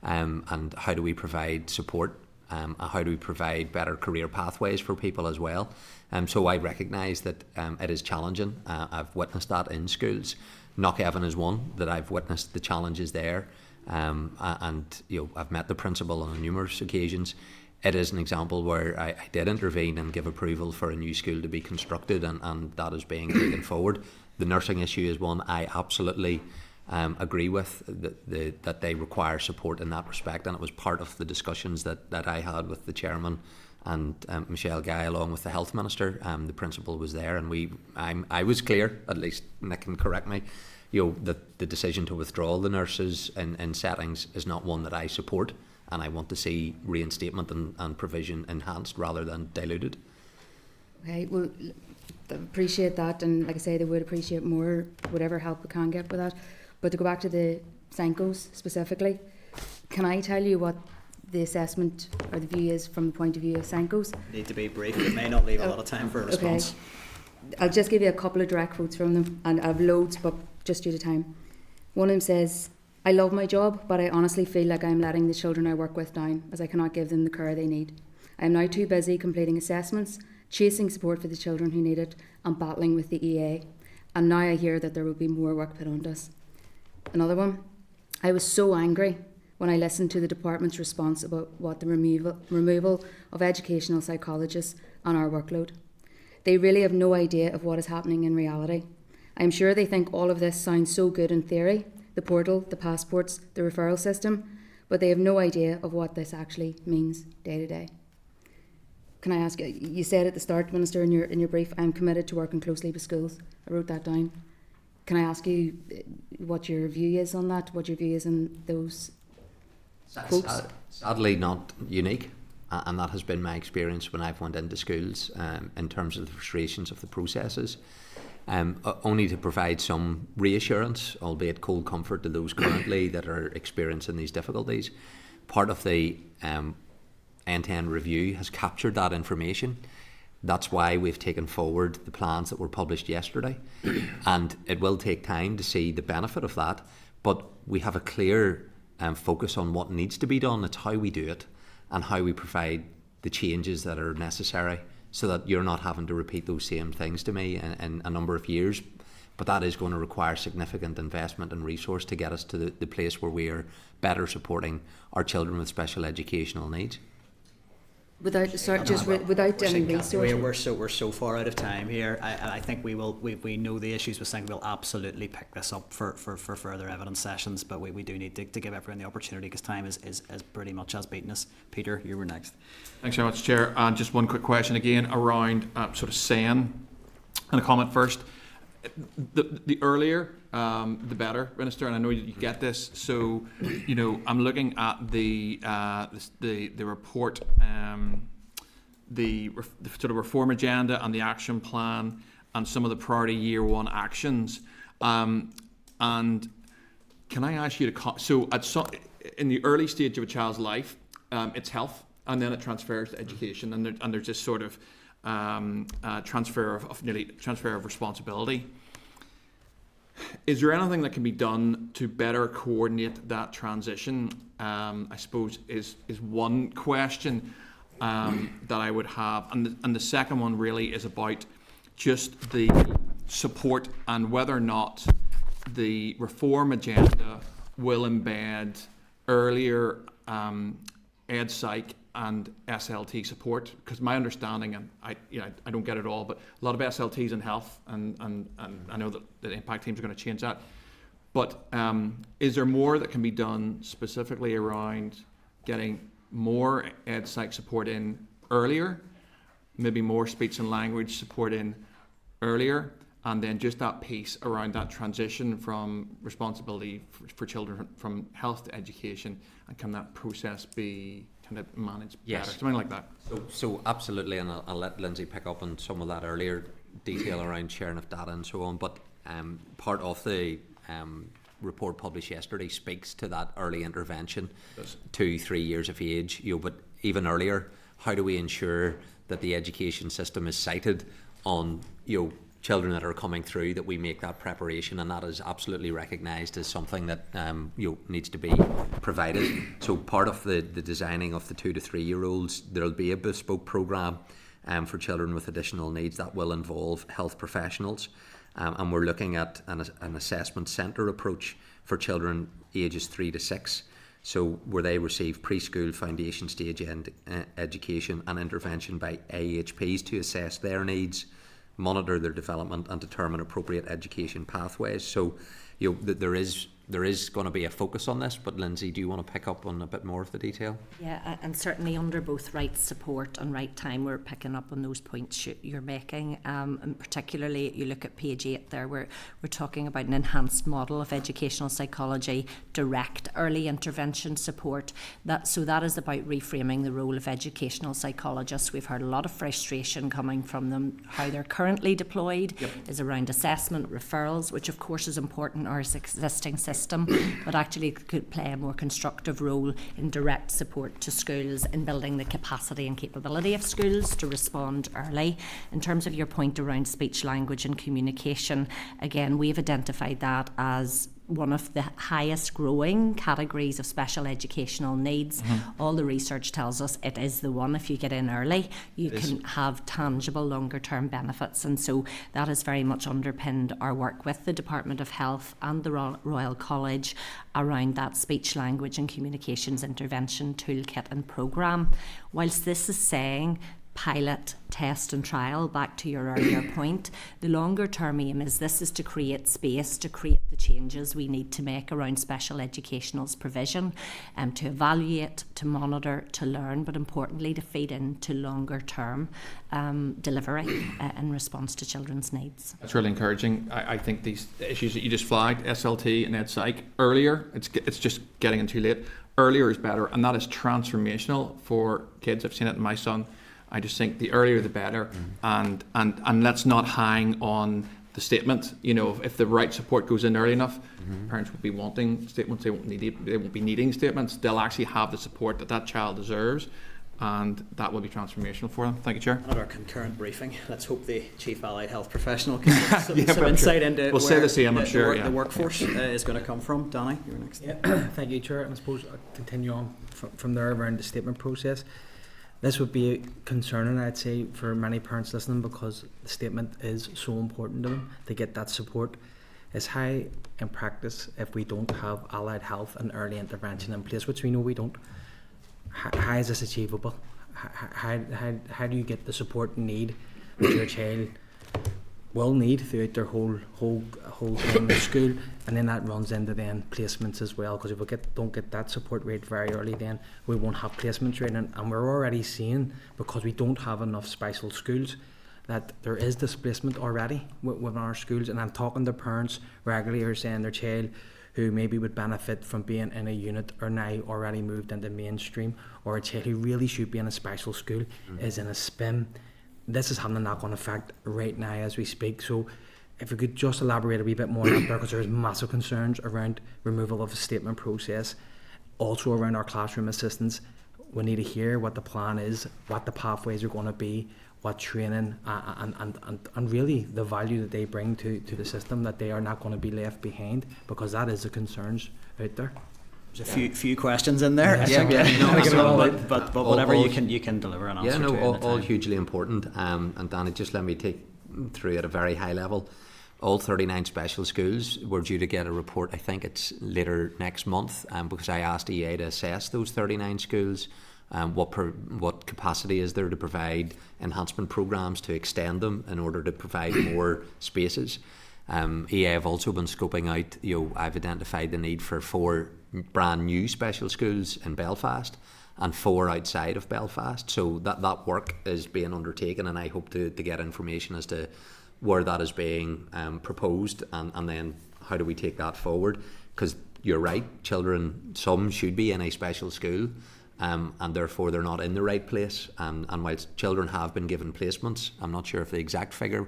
and how do we provide support, how do we provide better career pathways for people as well. So I recognise that it is challenging. I've witnessed that in schools. Knockhaven is one that I've witnessed the challenges there. And I've met the principal on numerous occasions. It is an example where I did intervene and give approval for a new school to be constructed, and that is being taken forward. The nursing issue is one I absolutely agree with, that they require support in that respect, and it was part of the discussions that I had with the chairman and Michelle Guy, along with the health minister. The principal was there, and I was clear, at least Nick can correct me, that the decision to withdraw the nurses in settings is not one that I support, and I want to see reinstatement and provision enhanced rather than diluted. Okay, well, I appreciate that, and like I say, they would appreciate more, whatever help we can get with that. But to go back to the Senkos specifically, can I tell you what the assessment or the view is from the point of view of Senkos? Need to be brief. It may not leave a lot of time for a response. Okay. I'll just give you a couple of direct quotes from them, and I have loads, but just due to time. One of them says, "I love my job, but I honestly feel like I'm letting the children I work with down, as I cannot give them the care they need. I am now too busy completing assessments, chasing support for the children who need it, and battling with the EA. And now I hear that there will be more work put on us." Another one, "I was so angry when I listened to the department's response about what the removal of educational psychologists on our workload. They really have no idea of what is happening in reality. I am sure they think all of this sounds so good in theory, the portal, the passports, the referral system, but they have no idea of what this actually means day to day." Can I ask you said at the start, Minister, in your brief, "I'm committed to working closely with schools." I wrote that down. Can I ask you what your view is on that? What your view is on those quotes? Sadly not unique, and that has been my experience when I've went into schools in terms of the frustrations of the processes. Only to provide some reassurance, albeit cold comfort, to those currently that are experiencing these difficulties. Part of the end-to-end review has captured that information. That's why we've taken forward the plans that were published yesterday. And it will take time to see the benefit of that, but we have a clear focus on what needs to be done. It's how we do it and how we provide the changes that are necessary so that you're not having to repeat those same things to me in a number of years. But that is going to require significant investment and resource to get us to the place where we are better supporting our children with special educational needs. Without any resources. We're so far out of time here. I think we know the issues with SYNC. We'll absolutely pick this up for further evidence sessions, but we do need to give everyone the opportunity because time is pretty much has beaten us. Peter, you were next. Thanks very much, Chair. And just one quick question again around sort of saying, and a comment first. The earlier, the better, Minister, and I know you get this. So, I'm looking at the report, the sort of reform agenda and the action plan, and some of the priority year one actions. And can I ask you to in the early stage of a child's life, it's health, and then it transfers to education, and there's this sort of transfer of responsibility. Is there anything that can be done to better coordinate that transition? I suppose is one question that I would have, and the second one really is about just the support and whether or not the reform agenda will embed earlier ed psych and SLT support, because my understanding, and I don't get it all, but a lot of SLTs in health, and I know that the impact teams are going to change that. But is there more that can be done specifically around getting more ed psych support in earlier, maybe more speech and language support in earlier, and then just that piece around that transition from responsibility for children from health to education, and can that process be kind of managed better, something like that? So absolutely, and I'll let Lindsay pick up on some of that earlier detail around sharing of data and so on, but part of the report published yesterday speaks to that early intervention, 2-3 years of age, but even earlier, how do we ensure that the education system is sighted on children that are coming through, that we make that preparation, and that is absolutely recognised as something that needs to be provided. So part of the designing of the 2 to 3 year olds, there'll be a bespoke programme for children with additional needs that will involve health professionals, and we're looking at an assessment centre approach for children ages 3 to 6. So where they receive preschool foundation stage education and intervention by AHPs to assess their needs, monitor their development and determine appropriate education pathways. So there is going to be a focus on this, but Lindsay, do you want to pick up on a bit more of the detail? Yeah, and certainly under both right support and right time, we're picking up on those points you're making. And particularly, you look at page 8 there, we're talking about an enhanced model of educational psychology, direct early intervention support. That is about reframing the role of educational psychologists. We've heard a lot of frustration coming from them. How they're currently deployed is around assessment, referrals, which of course is important in our existing system, but actually could play a more constructive role in direct support to schools in building the capacity and capability of schools to respond early. In terms of your point around speech, language and communication, again, we've identified that as one of the highest growing categories of special educational needs. All the research tells us it is the one. If you get in early, you can have tangible longer term benefits, and so that has very much underpinned our work with the Department of Health and the Royal College around that speech, language and communications intervention toolkit and programme. Whilst this is saying pilot, test and trial, back to your earlier point, the longer term aim is to create space, to create the changes we need to make around special educational's provision, to evaluate, to monitor, to learn, but importantly to feed into longer term delivery in response to children's needs. That's really encouraging. I think these issues that you just flagged, SLT and Ed Psych, earlier, it's just getting in too late. Earlier is better, and that is transformational for kids. I've seen it in my son. I just think the earlier the better, and let's not hang on the statement. If the right support goes in early enough, parents will be wanting statements. They won't be needing statements. They'll actually have the support that child deserves and that will be transformational for them. Thank you, Chair. At our concurrent briefing, let's hope the Chief Allied Health Professional can give some, Yeah, some I'm insight sure. into We'll where say the same, I'm the, sure, the, yeah. the workforce is going to come from. Danny, you're next. Yeah, thank you, Chair. And I suppose I'll continue on from there around the statement process. This would be concerning, I'd say, for many parents listening, because the statement is so important to them to get that support. It's high in practice if we don't have allied health and early intervention in place, which we know we don't. How is this achievable? How do you get the support and need that your child will need throughout their whole time in school, and then that runs into then placements as well, because if we don't get that support rate very early, then we won't have placements rate, and we're already seeing, because we don't have enough special schools, that there is displacement already within our schools. And I'm talking to parents regularly who are saying their child who maybe would benefit from being in a unit or now already moved into mainstream, or a child who really should be in a special school is in a SPIM. This is having a knock-on effect right now as we speak. So if we could just elaborate a wee bit more on that, because there's massive concerns around removal of the statement process, also around our classroom assistants. We need to hear what the plan is, what the pathways are going to be, what training and really the value that they bring to the system, that they are not going to be left behind, because that is the concerns out there. There's a few questions in there. But whatever you can deliver an answer to. Yeah, no, all hugely important. And Danny, just let me take through at a very high level. All 39 special schools were due to get a report, I think it's later next month, because I asked EA to assess those 39 schools. What capacity is there to provide enhancement programmes to extend them in order to provide more spaces. EA have also been scoping out, I've identified the need for 4 brand new special schools in Belfast and 4 outside of Belfast. So that work is being undertaken, and I hope to get information as to where that is being proposed, and then how do we take that forward. Because you're right, children, some should be in a special school, and therefore they're not in the right place. And whilst children have been given placements, I'm not sure of the exact figure,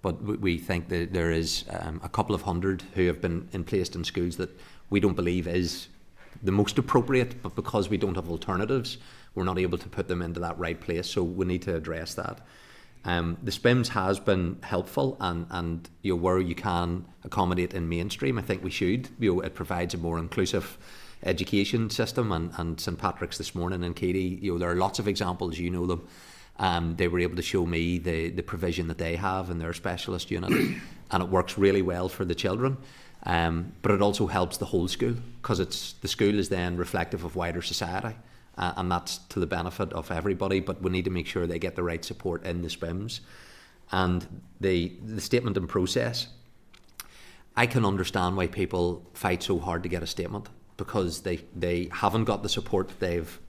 but we think that there is a couple of hundred who have been placed in schools that we don't believe is the most appropriate, but because we don't have alternatives, we're not able to put them into that right place. So we need to address that. The SPIMS has been helpful, and where you can accommodate in mainstream, I think we should. It provides a more inclusive education system, and St Patrick's this morning in Katie, there are lots of examples, them. They were able to show me the provision that they have in their specialist unit, and it works really well for the children. But it also helps the whole school, because the school is then reflective of wider society, and that's to the benefit of everybody. But we need to make sure they get the right support in the SPIMS. And the statement and process, I can understand why people fight so hard to get a statement, because they haven't got the support that they've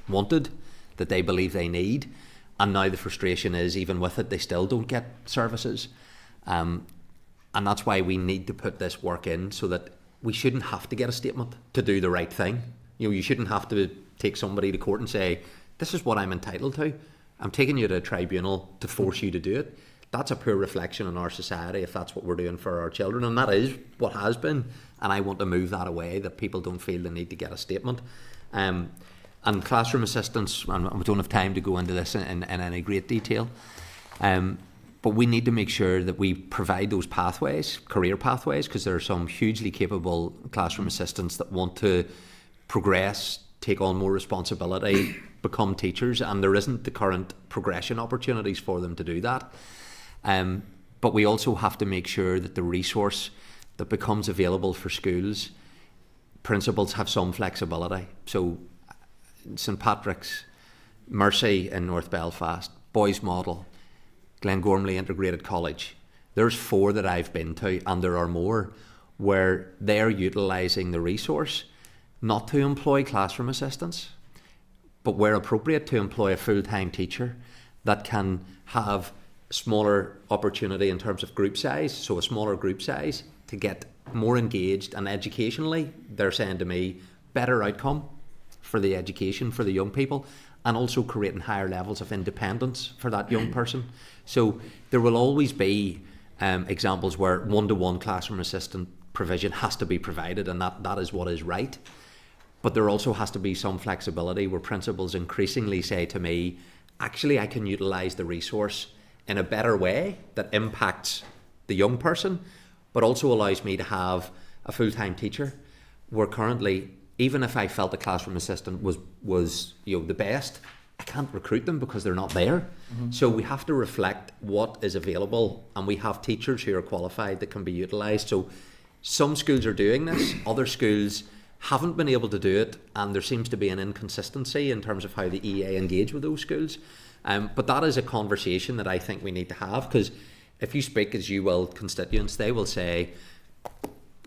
wanted, that they believe they need, and now the frustration is, even with it, they still don't get services. And that's why we need to put this work in, so that we shouldn't have to get a statement to do the right thing. You shouldn't have to take somebody to court and say, this is what I'm entitled to. I'm taking you to a tribunal to force you to do it. That's a poor reflection on our society if that's what we're doing for our children, and that is what has been. And I want to move that away, that people don't feel the need to get a statement. And classroom assistants, and we don't have time to go into this in any great detail, but we need to make sure that we provide those pathways, career pathways, because there are some hugely capable classroom assistants that want to progress, take on more responsibility, become teachers, and there isn't the current progression opportunities for them to do that. But we also have to make sure that the resource that becomes available for schools, principals have some flexibility. So St Patrick's, Mercy in North Belfast, Boys Model, Glengormley Integrated College, there's 4 that I've been to, and there are more, where they're utilising the resource not to employ classroom assistants, but where appropriate to employ a full-time teacher that can have smaller opportunity in terms of group size, so a smaller group size, to get more engaged, and educationally, they're saying to me, better outcome for the education for the young people, and also creating higher levels of independence for that young person. So there will always be examples where one-to-one classroom assistant provision has to be provided, and that is what is right. But there also has to be some flexibility where principals increasingly say to me, actually, I can utilise the resource in a better way that impacts the young person, but also allows me to have a full-time teacher, where currently, even if I felt the classroom assistant was the best, I can't recruit them because they're not there. So we have to reflect what is available, and we have teachers who are qualified that can be utilised. So some schools are doing this, other schools haven't been able to do it, and there seems to be an inconsistency in terms of how the EA engage with those schools. But that is a conversation that I think we need to have, because if you speak, as you will, constituents, they will say,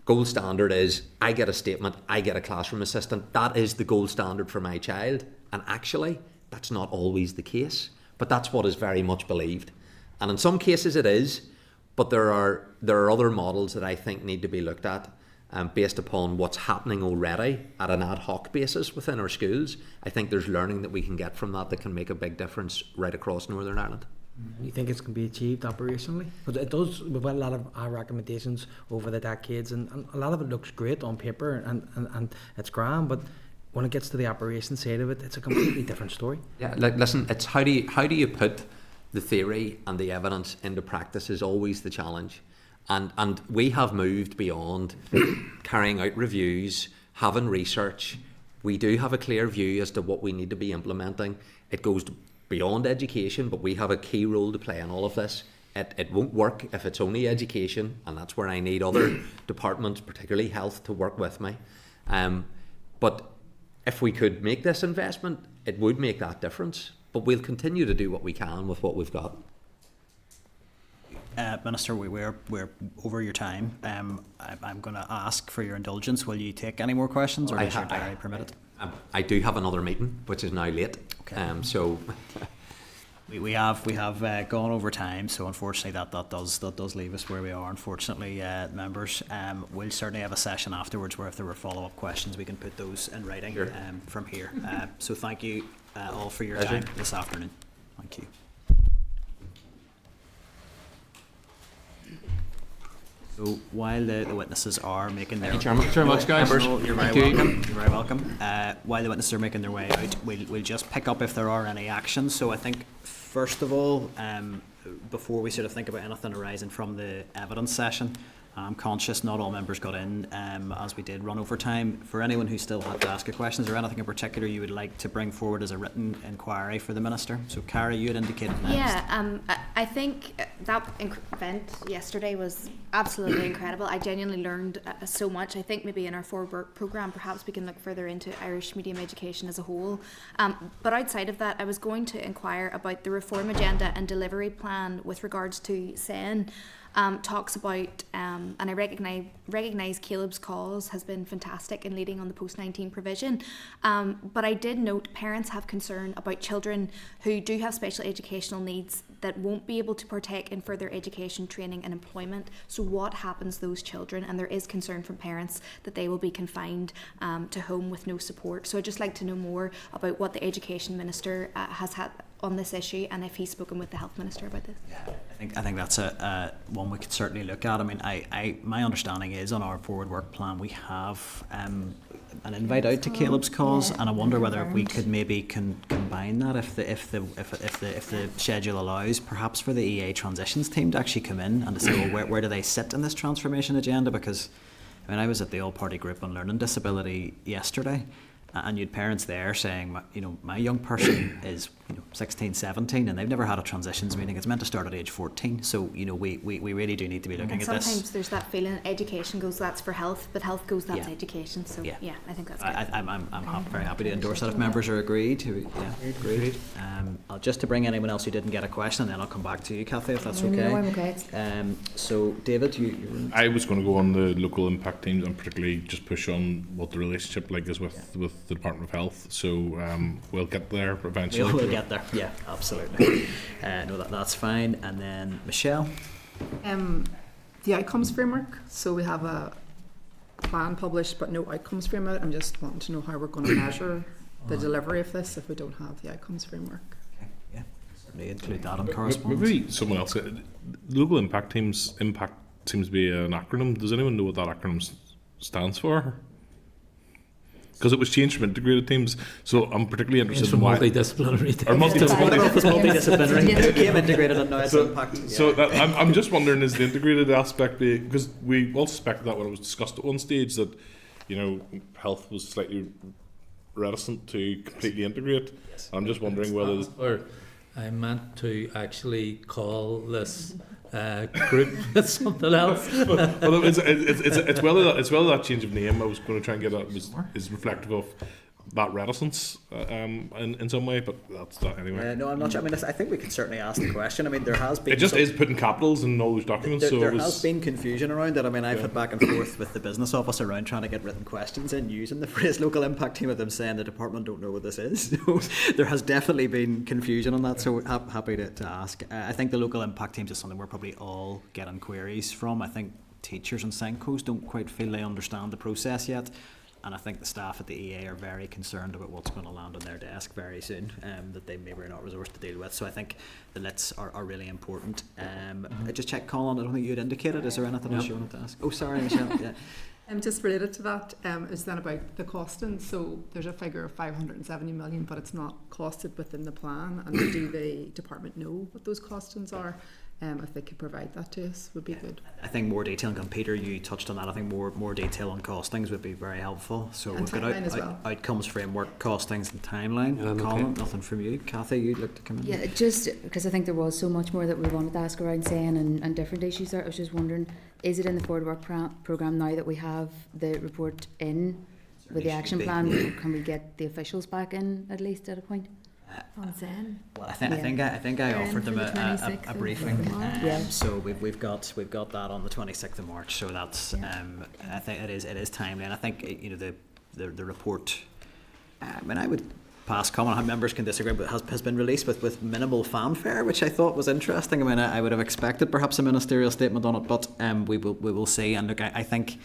gold standard is, I get a statement, I get a classroom assistant, that is the gold standard for my child. And actually, that's not always the case, but that's what is very much believed. And in some cases it is, but there are other models that I think need to be looked at based upon what's happening already at an ad hoc basis within our schools. I think there's learning that we can get from that can make a big difference right across Northern Ireland. You think it's going to be achieved operationally? Because it does. We've had a lot of our recommendations over the decades, and a lot of it looks great on paper, and it's grand, but when it gets to the operation side of it, it's a completely different story. Yeah, like, listen, it's how do you put the theory and the evidence into practice is always the challenge. And we have moved beyond carrying out reviews, having research. We do have a clear view as to what we need to be implementing. It goes beyond education, but we have a key role to play in all of this. It won't work if it's only education, and that's where I need other departments, particularly health, to work with me. But if we could make this investment, it would make that difference. But we'll continue to do what we can with what we've got. Minister, we're over your time. I'm going to ask for your indulgence. Will you take any more questions, or does your diary permit it? I do have another meeting, which is now late. Okay. So we have gone over time. So unfortunately, that does leave us where we are. Unfortunately, members, we'll certainly have a session afterwards where if there were follow-up questions, we can put those in writing from here. So thank you all for your time this afternoon. Thank you. So while the witnesses are making their... Thank you very much, guys. You're very welcome. You're very welcome. While the witnesses are making their way out, we'll just pick up if there are any actions. So I think, first of all, before we sort of think about anything arising from the evidence session, I'm conscious not all members got in as we did run over time. For anyone who still had to ask a question, is there anything in particular you would like to bring forward as a written inquiry for the Minister? So Carrie, you had indicated next. Yeah, I think that event yesterday was absolutely incredible. I genuinely learned so much. I think maybe in our forward work programme perhaps we can look further into Irish medium education as a whole. But outside of that, I was going to inquire about the reform agenda and delivery plan with regards to SEN. Talks about, and I recognise Caleb's cause has been fantastic in leading on the post-19 provision, but I did note parents have concern about children who do have special educational needs that won't be able to partake in further education, training and employment. So what happens to those children? And there is concern from parents that they will be confined to home with no support. So I'd just like to know more about what the Education Minister has had on this issue, and if he's spoken with the Health Minister about this. Yeah, I think that's a one we could certainly look at. I mean, my understanding is on our forward work plan we have an invite out to Caleb's cause, and I wonder whether we could maybe combine that if the schedule allows, perhaps for the EA transitions team to actually come in and to say, well, where do they sit in this transformation agenda? Because I mean, I was at the all-party group on learning disability yesterday, and you had parents there saying, my young person is 16, 17, and they've never had a transitions meeting. It's meant to start at age 14. So, we really do need to be looking at this. Sometimes there's that feeling education goes, that's for health, but health goes, that's education. So, yeah, I think that's good. I'm very happy to endorse that if members are agreed. Agreed. Just to bring anyone else who didn't get a question, and then I'll come back to you, Cathy, if that's okay. No, I'm okay. So, David, I was going to go on the local impact teams and particularly just push on what the relationship is with the Department of Health. So we'll get there eventually. We'll get there. Yeah, absolutely. No, that's fine. And then Michelle. The outcomes framework. So we have a plan published, but no outcomes framework. I'm just wanting to know how we're going to measure the delivery of this if we don't have the outcomes framework. Okay. Yeah. Certainly include that on correspondence. Maybe someone else. Local impact teams. Impact seems to be an acronym. Does anyone know what that acronym stands for? because it was changed from integrated teams. So I'm particularly interested It's in from why. multidisciplinary teams. Or Multidisciplinary. It became integrated and now it's So, impacting. so that, I'm just wondering, is the integrated aspect, because we all suspected that when it was discussed at one stage that, you know, health was slightly reticent to completely integrate. I'm just wondering whether. Or I meant to actually call this group something else. Well, it's whether that change of name I was going to try and get at is reflective of that reticence in some way, but that's that anyway. No, I'm not sure. I mean, I think we can certainly ask the question. I mean, there has been. It just is putting capitals in all those documents. There has been confusion around it. I mean, I've had back and forth with the business office around trying to get written questions in using the phrase local impact team, with them saying the department don't know what this is. So there has definitely been confusion on that. So happy to ask. I think the local impact teams is something we're probably all getting queries from. I think teachers and Sencos don't quite feel they understand the process yet. And I think the staff at the EA are very concerned about what's going to land on their desk very soon, that they maybe are not resourced to deal with. So I think the LITs are really important. I just checked, Colin, I don't think you had indicated. Is there anything else you wanted to ask? Oh, sorry, Michelle. Yeah. Just related to that is then about the costing. So there's a figure of 570 million, but it's not costed within the plan. And do the department know what those costings are? If they could provide that to us, would be good. I think more detail, and Peter, you touched on that. I think more detail on costings would be very helpful. So and we've got outcomes framework, costings, and timeline. Colin, nothing from you. Kathy, you'd like to come in? Yeah, just because I think there was so much more that we wanted to ask around saying and different issues there. I was just wondering, is it in the forward work programme now that we have the report in with the action plan? Can we get the officials back in at least at a point? On Zen. Well, I think I offered them a briefing. So we've got that on the 26th of March. So that's I think it is timely, and I think the report. I mean, I would pass comment. How members can disagree, but has been released with minimal fanfare, which I thought was interesting. I mean, I would have expected perhaps a ministerial statement on it, but we will see. And look, I think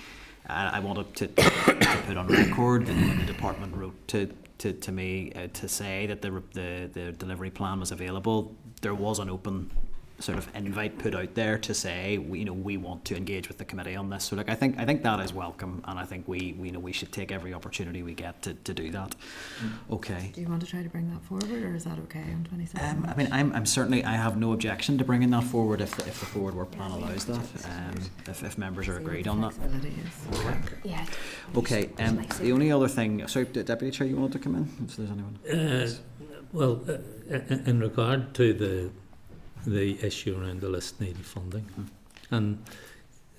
I wanted to put on record that when the department wrote to me to say that the delivery plan was available, there was an open sort of invite put out there to say we want to engage with the committee on this. So like I think that is welcome, and I think we should take every opportunity we get to do that. Okay. Do you want to try to bring that forward, or is that okay on 27th? I mean, I'm certainly, I have no objection to bringing that forward if the forward work plan allows that. If members are agreed on that. Okay. Yeah. Okay. The only other thing, sorry, Deputy Chair, you wanted to come in? If there's anyone. Well, in regard to the issue around the list needed funding, and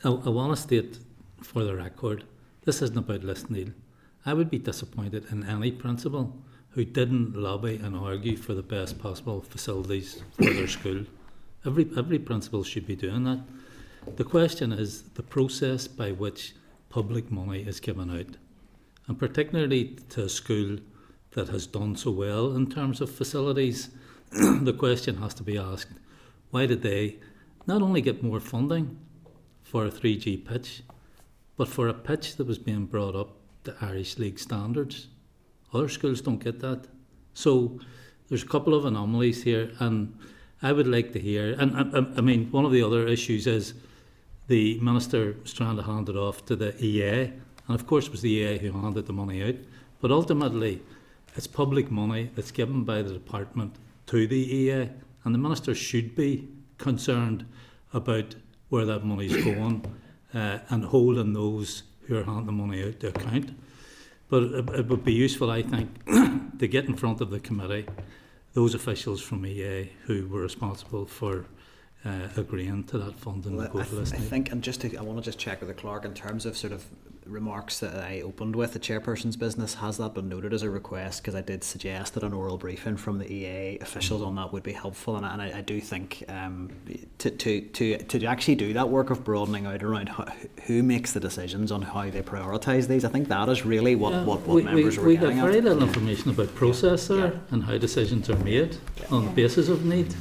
I want to state for the record, this isn't about list need. I would be disappointed in any principal who didn't lobby and argue for the best possible facilities for their school. Every principal should be doing that. The question is the process by which public money is given out, and particularly to a school that has done so well in terms of facilities. The question has to be asked, why did they not only get more funding for a 3G pitch, but for a pitch that was being brought up to Irish League standards? Other schools don't get that. So there's a couple of anomalies here, and I would like to hear, and I mean, one of the other issues is the Minister was trying to hand it off to the EA, and of course it was the EA who handed the money out, but ultimately it's public money that's given by the department to the EA, and the Minister should be concerned about where that money is going and holding those who are handing the money out to account. But it would be useful, I think, to get in front of the committee those officials from EA who were responsible for agreeing to that funding. Well, I think, and I want to just check with the clerk in terms of sort of remarks that I opened with the chairperson's business. Has that been noted as a request? Because I did suggest that an oral briefing from the EA officials on that would be helpful, and I do think to actually do that work of broadening out around who makes the decisions on how they prioritise these. I think that is really what members are getting at. We have very little information about process there and how decisions are made on the basis of need.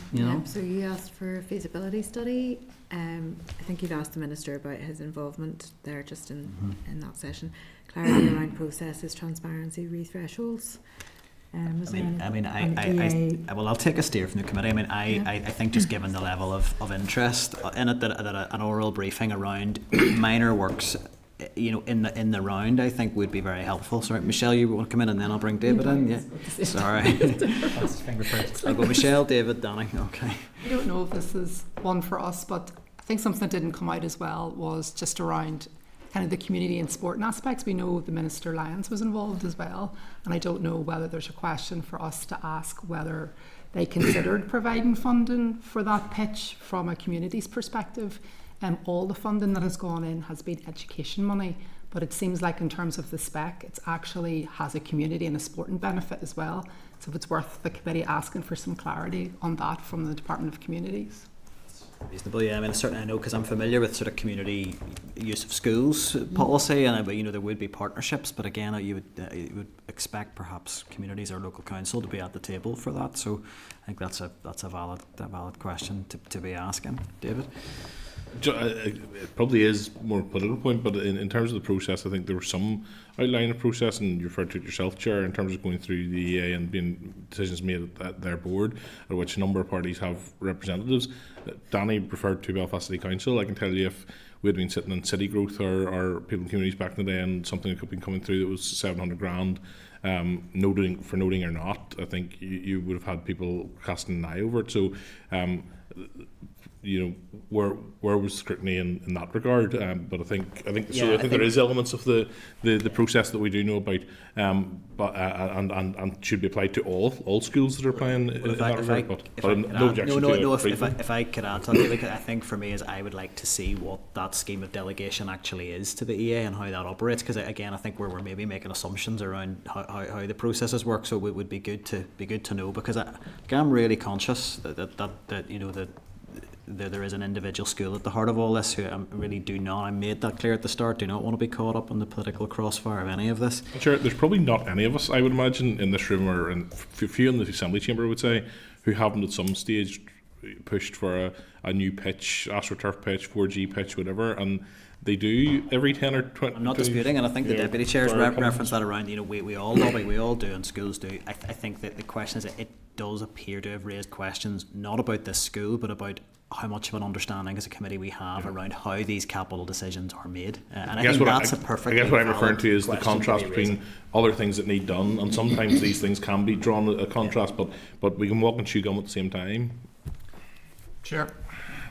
So you asked for a feasibility study. I think you've asked the Minister about his involvement there just in that session. Clarity around processes, transparency, re-thresholds. I'll take a steer from the committee. I think just given the level of interest in it, that an oral briefing around minor works in the round, I think would be very helpful. Sorry, Michelle, you want to come in and then I'll bring David in? Yeah. Sorry. I'll go Michelle, David, Danny. Okay. I don't know if this is one for us, but I think something that didn't come out as well was just around kind of the community and sporting aspects. We know the Minister Lyons was involved as well, and I don't know whether there's a question for us to ask whether they considered providing funding for that pitch from a community's perspective. All the funding that has gone in has been education money, but it seems like in terms of the spec, it actually has a community and a sporting benefit as well. So it's worth the committee asking for some clarity on that from the Department of Communities. Reasonable, yeah. I mean, certainly I know because I'm familiar with sort of community use of schools policy, and there would be partnerships. But again, you would expect perhaps communities or local council to be at the table for that. So I think that's a valid question to be asking, David. It probably is more a political point, but in terms of the process, I think there was some outline of process, and you referred to it yourself, Chair, in terms of going through the EA and being decisions made at their board, at which a number of parties have representatives. Danny referred to Belfast City Council. I can tell you if we had been sitting in City Growth or People and Communities back in the day, and something that could be coming through that was 700 grand, noting or not, I think you would have had people casting an eye over it. So where was scrutiny in that regard? But I think there is elements of the process that we do know about, and should be applied to all schools that are applying in that regard. But no objection to it. If I could add to that, I think for me is I would like to see what that scheme of delegation actually is to the EA and how that operates, because again I think we're maybe making assumptions around how the processes work. So it would be good to know, because I'm really conscious that there is an individual school at the heart of all this who I made that clear at the start, do not want to be caught up in the political crossfire of any of this. Sure, there's probably not any of us, I would imagine, in this room or in few in the Assembly Chamber, I would say, who haven't at some stage pushed for a new pitch, AstroTurf pitch, 4G pitch, whatever, and they do every 10 or 20. I'm not disputing, and I think the Deputy Chair's reference that around, we all lobby, we all do, and schools do. I think that the question is, it does appear to have raised questions not about this school, but about how much of an understanding as a committee we have around how these capital decisions are made. And I think that's a perfect. I guess what I'm referring to is the contrast between other things that need done, and sometimes these things can be drawn a contrast, but we can walk and chew gum at the same time. Sure.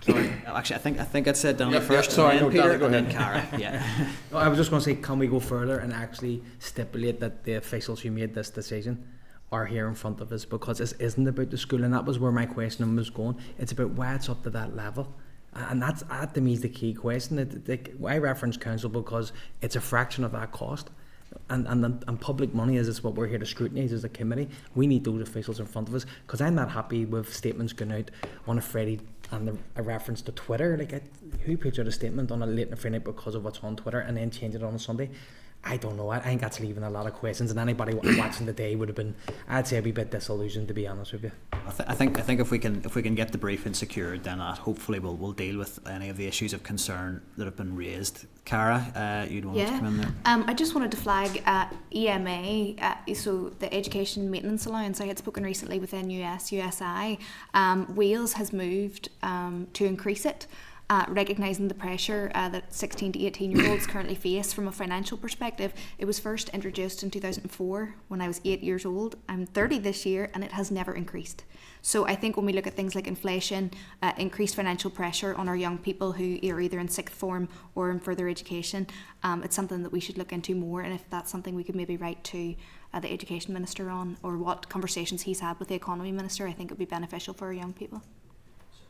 Sorry. Actually, I think I'd said Danny first, and then Peter, and then Cara. Yeah. No, I was just going to say, can we go further and actually stipulate that the officials who made this decision are here in front of us, because this isn't about the school, and that was where my question was going. It's about why it's up to that level, and that to me is the key question. I reference council because it's a fraction of that cost, and public money is what we're here to scrutinise as a committee. We need those officials in front of us, because I'm not happy with statements going out on a Friday and a reference to Twitter. Who puts out a statement on a late on a Friday night because of what's on Twitter and then change it on a Sunday? I don't know. I think that's leaving a lot of questions, and anybody watching the day would have been, I'd say, a wee bit disillusioned, to be honest with you. I think if we can get the briefing secured, then hopefully we'll deal with any of the issues of concern that have been raised. Cara, you'd want to come in there. I just wanted to flag EMA, so the Education Maintenance Allowance. I had spoken recently with USI. Wales has moved to increase it. Recognising the pressure that 16 to 18-year-olds currently face from a financial perspective. It was first introduced in 2004 when I was 8 years old. I'm 30 this year, and it has never increased. So I think when we look at things like inflation, increased financial pressure on our young people who are either in sixth form or in further education, it's something that we should look into more, and if that's something we could maybe write to the Education Minister on, or what conversations he's had with the Economy Minister, I think it would be beneficial for our young people.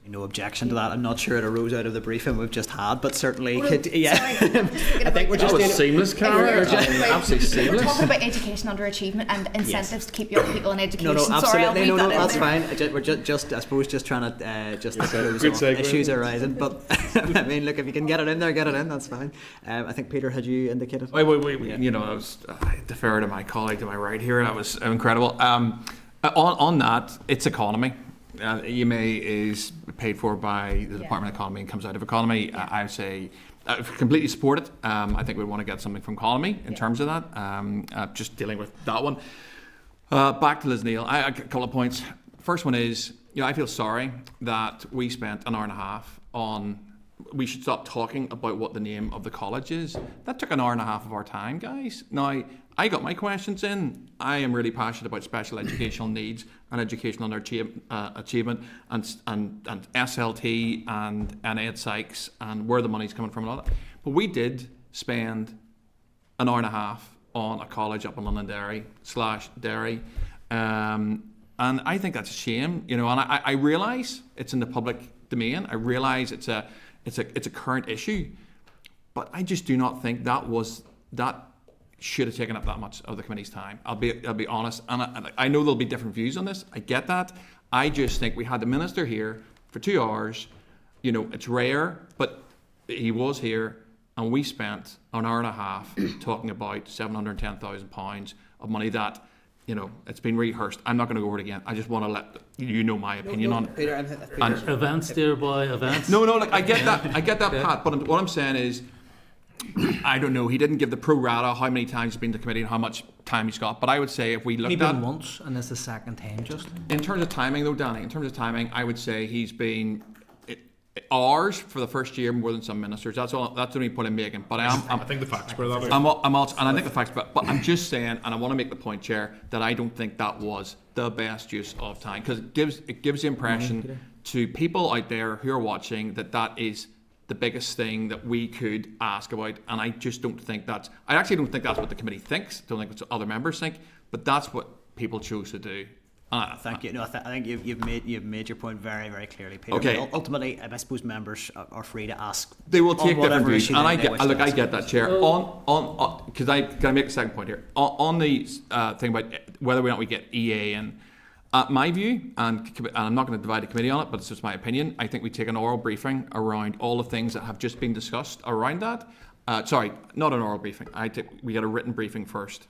No objection to that. I'm not sure it arose out of the briefing we've just had, but certainly, I think we're just seamless, Cara. Absolutely seamless. We're talking about education underachievement and incentives to keep young people in education. No, absolutely. Sorry, that's fine. We're just, I suppose, just trying to close on issues arising. But I mean, look, if you can get it in there, get it in. That's fine. I think Peter, had you indicated? Wait. Yeah. I defer to my colleague to my right here. That was incredible. On that, it's economy. EMA is paid for by the Department of Economy and comes out of Economy. I would say completely support it. I think we want to get something from Economy in terms of that. Just dealing with that one. Back to Liz Neal. A couple of points. First one is, I feel sorry that we spent an hour and a half on we should stop talking about what the name of the college is. That took an hour and a half of our time, guys. Now, I got my questions in. I am really passionate about special educational needs and educational achievement and SLT and NAID Psychs and where the money's coming from and all that. But we did spend an hour and a half on a college up in Londonderry /Derry. And I think that's a shame, you know, and I realise it's in the public domain. I realise it's a current issue, but I just do not think that should have taken up that much of the committee's time. I'll be honest, and I know there'll be different views on this. I get that. I just think we had the minister here for 2 hours. You know, it's rare, but he was here, and we spent an hour and a half talking about £710,000 of money that, you know, it's been rehearsed. I'm not going to go over it again. I just want to let you know my opinion on it. Peter, events, dear boy, events. No, look, I get that, Pat. But what I'm saying is, I don't know. He didn't give the pro rata how many times he's been to committee and how much time he's got. But I would say if we looked at once, and this is the second time, just in terms of timing, though, Danny. In terms of timing, I would say he's been hours for the first year more than some ministers. That's all. That's the only point I'm making. But I think the facts bear that out. I'm also, and I think the facts, but I'm just saying, and I want to make the point, Chair, that I don't think that was the best use of time, because it gives the impression to people out there who are watching that is the biggest thing that we could ask about, and I just don't think I actually don't think that's what the committee thinks. Don't think it's what other members think, but that's what people chose to do. Thank you. No, I think you've made your point very, very clearly, Peter. Okay. I mean, ultimately, I suppose members are free to ask. They will take different views, and I get that, Chair. Oh. Because can I make a second point here on the thing about whether or not we get EA in. My view, and I'm not going to divide the committee on it, but it's just my opinion. I think we take an oral briefing around all the things that have just been discussed around that. Sorry, not an oral briefing. I think we get a written briefing first.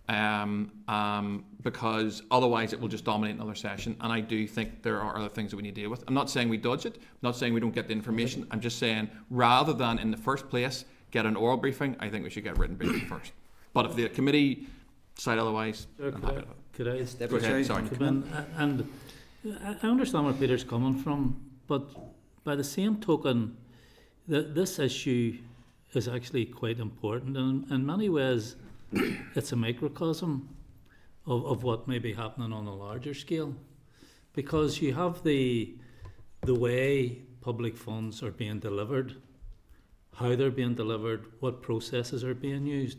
Because otherwise it will just dominate another session, and I do think there are other things that we need to deal with. I'm not saying we dodge it, I'm not saying we don't get the information. I'm just saying rather than in the first place get an oral briefing, I think we should get a written briefing first. But if the committee decide otherwise, I'm happy with it. Could I Go ahead, sorry. And I understand where Peter's coming from, but by the same token, this issue is actually quite important, and in many ways it's a microcosm of what may be happening on a larger scale, because you have the way public funds are being delivered, how they're being delivered, what processes are being used,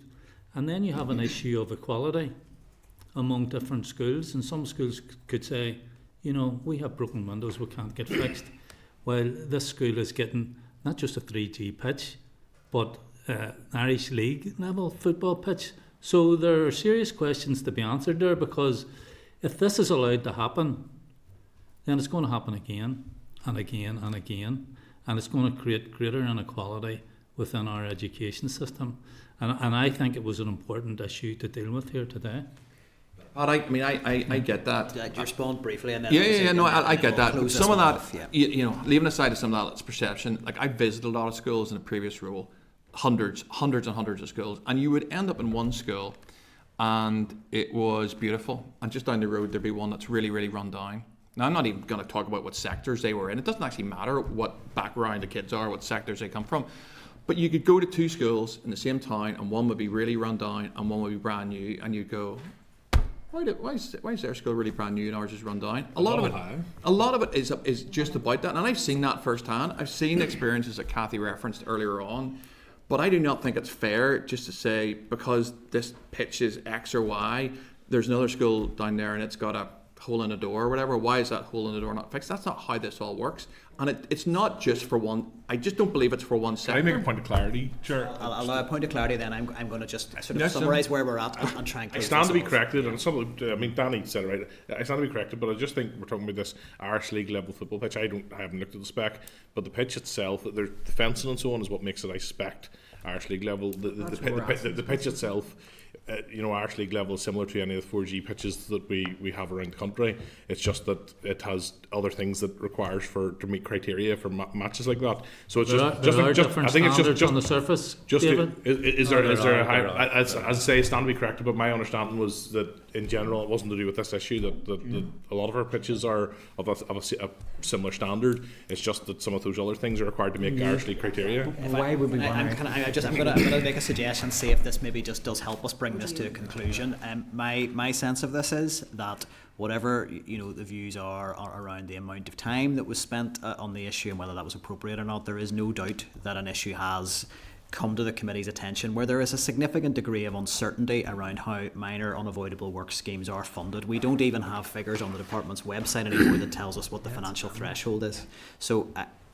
and then you have an issue of equality among different schools, and some schools could say, you know, we have broken windows we can't get fixed, while this school is getting not just a 3G pitch, but Irish League level football pitch. So there are serious questions to be answered there, because if this is allowed to happen, then it's going to happen again and again and again, and it's going to create greater inequality within our education system. And I think it was an important issue to deal with here today. But I get that. You respond briefly, and then I get that. But some of that, off, yeah. you know, leaving aside of some of that, it's perception. Like, I visited a lot of schools in a previous role, hundreds and hundreds of schools, and you would end up in one school and it was beautiful, and just down the road there'd be one that's really, really run down. Now, I'm not even going to talk about what sectors they were in. It doesn't actually matter what background the kids are, what sectors they come from, but you could go to two schools in the same town and one would be really run down and one would be brand new, and you go, why is their school really brand new and ours is run down? A lot of it is just about that, and I've seen that firsthand. I've seen experiences that Kathy referenced earlier on. But I do not think it's fair just to say, because this pitch is X or Y, there's another school down there and it's got a hole in the door or whatever. Why is that hole in the door not fixed? That's not how this all works. And it's not just for one. I just don't believe it's for one sector. Can I make a point of clarity, Chair? I'll allow a point of clarity, then I'm going to just sort of summarise where we're at and try and close I stand to be off. corrected, and Danny said it right. I stand to be corrected, but I just think we're talking about this Irish League level football pitch. I haven't looked at the spec, but the pitch itself, the fencing and so on, is what makes it, I suspect, Irish League level. The pitch itself, Irish League level is similar to any of the 4G pitches that we have around the country. It's just that it has other things that requires to meet criteria for matches like that. So it's I think it's just on the surface. Is there a high? As I say, stand to be corrected, but my understanding was that in general, it wasn't to do with this issue, that a lot of our pitches are of a similar standard. It's just that some of those other things are required to make Irish League criteria. Why would we want I'm going to make a suggestion, see if this maybe just does help us bring this to a conclusion. My sense of this is that whatever the views are around the amount of time that was spent on the issue and whether that was appropriate or not, there is no doubt that an issue has come to the committee's attention where there is a significant degree of uncertainty around how minor unavoidable work schemes are funded. We don't even have figures on the department's website anymore that tells us what the financial threshold is. So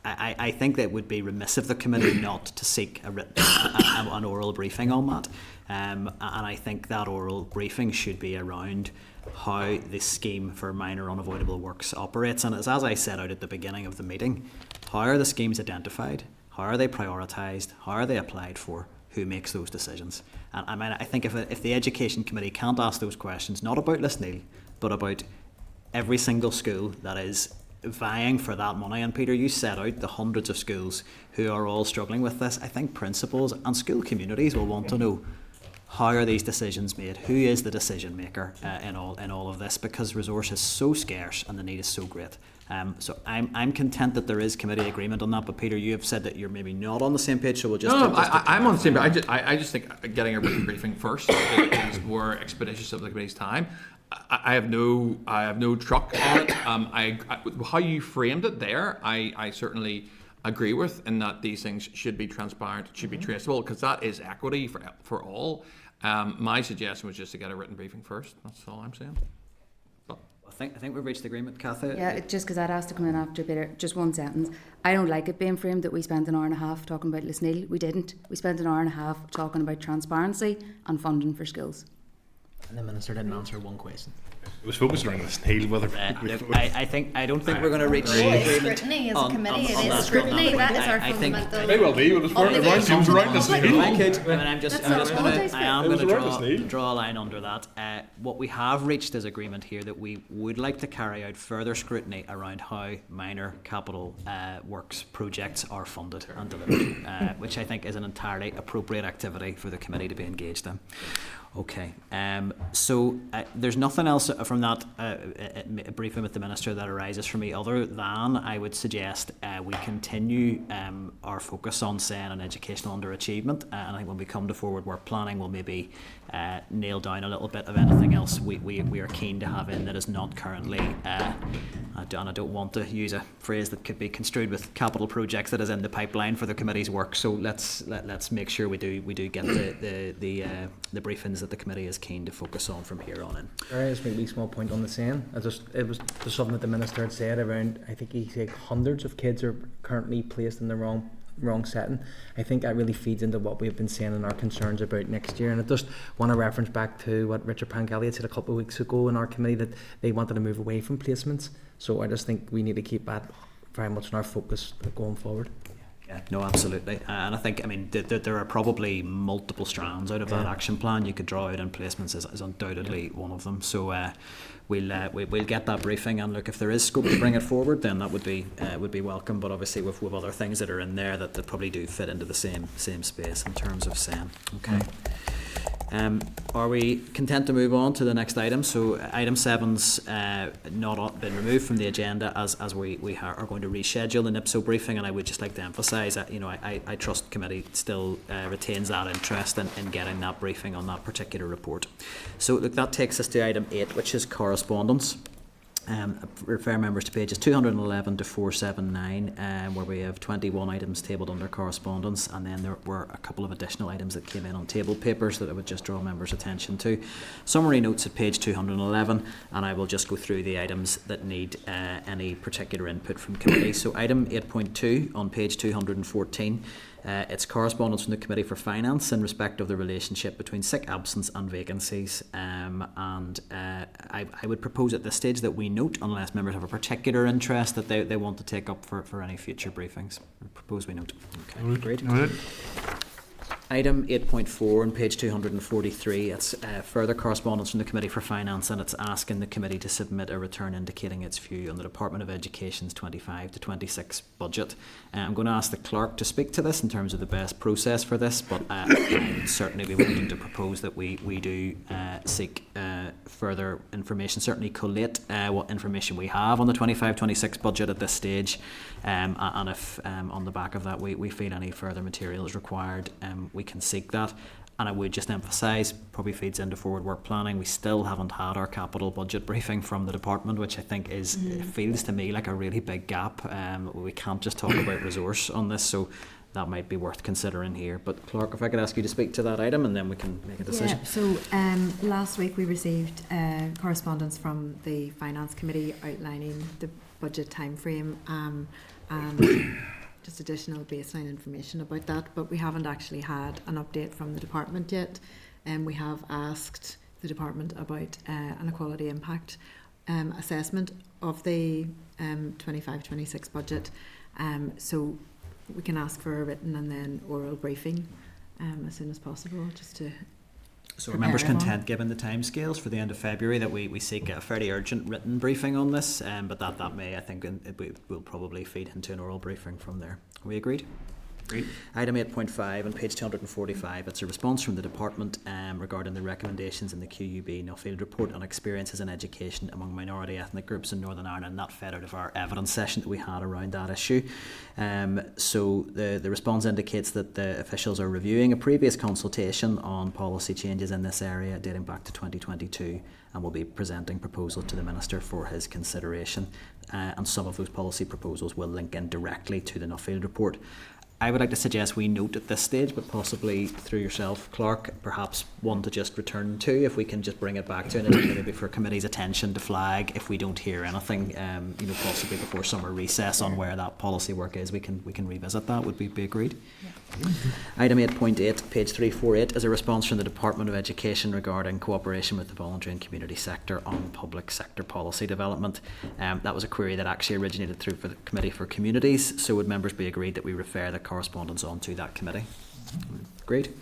I think that it would be remiss of the committee not to seek an oral briefing on that. And I think that oral briefing should be around how the scheme for minor unavoidable works operates. And as I set out at the beginning of the meeting, how are the schemes identified? How are they prioritised? How are they applied for? Who makes those decisions? And I think if the Education Committee can't ask those questions, not about Lisneal, but about every single school that is vying for that money, and Peter, you set out the hundreds of schools who are all struggling with this, I think principals and school communities will want to know, how are these decisions made? Who is the decision maker in all of this? Because resource is so scarce and the need is so great. So I'm content that there is committee agreement on that. But Peter, you have said that you're maybe not on the same page. So we'll just. I'm on the same page. I just think getting a written briefing first is more expeditious of the committee's time. I have no truck on it. How you framed it there, I certainly agree with, in that these things should be transparent, should be traceable, because that is equity for all. My suggestion was just to get a written briefing first. That's all I'm saying. I think we've reached agreement, Cathy. Yeah, just because I'd asked to come in after Peter, just one sentence. I don't like it being framed that we spent an hour and a half talking about Lisneal. We didn't. We spent an hour and a half talking about transparency and funding for schools. And the Minister didn't answer one question. It was focused around Lisneal. Whether I don't think we're going to reach agreement. Scrutiny as a committee, it is scrutiny. That is our fundamental. May well be, but it's around Lisneal. I am going to draw a line under that. What we have reached is agreement here that we would like to carry out further scrutiny around how minor capital works projects are funded and delivered, which I think is an entirely appropriate activity for the committee to be engaged in. Okay, so there's nothing else from that briefing with the Minister that arises for me other than I would suggest we continue our focus on SEN and educational underachievement, and I think when we come to forward work planning we'll maybe nail down a little bit of anything else we are keen to have in that is not currently, and I don't want to use a phrase that could be construed with capital projects, that is in the pipeline for the committee's work. So let's make sure we do get the briefings that the committee is keen to focus on from here on in. There is maybe a small point on the SEN. It was just something that the Minister had said around, I think he said hundreds of kids are currently placed in the wrong setting. I think that really feeds into what we've been saying and our concerns about next year. And I just want to reference back to what Richard Pangeli had said a couple of weeks ago in our committee, that they wanted to move away from placements. So I just think we need to keep that very much in our focus going forward. Yeah, no, absolutely. And I think, there are probably multiple strands out of that action plan you could draw out, and placements is undoubtedly one of them. So we'll get that briefing, and look, if there is scope to bring it forward, then that would be welcome. But obviously with other things that are in there that probably do fit into the same space in terms of SEN. Okay. Are we content to move on to the next item? So item 7's not been removed from the agenda as we are going to reschedule the NIPSO briefing, and I would just like to emphasise that I trust committee still retains that interest in getting that briefing on that particular report. So look, that takes us to item 8, which is correspondence. Refer members to pages 211 to 479, where we have 21 items tabled under correspondence, and then there were a couple of additional items that came in on table papers that I would just draw members' attention to. Summary notes at page 211, and I will just go through the items that need any particular input from committee. So item 8.2 on page 214. It's correspondence from the Committee for Finance in respect of the relationship between sick absence and vacancies, and I would propose at this stage that we note, unless members have a particular interest that they want to take up for any future briefings. I propose we note. Okay, agreed. Item 8.4 on page 243, it's further correspondence from the Committee for Finance, and it's asking the committee to submit a return indicating its view on the Department of Education's 25 to 26 budget. I'm going to ask the clerk to speak to this in terms of the best process for this, but I would certainly be willing to propose that we do seek further information, certainly collate what information we have on the 25-26 budget at this stage, and if on the back of that we feel any further material is required, we can seek that. And I would just emphasise, probably feeds into forward work planning, we still haven't had our capital budget briefing from the department, which I think is it feels to me like a really big gap. We can't just talk about resource on this, so that might be worth considering here. But Clerk, if I could ask you to speak to that item and then we can make a decision. Yeah, so last week we received correspondence from the Finance Committee outlining the budget timeframe and just additional baseline information about that, but we haven't actually had an update from the department yet. We have asked the department about an equality impact assessment of the 25-26 budget, so we can ask for a written and then oral briefing as soon as possible, just to So are members content, given the timescales for the end of February, that we seek a fairly urgent written briefing on this, but that may, I think, it will probably feed into an oral briefing from there. Are we agreed? Agreed. Item 8.5 on page 245, it's a response from the department regarding the recommendations in the QUB Nuffield report on experiences in education among minority ethnic groups in Northern Ireland. That fed out of our evidence session that we had around that issue. So the response indicates that the officials are reviewing a previous consultation on policy changes in this area dating back to 2022 and will be presenting proposals to the Minister for his consideration. And some of those policy proposals will link in directly to the Nuffield report. I would like to suggest we note at this stage, but possibly through yourself, Clerk, perhaps one to just return to, if we can just bring it back to, and maybe for committee's attention to flag if we don't hear anything, possibly before summer recess on where that policy work is, we can revisit that. Would be agreed? Yeah. Item 8.8, page 348, is a response from the Department of Education regarding cooperation with the voluntary and community sector on public sector policy development. That was a query that actually originated through the Committee for Communities, so would members be agreed that we refer the correspondence on to that committee? Agreed.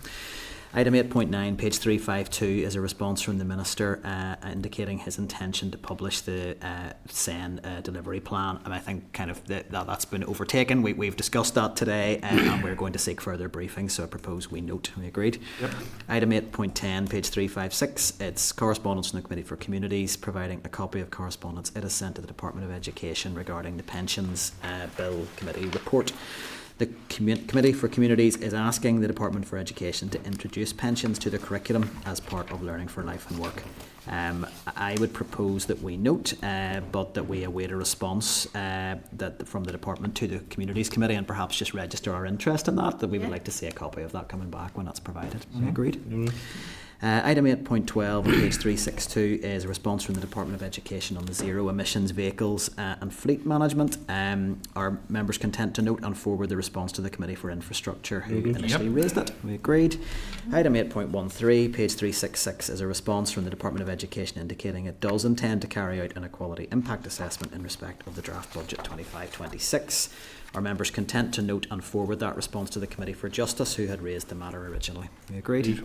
Item 8.9, page 352, is a response from the Minister indicating his intention to publish the SEN delivery plan, and I think kind of that's been overtaken. We've discussed that today, and we're going to seek further briefing, so I propose we note. We agreed? Yep. Item 8.10, page 356, it's correspondence from the Committee for Communities providing a copy of correspondence it has sent to the Department of Education regarding the Pensions Bill Committee report. The Committee for Communities is asking the Department for Education to introduce pensions to the curriculum as part of Learning for Life and Work. I would propose that we note, but that we await a response from the Department to the Communities Committee, and perhaps just register our interest in that we would like to see a copy of that coming back when that's provided. Agreed? Item 8.12 on page 362 is a response from the Department of Education on the zero emissions vehicles and fleet management. Are members content to note and forward the response to the Committee for Infrastructure who initially raised it? We agreed. Item 8.13, page 366, is a response from the Department of Education indicating it does intend to carry out an equality impact assessment in respect of the draft budget 25-26. Are members content to note and forward that response to the Committee for Justice who had raised the matter originally? We agreed.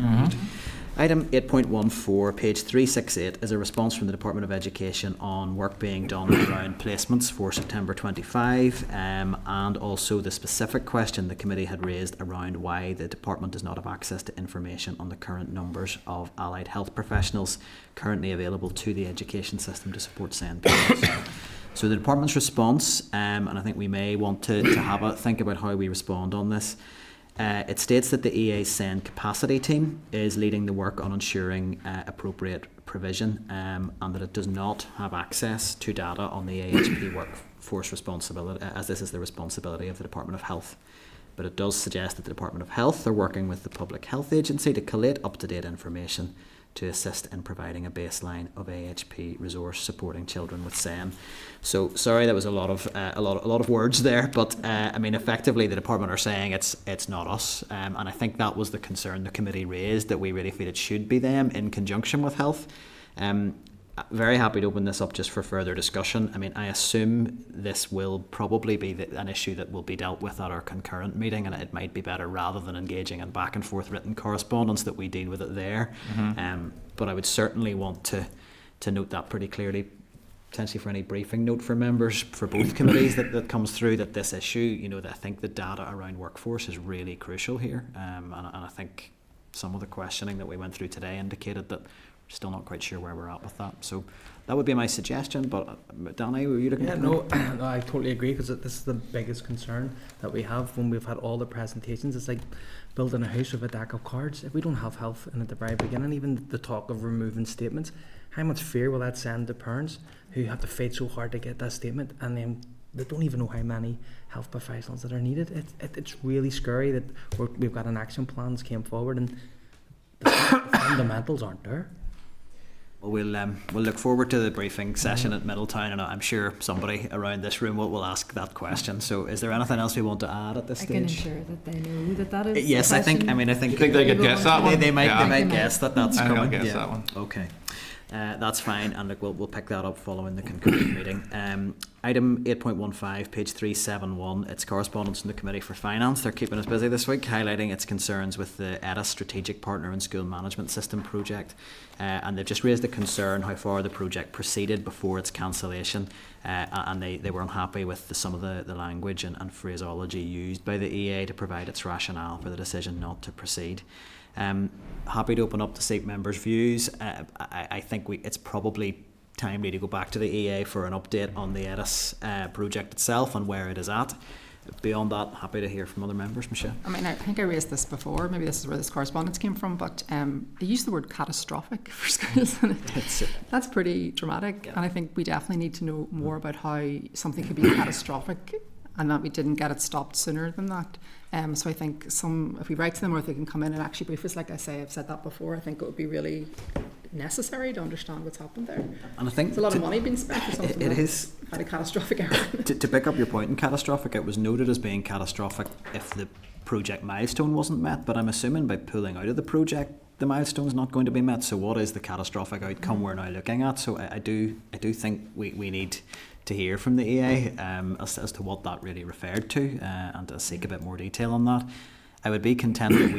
Item 8.14, page 368, is a response from the Department of Education on work being done around placements for September 25, and also the specific question the committee had raised around why the department does not have access to information on the current numbers of allied health professionals currently available to the education system to support SEND pupils. So the department's response, and I think we may want to have a think about how we respond on this. It states that the EA's SEND capacity team is leading the work on ensuring appropriate provision, and that it does not have access to data on the AHP workforce responsibility, as this is the responsibility of the Department of Health. But it does suggest that the Department of Health are working with the Public Health Agency to collate up-to-date information to assist in providing a baseline of AHP resource supporting children with SEN. So sorry, that was a lot of words there, but I mean effectively the department are saying it's not us, and I think that was the concern the committee raised, that we really feel it should be them in conjunction with health. very happy to open this up just for further discussion. I mean, I assume this will probably be an issue that will be dealt with at our concurrent meeting, and it might be better, rather than engaging in back and forth written correspondence, that we deal with it there. But I would certainly want to note that pretty clearly, potentially for any briefing note for members for both committees that comes through, that this issue, that I think the data around workforce is really crucial here. And I think some of the questioning that we went through today indicated that we're still not quite sure where we're at with that. So that would be my suggestion. But Danny, were you looking at no, I totally agree, because this is the biggest concern that we have when we've had all the presentations. It's like building a house with a deck of cards. If we don't have health in at the very beginning, even the talk of removing statements, how much fear will that send to parents who have to fight so hard to get that statement, and then they don't even know how many health professionals that are needed? It's really scary that we've got an action plan that came forward and the fundamentals aren't there. Well, we'll look forward to the briefing session at Middletown, and I'm sure somebody around this room will ask that question. So, is there anything else we want to add at this stage? I can ensure that they know that is. Yes, I think. I think they could guess that one. They might guess that's coming. I'll guess that one. Okay. That's fine, and look, we'll pick that up following the concluding meeting. Item 8.15, page 371, it's correspondence from the Committee for Finance. They're keeping us busy this week, highlighting its concerns with the EDIS Strategic Partner and School Management System project. And they've just raised a concern how far the project proceeded before its cancellation, and they were unhappy with some of the language and phraseology used by the EA to provide its rationale for the decision not to proceed. Happy to open up to seek members' views. I think it's probably timely to go back to the EA for an update on the EDIS project itself and where it is at. Beyond that, happy to hear from other members. Michelle? I mean, I think I raised this before, maybe this is where this correspondence came from, but they use the word catastrophic for schools, and that's pretty dramatic. Yeah. And I think we definitely need to know more about how something could be catastrophic and that we didn't get it stopped sooner than that. So I think if we write to them, or if they can come in and actually brief us, like I say, I've said that before, I think it would be really necessary to understand what's happened there. And I think it's a lot of money being spent for something it is had a catastrophic error. To pick up your point in catastrophic, it was noted as being catastrophic if the project milestone wasn't met, but I'm assuming by pulling out of the project the milestone's not going to be met. So what is the catastrophic outcome we're now looking at? So I do think we need to hear from the EA as to what that really referred to, and to seek a bit more detail on that. I would be content that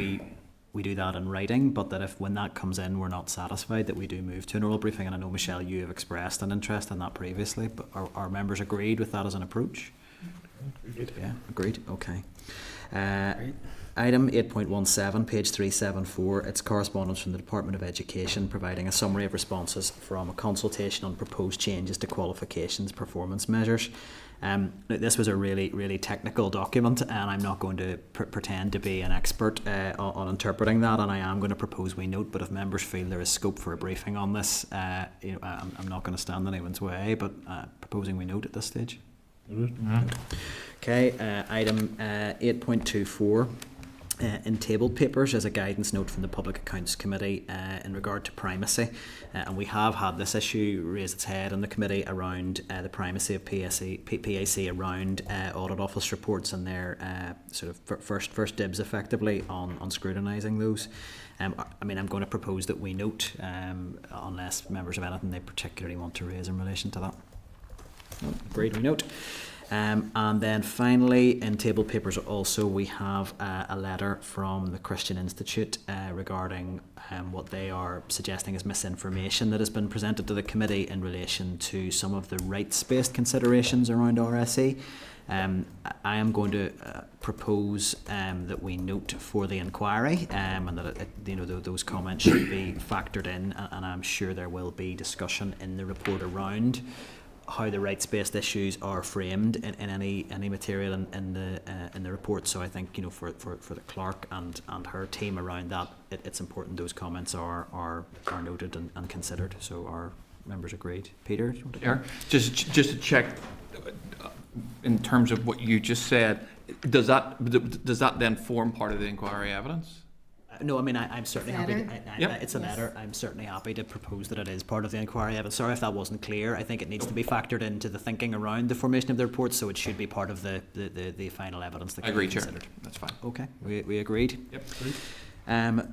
we do that in writing, but that if when that comes in we're not satisfied, that we do move to an oral briefing. And I know, Michelle, you have expressed an interest in that previously, but are members agreed with that as an approach? Agreed. Yeah, agreed. Okay. Item 8.17, page 374, it's correspondence from the Department of Education providing a summary of responses from a consultation on proposed changes to qualifications performance measures. This was a really, really technical document, and I'm not going to pretend to be an expert on interpreting that, and I am going to propose we note, but if members feel there is scope for a briefing on this, I'm not going to stand in anyone's way, but proposing we note at this stage. Mm-hmm. Okay, item 8.24. In tabled papers as a guidance note from the Public Accounts Committee in regard to primacy, and we have had this issue raise its head in the committee around the primacy of PAC around audit office reports and their sort of first dibs effectively on scrutinising those. I mean, I'm going to propose that we note, unless members have anything they particularly want to raise in relation to that. No, agreed, we note. And then finally, in table papers also, we have a letter from the Christian Institute regarding what they are suggesting is misinformation that has been presented to the committee in relation to some of the rights-based considerations around RSE. I am going to propose that we note for the inquiry, and that those comments should be factored in, and I'm sure there will be discussion in the report around how the rights-based issues are framed in any material in the report. So I think for the clerk and her team around that, it's important those comments are noted and considered. So our members agreed. Peter, do you want to just to check in terms of what you just said, does that then form part of the inquiry evidence? No, I mean, I'm certainly happy. It's a letter. I'm certainly happy to propose that it is part of the inquiry evidence. Sorry if that wasn't clear. I think it needs to be factored into the thinking around the formation of the report, so it should be part of the final evidence that can be considered. Chair. That's fine. Okay, we agreed. Yep.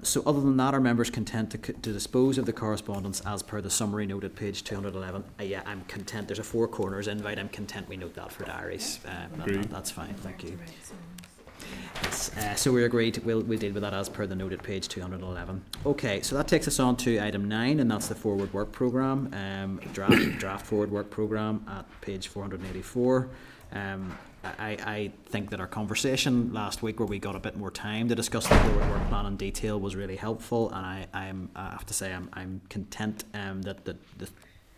So other than that, are members content to dispose of the correspondence as per the summary noted page 211? Yeah, I'm content. There's a four corners invite. I'm content we note that for diaries. That's fine, thank you. Yes, so we agreed we'll deal with that as per the noted page 211. Okay, so that takes us on to item 9, and that's the forward work programme, draft forward work programme at page 484. I think that our conversation last week, where we got a bit more time to discuss the forward work plan in detail, was really helpful, and I have to say I'm content that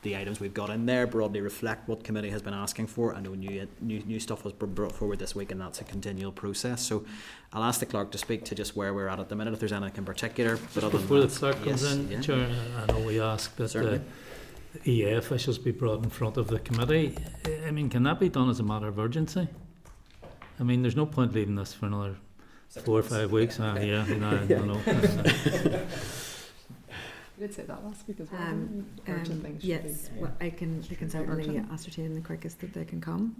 the items we've got in there broadly reflect what committee has been asking for. I know new stuff was brought forward this week, and that's a continual process. So I'll ask the clerk to speak to just where we're at the minute, if there's anything in particular. But other before than the clerk comes in, Chair, I know we asked that the EA officials be brought in front of the committee. I mean, can that be done as a matter of urgency? I mean, there's no point leaving this for another 4 or 5 weeks. No. You did say that last week as well. Yes, I can certainly ascertain the quickest that they can come.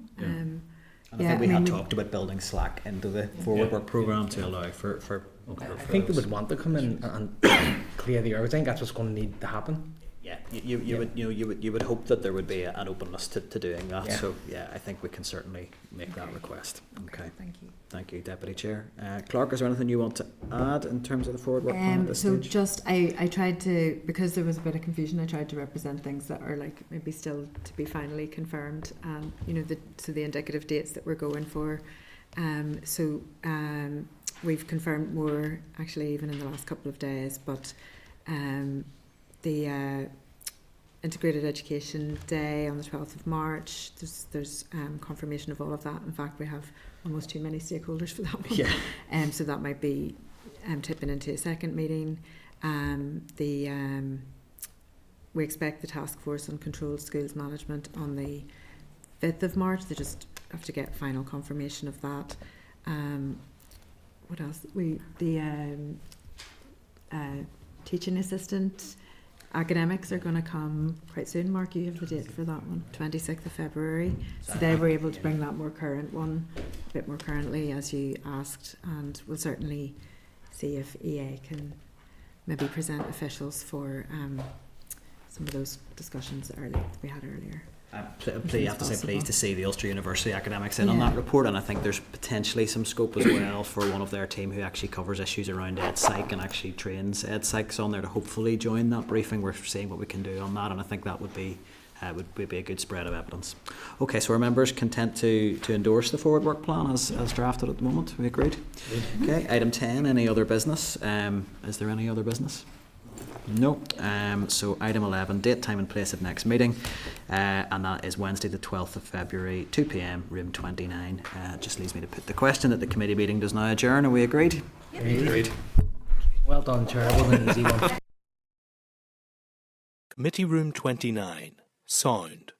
I think we had talked about building slack into the forward work programme to allow for I think they would want to come in and clear the air. I think that's what's going to need to happen. Yeah, you would hope that there would be an openness to doing that. Yeah. So yeah, I think we can certainly make that request. Okay. Thank you, Deputy Chair. Clerk, is there anything you want to add in terms of the forward work plan at this so stage? just I tried to, because there was a bit of confusion, I tried to represent things that are like maybe still to be finally confirmed, and the indicative dates that we're going for. We've confirmed more actually even in the last couple of days, but the Integrated Education Day on the 12th of March, there's confirmation of all of that. In fact, we have almost too many stakeholders for that one. Yeah. So that might be tipping into a second meeting. We expect the Task Force on Controlled Schools Management on the 5th of March. They just have to get final confirmation of that. What else? Teaching assistant academics are going to come quite soon. Mark, you have the date for that one, 26th of February. So they were able to bring that more current one, a bit more currently as you asked, and we'll certainly see if EA can maybe present officials for some of those discussions we had earlier. Pleased to see the Ulster University academics in on that report, and I think there's potentially some scope as well for one of their team who actually covers issues around EdPsych and actually trains EdPsychs on there to hopefully join that briefing. We're seeing what we can do on that, and I think that would be a good spread of evidence. Okay, so are members content to endorse the forward work plan as drafted at the moment? We agreed? Okay, item 10, any other business? Is there any other business? No. So item 11, date, time and place of next meeting, and that is Wednesday the 12th of February, 2 p.m, room 29. Just leaves me to put the question that the committee meeting does now adjourn. Are we agreed? Yep. Agreed. Well done, Chair. It wasn't an easy one. Committee room 29. Sound.